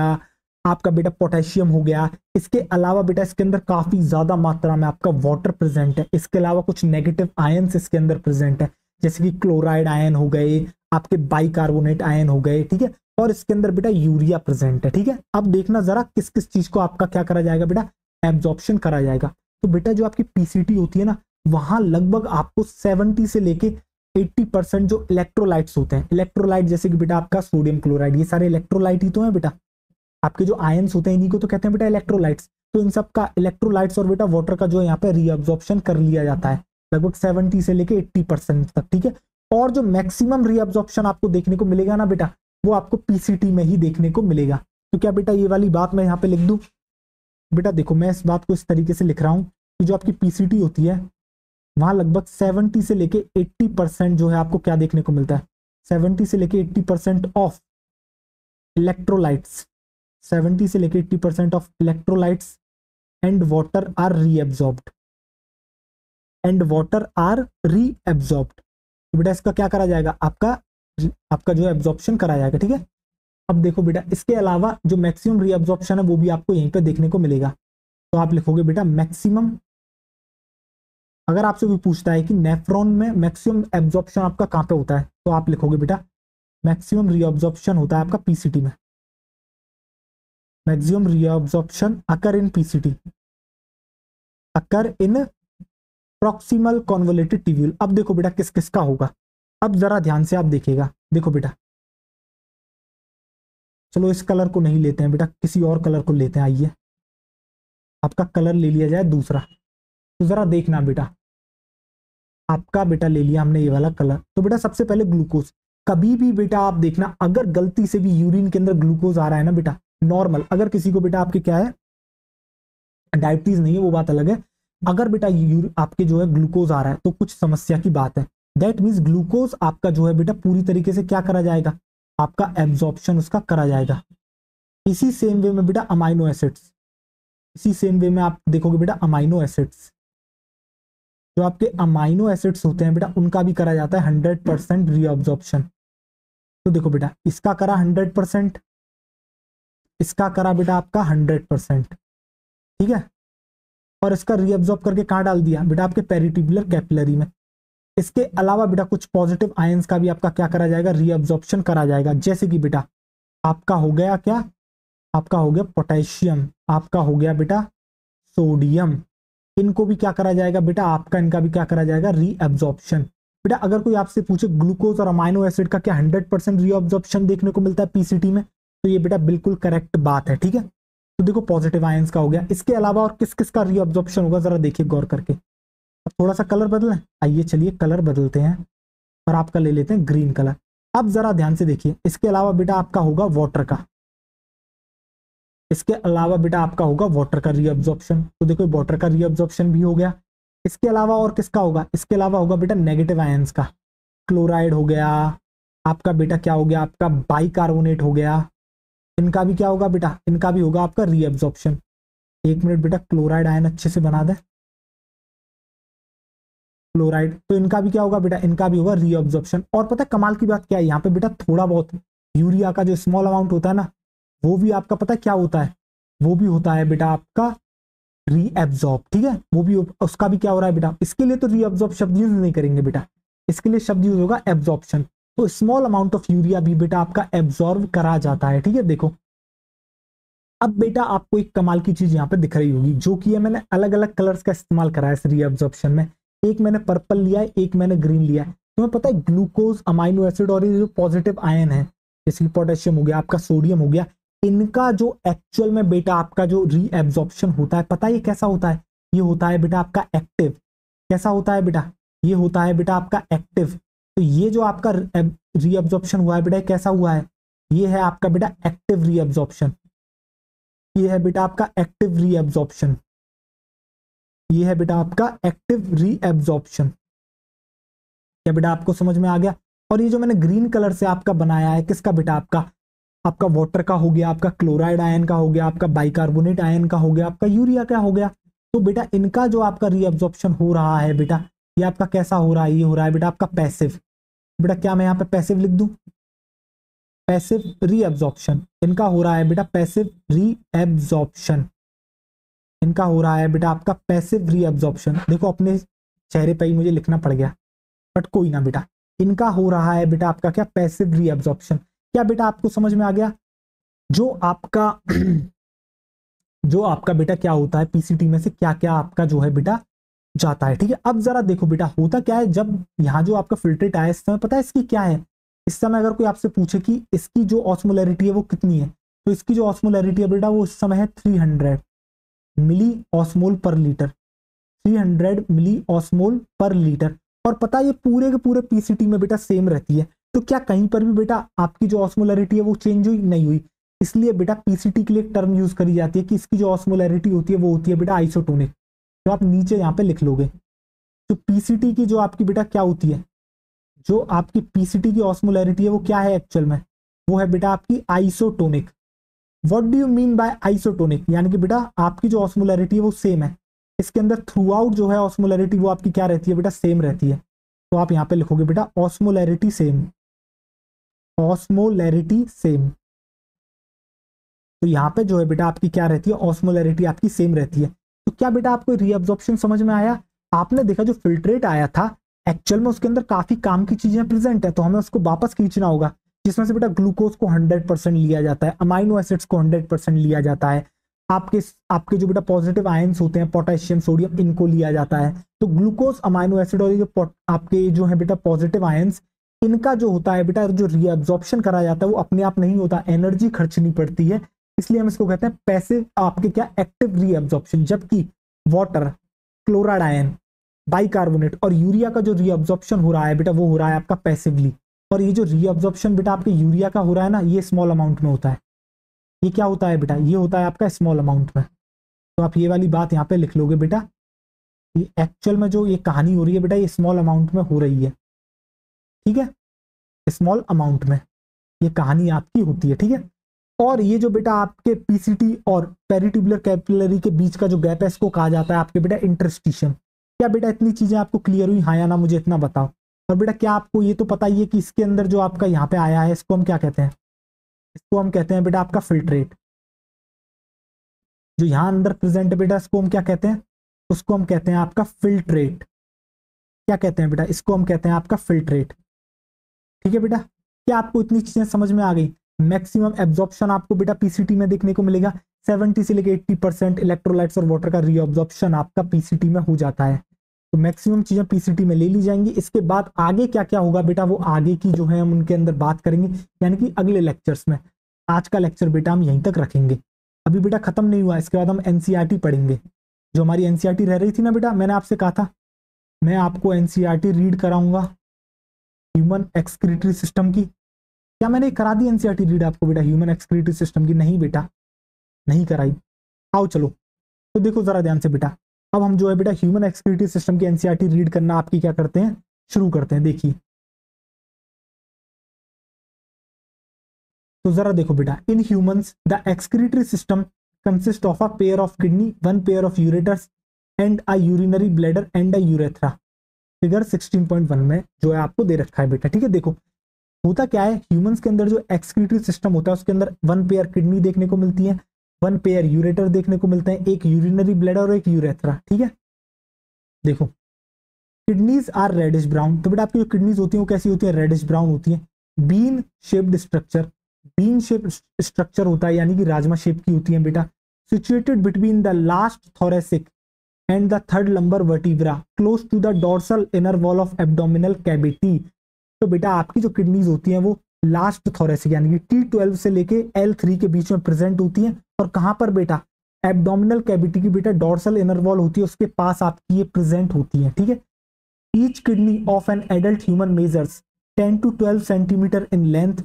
Speaker 1: आपका बेटा, पोटेशियम हो गया। इसके अलावा बेटा इसके अंदर काफी ज्यादा मात्रा में आपका वाटर प्रेजेंट है। इसके अलावा कुछ नेगेटिव आयंस इसके अंदर प्रेजेंट है, जैसे कि क्लोराइड आयन हो गए, आपके बाइकार्बोनेट आयन हो गए। ठीक है, और इसके अंदर बेटा यूरिया प्रेजेंट है। ठीक है, अब देखना जरा किस किस चीज को आपका क्या करा जाएगा बेटा? एब्जॉर्प्शन करा जाएगा। तो बेटा जो आपकी पीसीटी होती है ना, वहां लगभग आपको 70 से लेके 80% जो इलेक्ट्रोलाइट्स होते हैं, इलेक्ट्रोलाइट जैसे कि बेटा आपका सोडियम क्लोराइड, ये सारे इलेक्ट्रोलाइट ही तो है बेटा। आपके जो आयंस होते हैं इन्हीं को तो कहते हैं बेटा इलेक्ट्रोलाइट्स। तो इन सब का इलेक्ट्रोलाइट्स और बेटा वाटर का जो यहाँ पे रीअब्जॉर्प्शन कर लिया जाता है, लगभग 70 से लेके 80% तक। ठीक है, और जो मैक्सिमम रीअब्जॉर्प्शन आपको देखने को मिलेगा ना बेटा, वो आपको पीसीटी में ही देखने को मिलेगा। तो क्या बेटा ये वाली बात मैं यहाँ पे लिख दूं? बेटा देखो मैं इस बात को इस तरीके से लिख रहा हूँ कि जो आपकी पीसीटी होती है वहां लगभग 70 से लेके 80% जो है आपको क्या देखने को मिलता है, 70 से लेके 80% ऑफ इलेक्ट्रोलाइट्स, 70 से लेके 80% of electrolytes and water are reabsorbed, and water are reabsorbed. तो बेटा इसका क्या करा जाएगा, आपका आपका जो है एब्जॉर्प्शन करा जाएगा, ठीक है। अब देखो बेटा इसके अलावा जो मैक्सिमम रीएब्जॉर्प्शन है वो भी आपको यहीं पे देखने को मिलेगा। तो आप लिखोगे बेटा मैक्सिमम, अगर आपसे भी पूछता है कि नेफ्रॉन में मैक्सिमम एब्जॉर्प्शन आपका कहां पे होता है, तो आप लिखोगे बेटा मैक्सिमम रीअब्जॉर्प्शन होता है आपका पीसीटी में, मैक्सिमम रीअब्जॉर्प्शन अकर इन पीसीटी, अकर इन प्रॉक्सिमल कॉन्वोलेटेड ट्यूब्यूल। अब देखो बेटा किस किस का होगा, अब जरा ध्यान से आप देखिएगा। देखो बेटा चलो इस कलर को नहीं लेते हैं बेटा, किसी और कलर को लेते हैं, आइए आपका कलर ले लिया जाए दूसरा। तो जरा देखना बेटा, आपका बेटा ले लिया हमने ये वाला कलर। तो बेटा सबसे पहले ग्लूकोज, कभी भी बेटा आप देखना अगर गलती से भी यूरिन के अंदर ग्लूकोज आ रहा है ना बेटा, नॉर्मल, अगर किसी को बेटा आपके क्या है डायबिटीज नहीं है वो बात अलग है, अगर बेटा आपके जो है ग्लूकोज आ रहा है तो कुछ समस्या की बात है। दैट मीन्स ग्लूकोज आपका जो है बेटा पूरी तरीके से क्या करा जाएगा, आपका एब्जॉर्प्शन उसका करा जाएगा। इसी सेम वे में बेटा अमाइनो एसिड्स, इसी सेम वे में आप देखोगे बेटा अमाइनो एसिड्स, जो आपके अमाइनो एसिड्स होते हैं बेटा उनका भी करा जाता है 100% रीअब्जॉर्प्शन। तो देखो बेटा इसका करा 100%, इसका करा बेटा आपका 100%, ठीक है, और इसका रीअब्जॉर्ब करके कहाँ डाल दिया बेटा आपके पेरिट्यूबुलर कैपिलरी में। इसके अलावा बेटा कुछ पॉजिटिव आयंस का भी आपका क्या करा जाएगा, रीअब्जॉर्प्शन करा जाएगा, जैसे कि बेटा आपका हो गया क्या, आपका हो गया पोटेशियम, आपका हो गया बेटा सोडियम, इनको भी क्या करा जाएगा बेटा आपका, इनका भी क्या करा जाएगा रीअब्जॉर्प्शन। बेटा अगर कोई आपसे पूछे ग्लूकोज और अमाइनो एसिड का क्या 100% रीअब्जॉर्प्शन देखने को मिलता है पीसीटी में, तो ये बेटा बिल्कुल करेक्ट बात है, ठीक है। तो देखो पॉजिटिव आयंस का हो गया, इसके अलावा और किस किस का रीअब्जॉर्प्शन होगा जरा देखिए गौर करके। अब थोड़ा सा कलर बदलें, आइए चलिए कलर बदलते हैं और आपका ले लेते हैं ग्रीन कलर। अब जरा ध्यान से देखिए, इसके अलावा बेटा आपका होगा वाटर का, इसके अलावा बेटा आपका होगा वाटर का रीअब्जॉर्प्शन। तो देखो वाटर का रीअब्जॉर्प्शन भी हो गया। इसके अलावा और किसका होगा, इसके अलावा होगा बेटा नेगेटिव आयंस का, क्लोराइड हो गया आपका बेटा, क्या हो गया आपका बाइकार्बोनेट हो गया, इनका भी क्या होगा बेटा, इनका भी होगा आपका रीअब्जॉर्प्शन। एक मिनट बेटा क्लोराइड आयन अच्छे से बना दे, क्लोराइड, तो इनका भी क्या होगा बेटा, इनका भी होगा रीअब्जॉर्प्शन। और पता है कमाल की बात क्या है यहाँ पे बेटा, थोड़ा बहुत यूरिया का जो स्मॉल अमाउंट होता है ना, वो भी आपका पता है क्या होता है, वो भी होता है बेटा आपका रीएब्जॉर्ब, ठीक है, वो भी उसका भी क्या हो रहा है बेटा। इसके लिए तो रीअब्जॉर्ब शब्द यूज नहीं करेंगे बेटा, इसके लिए शब्द यूज होगा एब्जॉर्प्शन। तो स्मॉल अमाउंट ऑफ यूरिया भी बेटा आपका एब्जॉर्ब करा जाता है, ठीक है। देखो अब बेटा आपको एक कमाल की चीज यहाँ पे दिख रही होगी, जो कि है मैंने अलग अलग कलर्स का इस्तेमाल करा है इस रीअब्जॉर्प्शन में, एक मैंने पर्पल लिया है, एक मैंने ग्रीन लिया है। तुम्हें पता है ग्लूकोज, अमाइनो एसिड और ये जो पॉजिटिव आयन है जैसे पोटेशियम हो गया आपका, सोडियम हो गया, इनका जो एक्चुअल में बेटा आपका जो रीएब्जॉर्प्शन होता है, पता है ये कैसा होता है, ये होता है बेटा आपका एक्टिव। कैसा होता है बेटा, ये होता है बेटा आपका एक्टिव। तो ये जो आपका रीएब्जॉर्प्शन हुआ है बेटा कैसा हुआ है, ये है आपका बेटा एक्टिव रीएब्जॉर्प्शन, ये है बेटा आपका एक्टिव रीएब्जॉर्प्शन, ये है बेटा आपका एक्टिव रीएब्जॉर्प्शन। क्या बेटा आपको समझ में आ गया। और ये जो मैंने ग्रीन कलर से आपका बनाया है किसका बेटा, आपका आपका वाटर का हो गया, आपका क्लोराइड आयन का हो गया, आपका बाइकार्बोनेट आयन का हो गया, आपका यूरिया का हो गया। तो बेटा इनका जो आपका रीअब्जॉर्प्शन हो रहा है बेटा, ये आपका कैसा हो रहा है, ये हो रहा है बेटा आपका पैसिव। बेटा क्या मैं यहाँ पे पैसिव लिख दूं, पैसिव रीअब्जॉर्प्शन इनका हो रहा है बेटा, पैसिव रीअब्जॉर्प्शन इनका हो रहा है बेटा आपका पैसिव रीअब्जॉर्प्शन। देखो अपने चेहरे पे ही मुझे लिखना पड़ गया, बट कोई ना बेटा, इनका हो रहा है बेटा आपका क्या, पैसिव रीअब्जॉर्प्शन। क्या बेटा आपको समझ में आ गया। जो आपका जो आपका बेटा क्या होता है पीसीटी में से क्या क्या आपका जो है बेटा जाता है, ठीक है। अब जरा देखो बेटा होता क्या है, जब यहाँ जो आपका फिल्ट्रेट आया इस समय पता है इसकी क्या है, इस समय अगर कोई आपसे पूछे कि इसकी जो ऑस्मोलैरिटी है वो कितनी है, तो इसकी जो ऑस्मोलैरिटी है बेटा वो इस समय है 300 मिली ऑस्मोल पर लीटर, 300 मिली ऑस्मोल पर लीटर। और पता है ये पूरे के पूरे पीसीटी में बेटा सेम रहती है, तो क्या कहीं पर भी बेटा आपकी जो ऑस्मोलैरिटी है वो चेंज हुई? नहीं हुई। इसलिए बेटा पीसीटी के लिए एक टर्म यूज करी जाती है कि इसकी जो ऑस्मोलैरिटी होती है वो होती है बेटा आइसोटोनिक। तो आप नीचे यहाँ पे लिख लोगे। तो पीसीटी की जो आपकी बेटा क्या होती है, जो आपकी पीसीटी की ऑस्मोलैरिटी है वो क्या है एक्चुअल में? वो है बेटा आपकी isotonic. What do you mean by isotonic? यानी कि बेटा आपकी जो ऑस्मोलैरिटी है वो सेम है, इसके अंदर थ्रू आउट जो है ऑस्मोलैरिटी वो आपकी क्या रहती है बेटा? सेम रहती है। तो आप यहाँ पे लिखोगे बेटा ऑस्मोलैरिटी सेम, ऑस्मोलैरिटी सेम। तो यहाँ पे जो है बेटा आपकी क्या रहती है? ऑस्मोलैरिटी आपकी सेम रहती है। तो क्या बेटा आपको रीअब्जॉर्प्शन समझ में आया? आपने देखा जो फिल्ट्रेट आया था एक्चुअल में उसके अंदर काफी काम की चीजें प्रेजेंट है, तो हमें उसको वापस खींचना होगा, जिसमें से बेटा ग्लूकोज को 100% लिया जाता है, अमाइनो एसिड्स को 100% लिया जाता है, आपके आपके जो बेटा पॉजिटिव आयंस होते हैं पोटेशियम सोडियम इनको लिया जाता है। तो ग्लूकोज अमाइनो एसिड और ये जो आपके जो है बेटा पॉजिटिव आयंस, इनका जो होता है बेटा जो रीअब्जॉर्प्शन करा जाता है वो अपने आप नहीं होता, एनर्जी खर्चनी पड़ती है, इसलिए हम इसको कहते हैं पैसिव आपके क्या एक्टिव रीअब्जॉर्प्शन। जबकि वाटर, क्लोराइड आयन, बाइकार्बोनेट और यूरिया का जो रीअब्जॉर्प्शन हो रहा है बेटा वो हो रहा है आपका पैसिवली। और ये जो रीअब्जॉर्प्शन बेटा आपके यूरिया का हो रहा है ना, ये स्मॉल अमाउंट में होता है। ये क्या होता है बेटा? ये होता है आपका स्मॉल अमाउंट में। तो आप ये वाली बात यहाँ पे लिख लोगे बेटा, ये एक्चुअल में जो ये कहानी हो रही है बेटा ये स्मॉल अमाउंट में हो रही है, ठीक है? स्मॉल अमाउंट में ये कहानी आपकी होती है, ठीक है? और ये जो बेटा आपके पीसीटी और पेरिट्यूबुलर कैपिलरी के बीच का जो गैप है इसको कहा जाता है आपके बेटा इंटरस्टिशियम। क्या बेटा इतनी चीजें आपको क्लियर हुई, हाँ या ना? मुझे इतना बताओ। और बेटा क्या आपको ये तो पता ही है कि इसके अंदर जो आपका यहाँ पे आया है इसको हम क्या कहते हैं? इसको हम कहते हैं बेटा आपका फिल्ट्रेट। जो यहाँ अंदर प्रेजेंट है बेटा इसको हम क्या कहते हैं? उसको हम कहते हैं आपका फिल्ट्रेट। क्या कहते हैं बेटा? इसको हम कहते हैं आपका फिल्ट्रेट, ठीक है बेटा? क्या आपको इतनी चीजें समझ में आ गई? मैक्सिमम एब्जॉर्प्शन आपको बेटा पीसीटी में देखने को मिलेगा, 70 से लेकर 80% इलेक्ट्रोलाइट्स और वाटर का रीअब्जॉर्प्शन आपका पीसीटी में हो जाता है। तो मैक्सिमम चीजें पीसीटी में ले ली जाएंगी। इसके बाद आगे क्या क्या होगा बेटा वो आगे की जो है हम उनके अंदर बात करेंगे, यानी कि अगले लेक्चर्स में। आज का लेक्चर बेटा हम यहीं तक रखेंगे, अभी बेटा खत्म नहीं हुआ, इसके बाद हम एनसीईआरटी पढ़ेंगे। जो हमारी एनसीईआरटी रह रही थी ना बेटा, मैंने आपसे कहा था मैं आपको एनसीईआरटी रीड कराऊंगा ह्यूमन एक्सक्रीटरी सिस्टम की। क्या मैंने करा दी एनसीईआरटी रीड आपको बेटा ह्यूमन एक्सक्रीटरी सिस्टम की? नहीं बेटा, नहीं कराई। आओ चलो, तो देखो जरा ध्यान से बेटा, अब हम जो है बेटा ह्यूमन एक्सक्रीटरी सिस्टम की एनसीईआरटी रीड करना आपकी क्या करते हैं, शुरू करते हैं। देखिए तो जरा देखो बेटा, in humans the excretory system consist of a pair of kidney, one pair of ureters and a urinary bladder and a urethra. Figure 16.1 में जो है आपको दे रखा है बेटा, ठीक है? देखो होता क्या है, ह्यूमंस के अंदर जो एक्सक्रीटरी सिस्टम होता है उसके अंदर वन पेयर किडनी देखने को मिलती है, वन पेयर यूरेटर देखने को मिलता है, एक यूरिनरी ब्लैडर और एक यूरेथ्रा, ठीक है? देखो किडनीज आर रेडिश ब्राउन, तो बेटा आपकी जो किडनीज होती है वो कैसी होती है? रेडिश ब्राउन होती है। Bean shaped structure, bean shape structure होता है यानी कि राजमा शेप की होती है बेटा। Situated between the last thoracic and the third lumbar vertebra close to the dorsal inner wall of abdominal cavity. तो बेटा आपकी जो किडनीज होती हैं वो लास्ट थोरेसिक यानी कि T12 से लेके L3 के बीच में प्रेजेंट होती हैं, और कहां पर बेटा? एब्डोमिनल कैविटी की बेटा डोर्सल इनर वॉल होती है उसके पास आपकी ये प्रेजेंट होती है, ठीक है? Each kidney of an adult human measures 10 to 12 centimetre in length,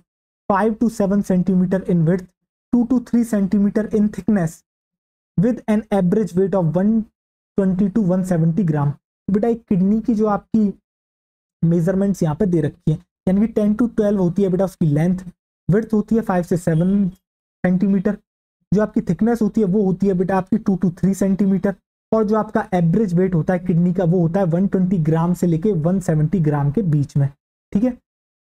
Speaker 1: 5 to 7 centimetre in width, 2 to 3 centimetre in thickness, with an average weight of 120 to 170 ग्राम। बेटा एक किडनी की जो आपकी मेजरमेंट्स यहाँ पे दे रखी है, यानी कि 10 to 12 होती है बेटा उसकी लेंथ, विड्थ होती है 5 से 7 सेंटीमीटर, जो आपकी थिकनेस होती है वो होती है बेटा आपकी 2 to 3 सेंटीमीटर, और जो आपका एवरेज वेट होता है किडनी का वो होता है 120 ग्राम से लेके 170 ग्राम के बीच में, ठीक है?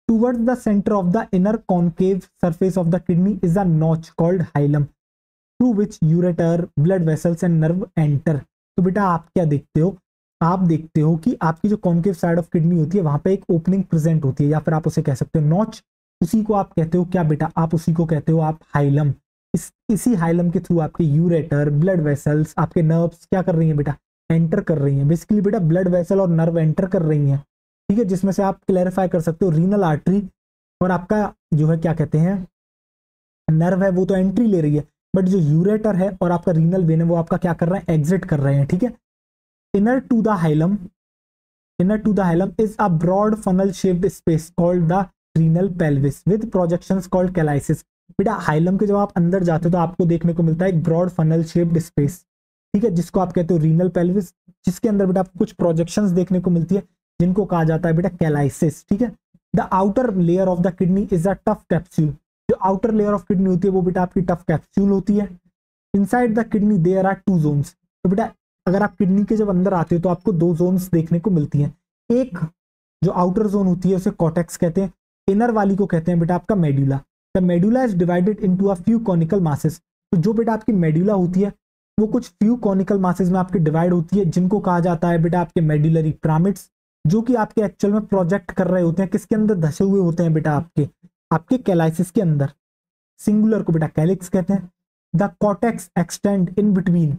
Speaker 1: Towards the centre of the inner concave surface of the kidney is a notch called hilum through which ureter, blood vessels and nerve enter. तो बेटा आप क्या देखते हो? आप देखते हो कि आपकी जो कॉन्केव साइड ऑफ किडनी होती है वहां पे एक ओपनिंग प्रेजेंट होती है, या फिर आप उसे कह सकते हो नॉच। उसी को आप कहते हो क्या बेटा? आप उसी को कहते हो आप हाइलम। इसी हाइलम के थ्रू आपके यूरेटर, ब्लड वेसल्स, आपके नर्व्स क्या कर रही हैं बेटा? एंटर कर रही हैं। बेसिकली बेटा ब्लड वेसल और नर्व एंटर कर रही हैं, ठीक है? जिसमें से आप क्लैरिफाई कर सकते हो रीनल आर्टरी और आपका जो है क्या कहते हैं नर्व है वो तो एंट्री ले रही है, बट जो यूरेटर है और आपका रीनल वेन है वो आपका क्या कर रहे हैं? एग्जिट कर रहे हैं, ठीक है? Inner to the hilum, inner to the hilum is a broad funnel shaped space called the renal pelvis with projections called calyces. बेटा हाइलम के जब आप अंदर जाते हो तो आपको देखने को मिलता है एक ब्रॉड फनल शेप्ड स्पेस, ठीक है, जिसको आप कहते हो रीनल पेल्विस, जिसके अंदर बेटा आपको कुछ प्रोजेक्शंस देखने को मिलती है जिनको कहा जाता है बेटा कैलाइसिस, ठीक है। The outer layer of the kidney is a tough capsule. जो आउटर लेयर ऑफ किडनी होती है वो बेटा आपकी टफ कैप्सूल होती है। Inside the kidney there are two zones. तो बेटा अगर आप किडनी के जब अंदर आते हो तो आपको दो जोन्स देखने को मिलती हैं। एक जो आउटर जोन होती है उसे कॉर्टेक्स कहते हैं, इनर वाली को कहते हैं बेटा आपका medulla. The medulla is divided into a few conical masses. तो जो बेटा आपकी मेडुला होती है वो कुछ फ्यू कॉनिकल मासेस में आपकी डिवाइड होती है, जिनको कहा जाता है बेटा आपके मेडुलरी पिरामिड्स, जो कि आपके एक्चुअल में प्रोजेक्ट कर रहे होते हैं, किसके अंदर धसे हुए होते हैं बेटा आपके आपके कैलाइसिस के अंदर। सिंगुलर को बेटा कैलिक्स कहते हैं। The cortex extend in between,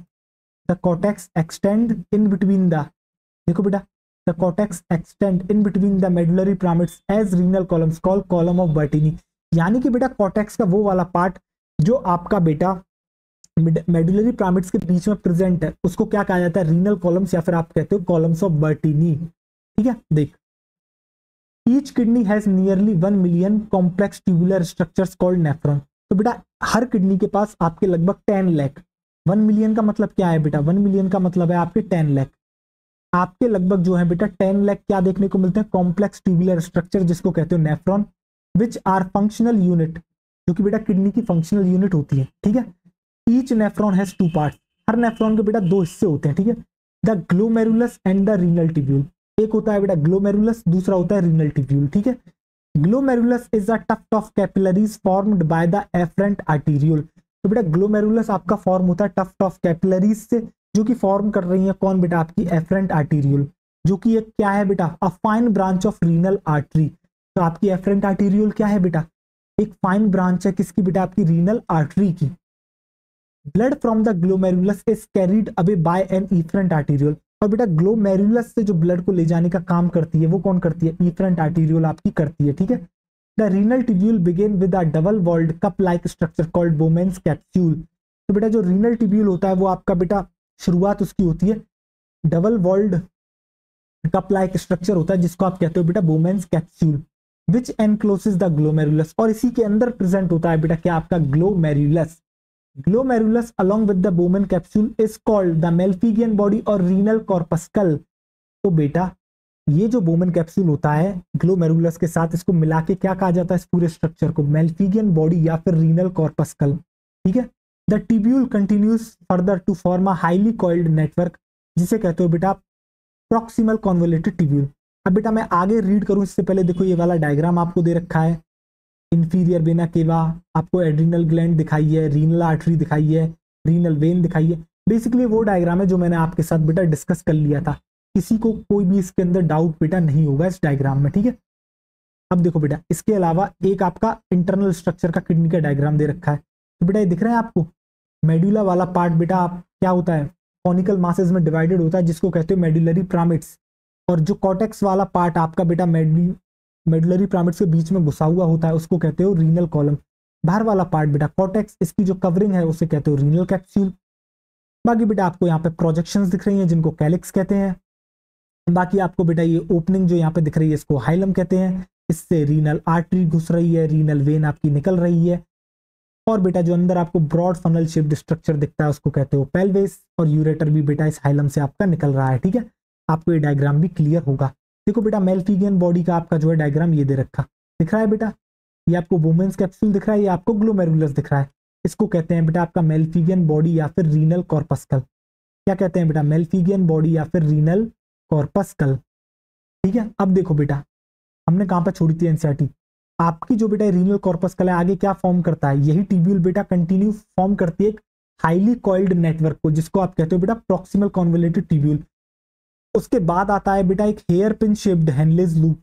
Speaker 1: the cortex extend in between the, देखो बेटा the cortex extend in between the medullary pyramids as renal columns called column of Bertini. यानी कि बेटा कॉर्टेक्स का वो वाला पार्ट जो आपका बेटा मेडुलरी पिरामिड्स के बीच में प्रेजेंट है उसको क्या कहा जाता है, रीनल कॉलम्स, या फिर आप कहते हो कॉलम्स ऑफ बर्टीनी, ठीक है। देख, each kidney has nearly 1 million complex tubular structures called nephron. तो बेटा हर किडनी के पास आपके लगभग 10 लाख, 1 मिलियन का मतलब क्या है बेटा, 1 मिलियन का मतलब है आपके 10 लाख, आपके लगभग जो है बेटा 10 लाख क्या देखने को मिलते हैं, कॉम्प्लेक्स ट्यूबुलर स्ट्रक्चर जिसको कहते हो nephron, which are functional unit, जो कि बेटा किडनी की फंक्शनल यूनिट होती है, ठीक है। Each nephron has 2 parts. Her nephron के बेटा 2 हिस्से होते हैं, ठीक है। The glomerulus and the renal tubule. एक होता है बेटा ग्लोमेरुलस, दूसरा होता है रीनल टिब्यूल, ठीक है। Glomerulus is a tuft of capillaries formed by the afferent arteriole. तो बेटा ग्लोमेरुलस आपका फॉर्म होता है टफ्ट ऑफ कैपिलरीज से, जो कि फॉर्म कर रही है कौन बेटा आपकी एफरेंट आर्टेरियोल, जो कि एक क्या है बेटा a fine branch of renal artery. तो आपकी एफरेंट आर्टेरियोल क्या है बेटा, एक फाइन ब्रांच है किसकी बेटा आपकी रीनल आर्टरी की। Blood from the glomerulus is carried away by an efferent arteriole. और बेटा ग्लोमेरुलस से जो ब्लड को ले जाने का काम करती है वो कौन करती है, इफरेंट आर्टेरियोल आपकी करती है, ठीक है। The renal tubule begin with a double walled cup like structure called Bowman's capsule. तो बेटा जो रीनल टिब्यूल होता है वो आपका बेटा शुरुआत उसकी होती है double walled cup like structure होता है जिसको आप कहते हो बेटा Bowman's capsule, which encloses the glomerulus. और इसी के अंदर प्रेजेंट होता है बेटा क्या आपका glomerulus. Glomerulus along with the Bowman capsule is called the Malpighian body और renal corpuscle। तो बेटा ये जो बोमन कैप्सूल होता है ग्लोमेरुलस के साथ, इसको मिला के क्या कहा जाता है इस पूरे स्ट्रक्चर को, मेल्फिगियन बॉडी या फिर रीनल कॉर्पस्कल, ठीक है। The tubule continues further to form a highly coiled network, जिसे कहते हो बेटा प्रॉक्सिमल कॉन्वोल्यूटेड टिब्यूल। अब बेटा मैं आगे रीड करूं इससे पहले देखो ये वाला डायग्राम आपको दे रखा है। इंफीरियर वेना केवा, आपको एड्रिनल ग्लैंड दिखाई है, रीनल आर्टरी दिखाई है, रीनल वेन दिखाई है। बेसिकली वो डायग्राम है जो मैंने आपके साथ बेटा डिस्कस कर लिया था। किसी को कोई भी इसके अंदर डाउट बेटा नहीं होगा इस डायग्राम में, ठीक है। अब देखो बेटा इसके अलावा एक आपका इंटरनल स्ट्रक्चर का किडनी का डायग्राम दे रखा है। तो बेटा ये दिख रहा है आपको, मेडुला वाला पार्ट बेटा आप क्या होता है कॉनिकल मासेस में डिवाइडेड होता है जिसको कहते हो मेडुलरी पिरामिड्स। और जो कॉर्टेक्स वाला पार्ट आपका बेटा मेडुलरी पिरामिड्स के बीच में घुसा हुआ होता है उसको कहते हो रीनल कॉलम। बाहर वाला पार्ट बेटा कॉर्टेक्स, इसकी जो कवरिंग है उसे कहते हो रीनल कैप्सूल। बाकी बेटा आपको यहाँ पे प्रोजेक्शंस दिख रही हैं जिनको कैलिक्स कहते हैं। बाकी आपको बेटा ये ओपनिंग जो यहाँ पे दिख रही है इसको हाइलम कहते हैं, इससे रीनल आर्टरी घुस रही है, रीनल वेन आपकी निकल रही है। और बेटा जो अंदर आपको ब्रॉड फनल शेप्ड स्ट्रक्चर दिखता है उसको कहते हो पेल्विस, और यूरेटर भी बेटा इस हाइलम से आपका निकल रहा है, ठीक है। आपको ये डायग्राम भी क्लियर होगा। देखो बेटा मेल्फिगियन बॉडी का आपका जो है डायग्राम ये दे रखा दिख रहा है बेटा, ये आपको बोमेन्स कैप्सूल दिख रहा है, ये आपको ग्लोमेरुलस दिख रहा है। इसको कहते हैं बेटा आपका मेल्फिगियन बॉडी या फिर रीनल कॉर्पस्कल। क्या कहते हैं बेटा, मेल्फिगियन बॉडी या फिर रीनल कॉर्पस्कल, ठीक है। अब देखो बेटा हमने कहां पर छोड़ी थी एनसीईआरटी, आपकी जो बेटा रीनल कॉर्पस्कल है आगे क्या फॉर्म करता है, यही टिब्यूल बेटा कंटिन्यू फॉर्म करती है एक हाईली कॉइल्ड नेटवर्क को जिसको आप कहते हो बेटा प्रॉक्सिमल कॉन्वोल्यूटेड टिब्यूल। उसके बाद आता है बेटा एक hair pin shaped Henle's loop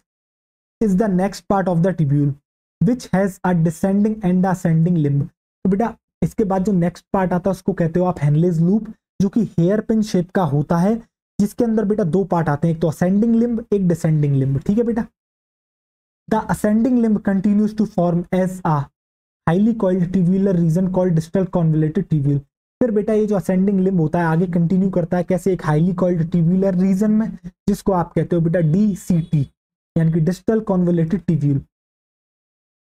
Speaker 1: is the next part of the tubule which has a descending and ascending limb. तो बेटा इसके बाद जो नेक्स्ट पार्ट आता है उसको कहते हो आप हेनलेज लूप, जो कि हेयर पिन शेप का होता है, जिसके अंदर बेटा 2 पार्ट आते हैं, एक तो असेंडिंग लिम्ब, एक डिसेंडिंग लिम्ब, ठीक है बेटा। The ascending limb continues to form as a highly coiled tubular region called distal convoluted tubule. फिर बेटा ये जो असेंडिंग लिम्ब होता है आगे कंटिन्यू करता है कैसे, एक हाईली कॉइल्ड ट्यूब्यूलर रीजन में जिसको आप कहते हो बेटा DCT यानी कि distal convoluted tubule.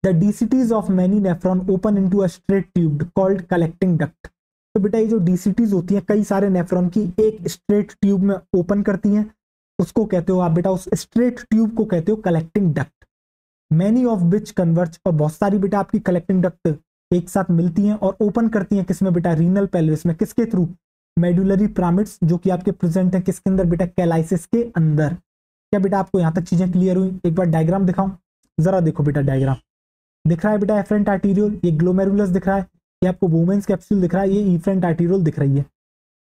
Speaker 1: The DCTs of many nephron open into a straight tube called collecting duct. तो बेटा ये जो डीसीटीज होती हैं कई सारे नेफ्रॉन की एक स्ट्रेट ट्यूब में ओपन करती हैं, उसको कहते हो आप बेटा, उस स्ट्रेट ट्यूब को कहते हो collecting duct. Many of which converge, और बहुत सारी बेटा आपकी कलेक्टिंग डक्ट एक साथ मिलती हैं और ओपन करती हैं किसमें बेटा, रीनल पेल्विस में। किसके थ्रू? मेडुलरी पिरामिड्स, जो कि आपके प्रेजेंट है किसके अंदर बेटा, कैलाइसिस के अंदर। क्या बेटा आपको यहां तक चीजें क्लियर हुई? एक बार डायग्राम दिखाऊं, जरा देखो बेटा डायग्राम दिख रहा है बेटा, एफरेंट आर्टीरियोल, ये ग्लोमेरुलस दिख रहा है, ये आपको वुमेन्स कैप्सूल दिख रहा है, ये इफरेंट आर्टीरियोल दिख रही है।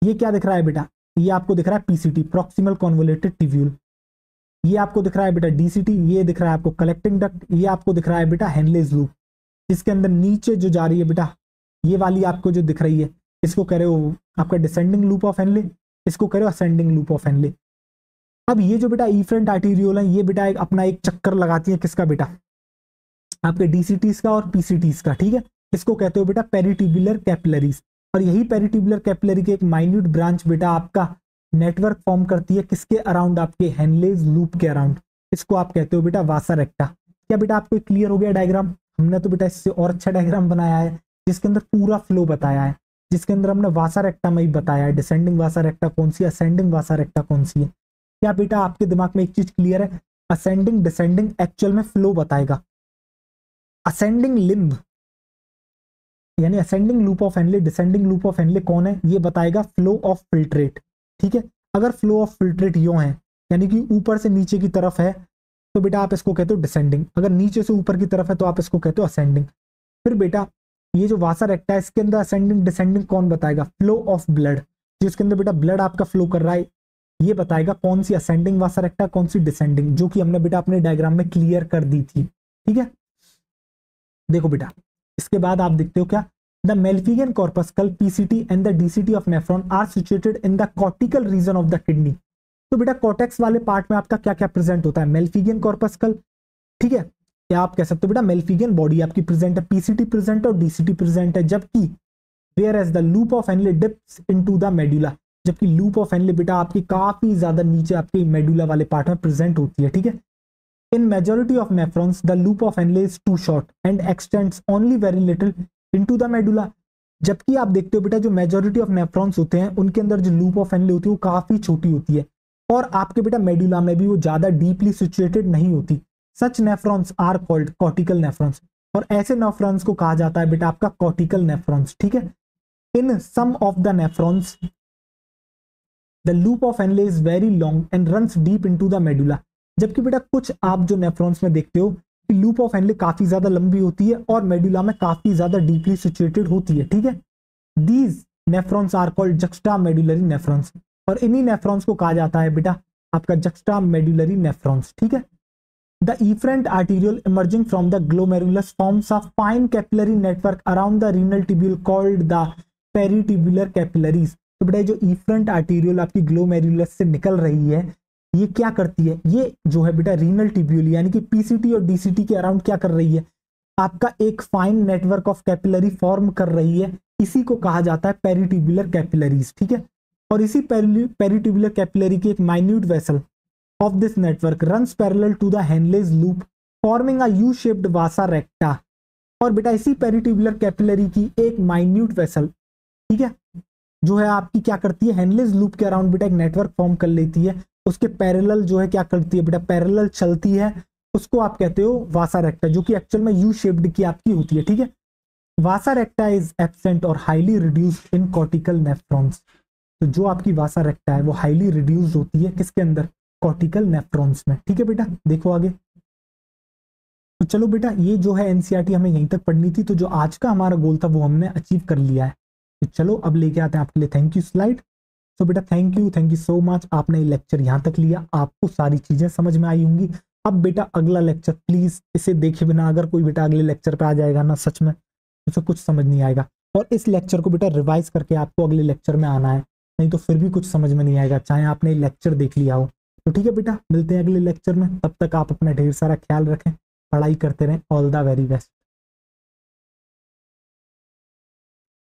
Speaker 1: ये क्या दिख रहा है बेटा, ये आपको दिख रहा है पीसीटी, प्रॉक्सिमल कॉन्वोलेटेड टिब्यूल। ये आपको दिख रहा है बेटा डीसीटी, ये दिख रहा है आपको कलेक्टिंग डक्ट, ये आपको दिख रहा है बेटा हेनलेज लूप, इसके अंदर नीचे जो जा रही है बेटा, ये वाली आपको जो दिख रही है, इसको कह रहे हो आपका डिसेंडिंग लूप ऑफ हेनले, इसको कह रहे हो असेंडिंग लूप ऑफ हेनले। अब ये जो बेटा इफरेंट आर्टीरियोल है, ये बेटा अपना एक चक्कर लगाती है किसका बेटा, आपके डीसीटीज का और पीसीटीज का, ठीक है। इसको कहते हो बेटा पेरिट्यूबुलर कैपिलरीज, और यही पेरिट्यूबुलर कैपिलरी के एक माइन्यूट ब्रांच बेटा आपका नेटवर्क फॉर्म करती है किसके अराउंड, आपके हेनलेज लूप के अराउंड। इसको आप कहते हो बेटा वासा रेक्टा। क्या बेटा आपको क्लियर हो गया डायग्राम? हमने तो बेटा इससे और अच्छा डायग्राम बनाया है जिसके अंदर पूरा फ्लो बताया है, जिसके अंदर हमने वासा रेक्टा में ही बताया है डिसेंडिंग वासा रेक्टा कौन सी, असेंडिंग वासा रेक्टा कौन सी है। क्या बेटा आपके दिमाग में एक चीज क्लियर है? असेंडिंग डिसेंडिंग एक्चुअल में फ्लो बताएगा। असेंडिंग लिम्ब यानी ascending loop of Henley, descending loop of Henley कौन है, ये बताएगा फ्लो ऑफ फिल्ट्रेट, ठीक है। अगर फ्लो ऑफ फिल्ट्रेट यूं है यानी कि ऊपर से नीचे की तरफ है तो बेटा आप इसको कहते हो डिसेंडिंग, अगर नीचे से ऊपर की तरफ है तो आप इसको कहते हो असेंडिंग। फिर बेटा ये जो वासा रेक्टा है इसके अंदर असेंडिंग डिसेंडिंग कौन बताएगा, फ्लो ऑफ ब्लड, जिसके अंदर बेटा ब्लड आपका फ्लो कर रहा है, ये बताएगा कौन सी असेंडिंग वासा रेक्टा कौन सी डिसेंडिंग, जो कि हमने बेटा अपने डायग्राम में क्लियर कर दी थी, ठीक है। देखो बेटा इसके बाद आप देखते हो क्या, the Malpighian corpuscle PCT and the DCT of nephron are situated in the cortical region of the kidney. तो बेटा कॉर्टेक्स वाले पार्ट में आपका क्या क्या प्रेजेंट होता है, मेल्फिगियन कॉर्पस्कल, ठीक है। या आप कह सकते हो बेटा मेल्फिगियन बॉडी आपकी प्रेजेंट है, पीसीटी प्रेजेंट है और डीसीटी प्रेजेंट है, जबकि whereas the loop of Henle dips into the medulla, जबकि लूप ऑफ हेनले बेटा आपकी काफी ज्यादा नीचे आपके मेडुला वाले पार्ट में प्रेजेंट होती है, ठीक है। In majority of nephrons, the loop of Henle is too short and extends only very little into the medulla. जबकि आप देखते हो बेटा जो मेजोरिटी ऑफ नेफ्रॉन्स होते हैं उनके अंदर जो लूप ऑफ हेनले होती है वो काफी छोटी होती है और आपके बेटा मेडुला में भी वो ज्यादा डीपली सिचुएटेड नहीं होती। Such nephrons are called cortical nephrons, और ऐसे नेफ्रॉन्स को कहा जाता है बेटा आपका कॉर्टिकल नेफ्रॉन्स, ठीक है। In some of the nephrons the loop of Henle is very long and runs deep into the medulla, जबकि बेटा कुछ आप जो नेफ्रॉन्स में देखते हो कि लूप ऑफ हेनले काफी ज्यादा लंबी होती है और मेडुला में काफी ज्यादा डीपली सिचुएटेड होती है, ठीक है। These nephrons are called juxta medullary nephrons, और इन्हीं नेफ्रॉन्स को कहा जाता है बेटा आपका जक्स्टा मेडुलरी नेफ्रॉन्स, ठीक है। The efferent arterial emerging from the glomerulus forms a fine capillary network around the renal tubule called the peritubular capillaries. तो बेटा जो इफरेंट आर्टीरियल आपकी ग्लोमेरुलस से निकल रही है ये क्या करती है, ये जो है बेटा रीनल ट्यूब्यूल यानी कि पीसीटी और डीसीटी के अराउंड क्या कर रही है, आपका एक fine network of capillary form कर रही है, इसी को कहा जाता है पेरिट्यूबुलर कैपिलरीज, ठीक है। और इसी पेरिट्यूबुलर कैपिलरी की एक minute vessel of this network runs parallel to the Henle's loop forming a U shaped vasa recta, और बेटा इसी पेरिट्यूबुलर कैपिलरी की एक माइन्यूट वेसल, ठीक है, जो है आपकी क्या करती है, हेनलेज लूप के अराउंड बेटा एक नेटवर्क फॉर्म कर लेती है, उसके पैरेलल जो है क्या करती है बेटा, पैरेलल चलती है, उसको आप कहते हो वासा रेक्टा, जो कि एक्चुअल में यू शेप्ड की आपकी होती है, ठीक है। वासा रेक्टा इज एब्सेंट और highly reduced in cortical nephrons, तो जो आपकी वासा रेक्टा है वो हाईली रिड्यूस्ड होती है किसके अंदर, कॉर्टिकल नेफ्रॉन्स में, ठीक है बेटा। देखो आगे, तो चलो बेटा ये जो है एनसीईआरटी हमें यहीं तक पढ़नी थी, तो जो आज का हमारा गोल था वो हमने अचीव कर लिया है। तो चलो अब लेके आते हैं आपके लिए थैंक यू स्लाइड। तो बेटा थैंक यू सो मच, आपने लेक्चर यहाँ तक लिया, आपको सारी चीजें समझ में आई होंगी। अब बेटा अगला लेक्चर प्लीज इसे देखे बिना अगर कोई बेटा अगले लेक्चर पे आ जाएगा ना, सच में उसे कुछ समझ नहीं आएगा, और इस लेक्चर को बेटा रिवाइज करके आपको अगले लेक्चर में आना है, नहीं तो फिर भी कुछ समझ में नहीं आएगा चाहे आपने लेक्चर देख लिया हो। तो ठीक है बेटा, मिलते हैं अगले लेक्चर में, तब तक आप अपना ढेर सारा ख्याल रखें, पढ़ाई करते रहें, ऑल द वेरी बेस्ट।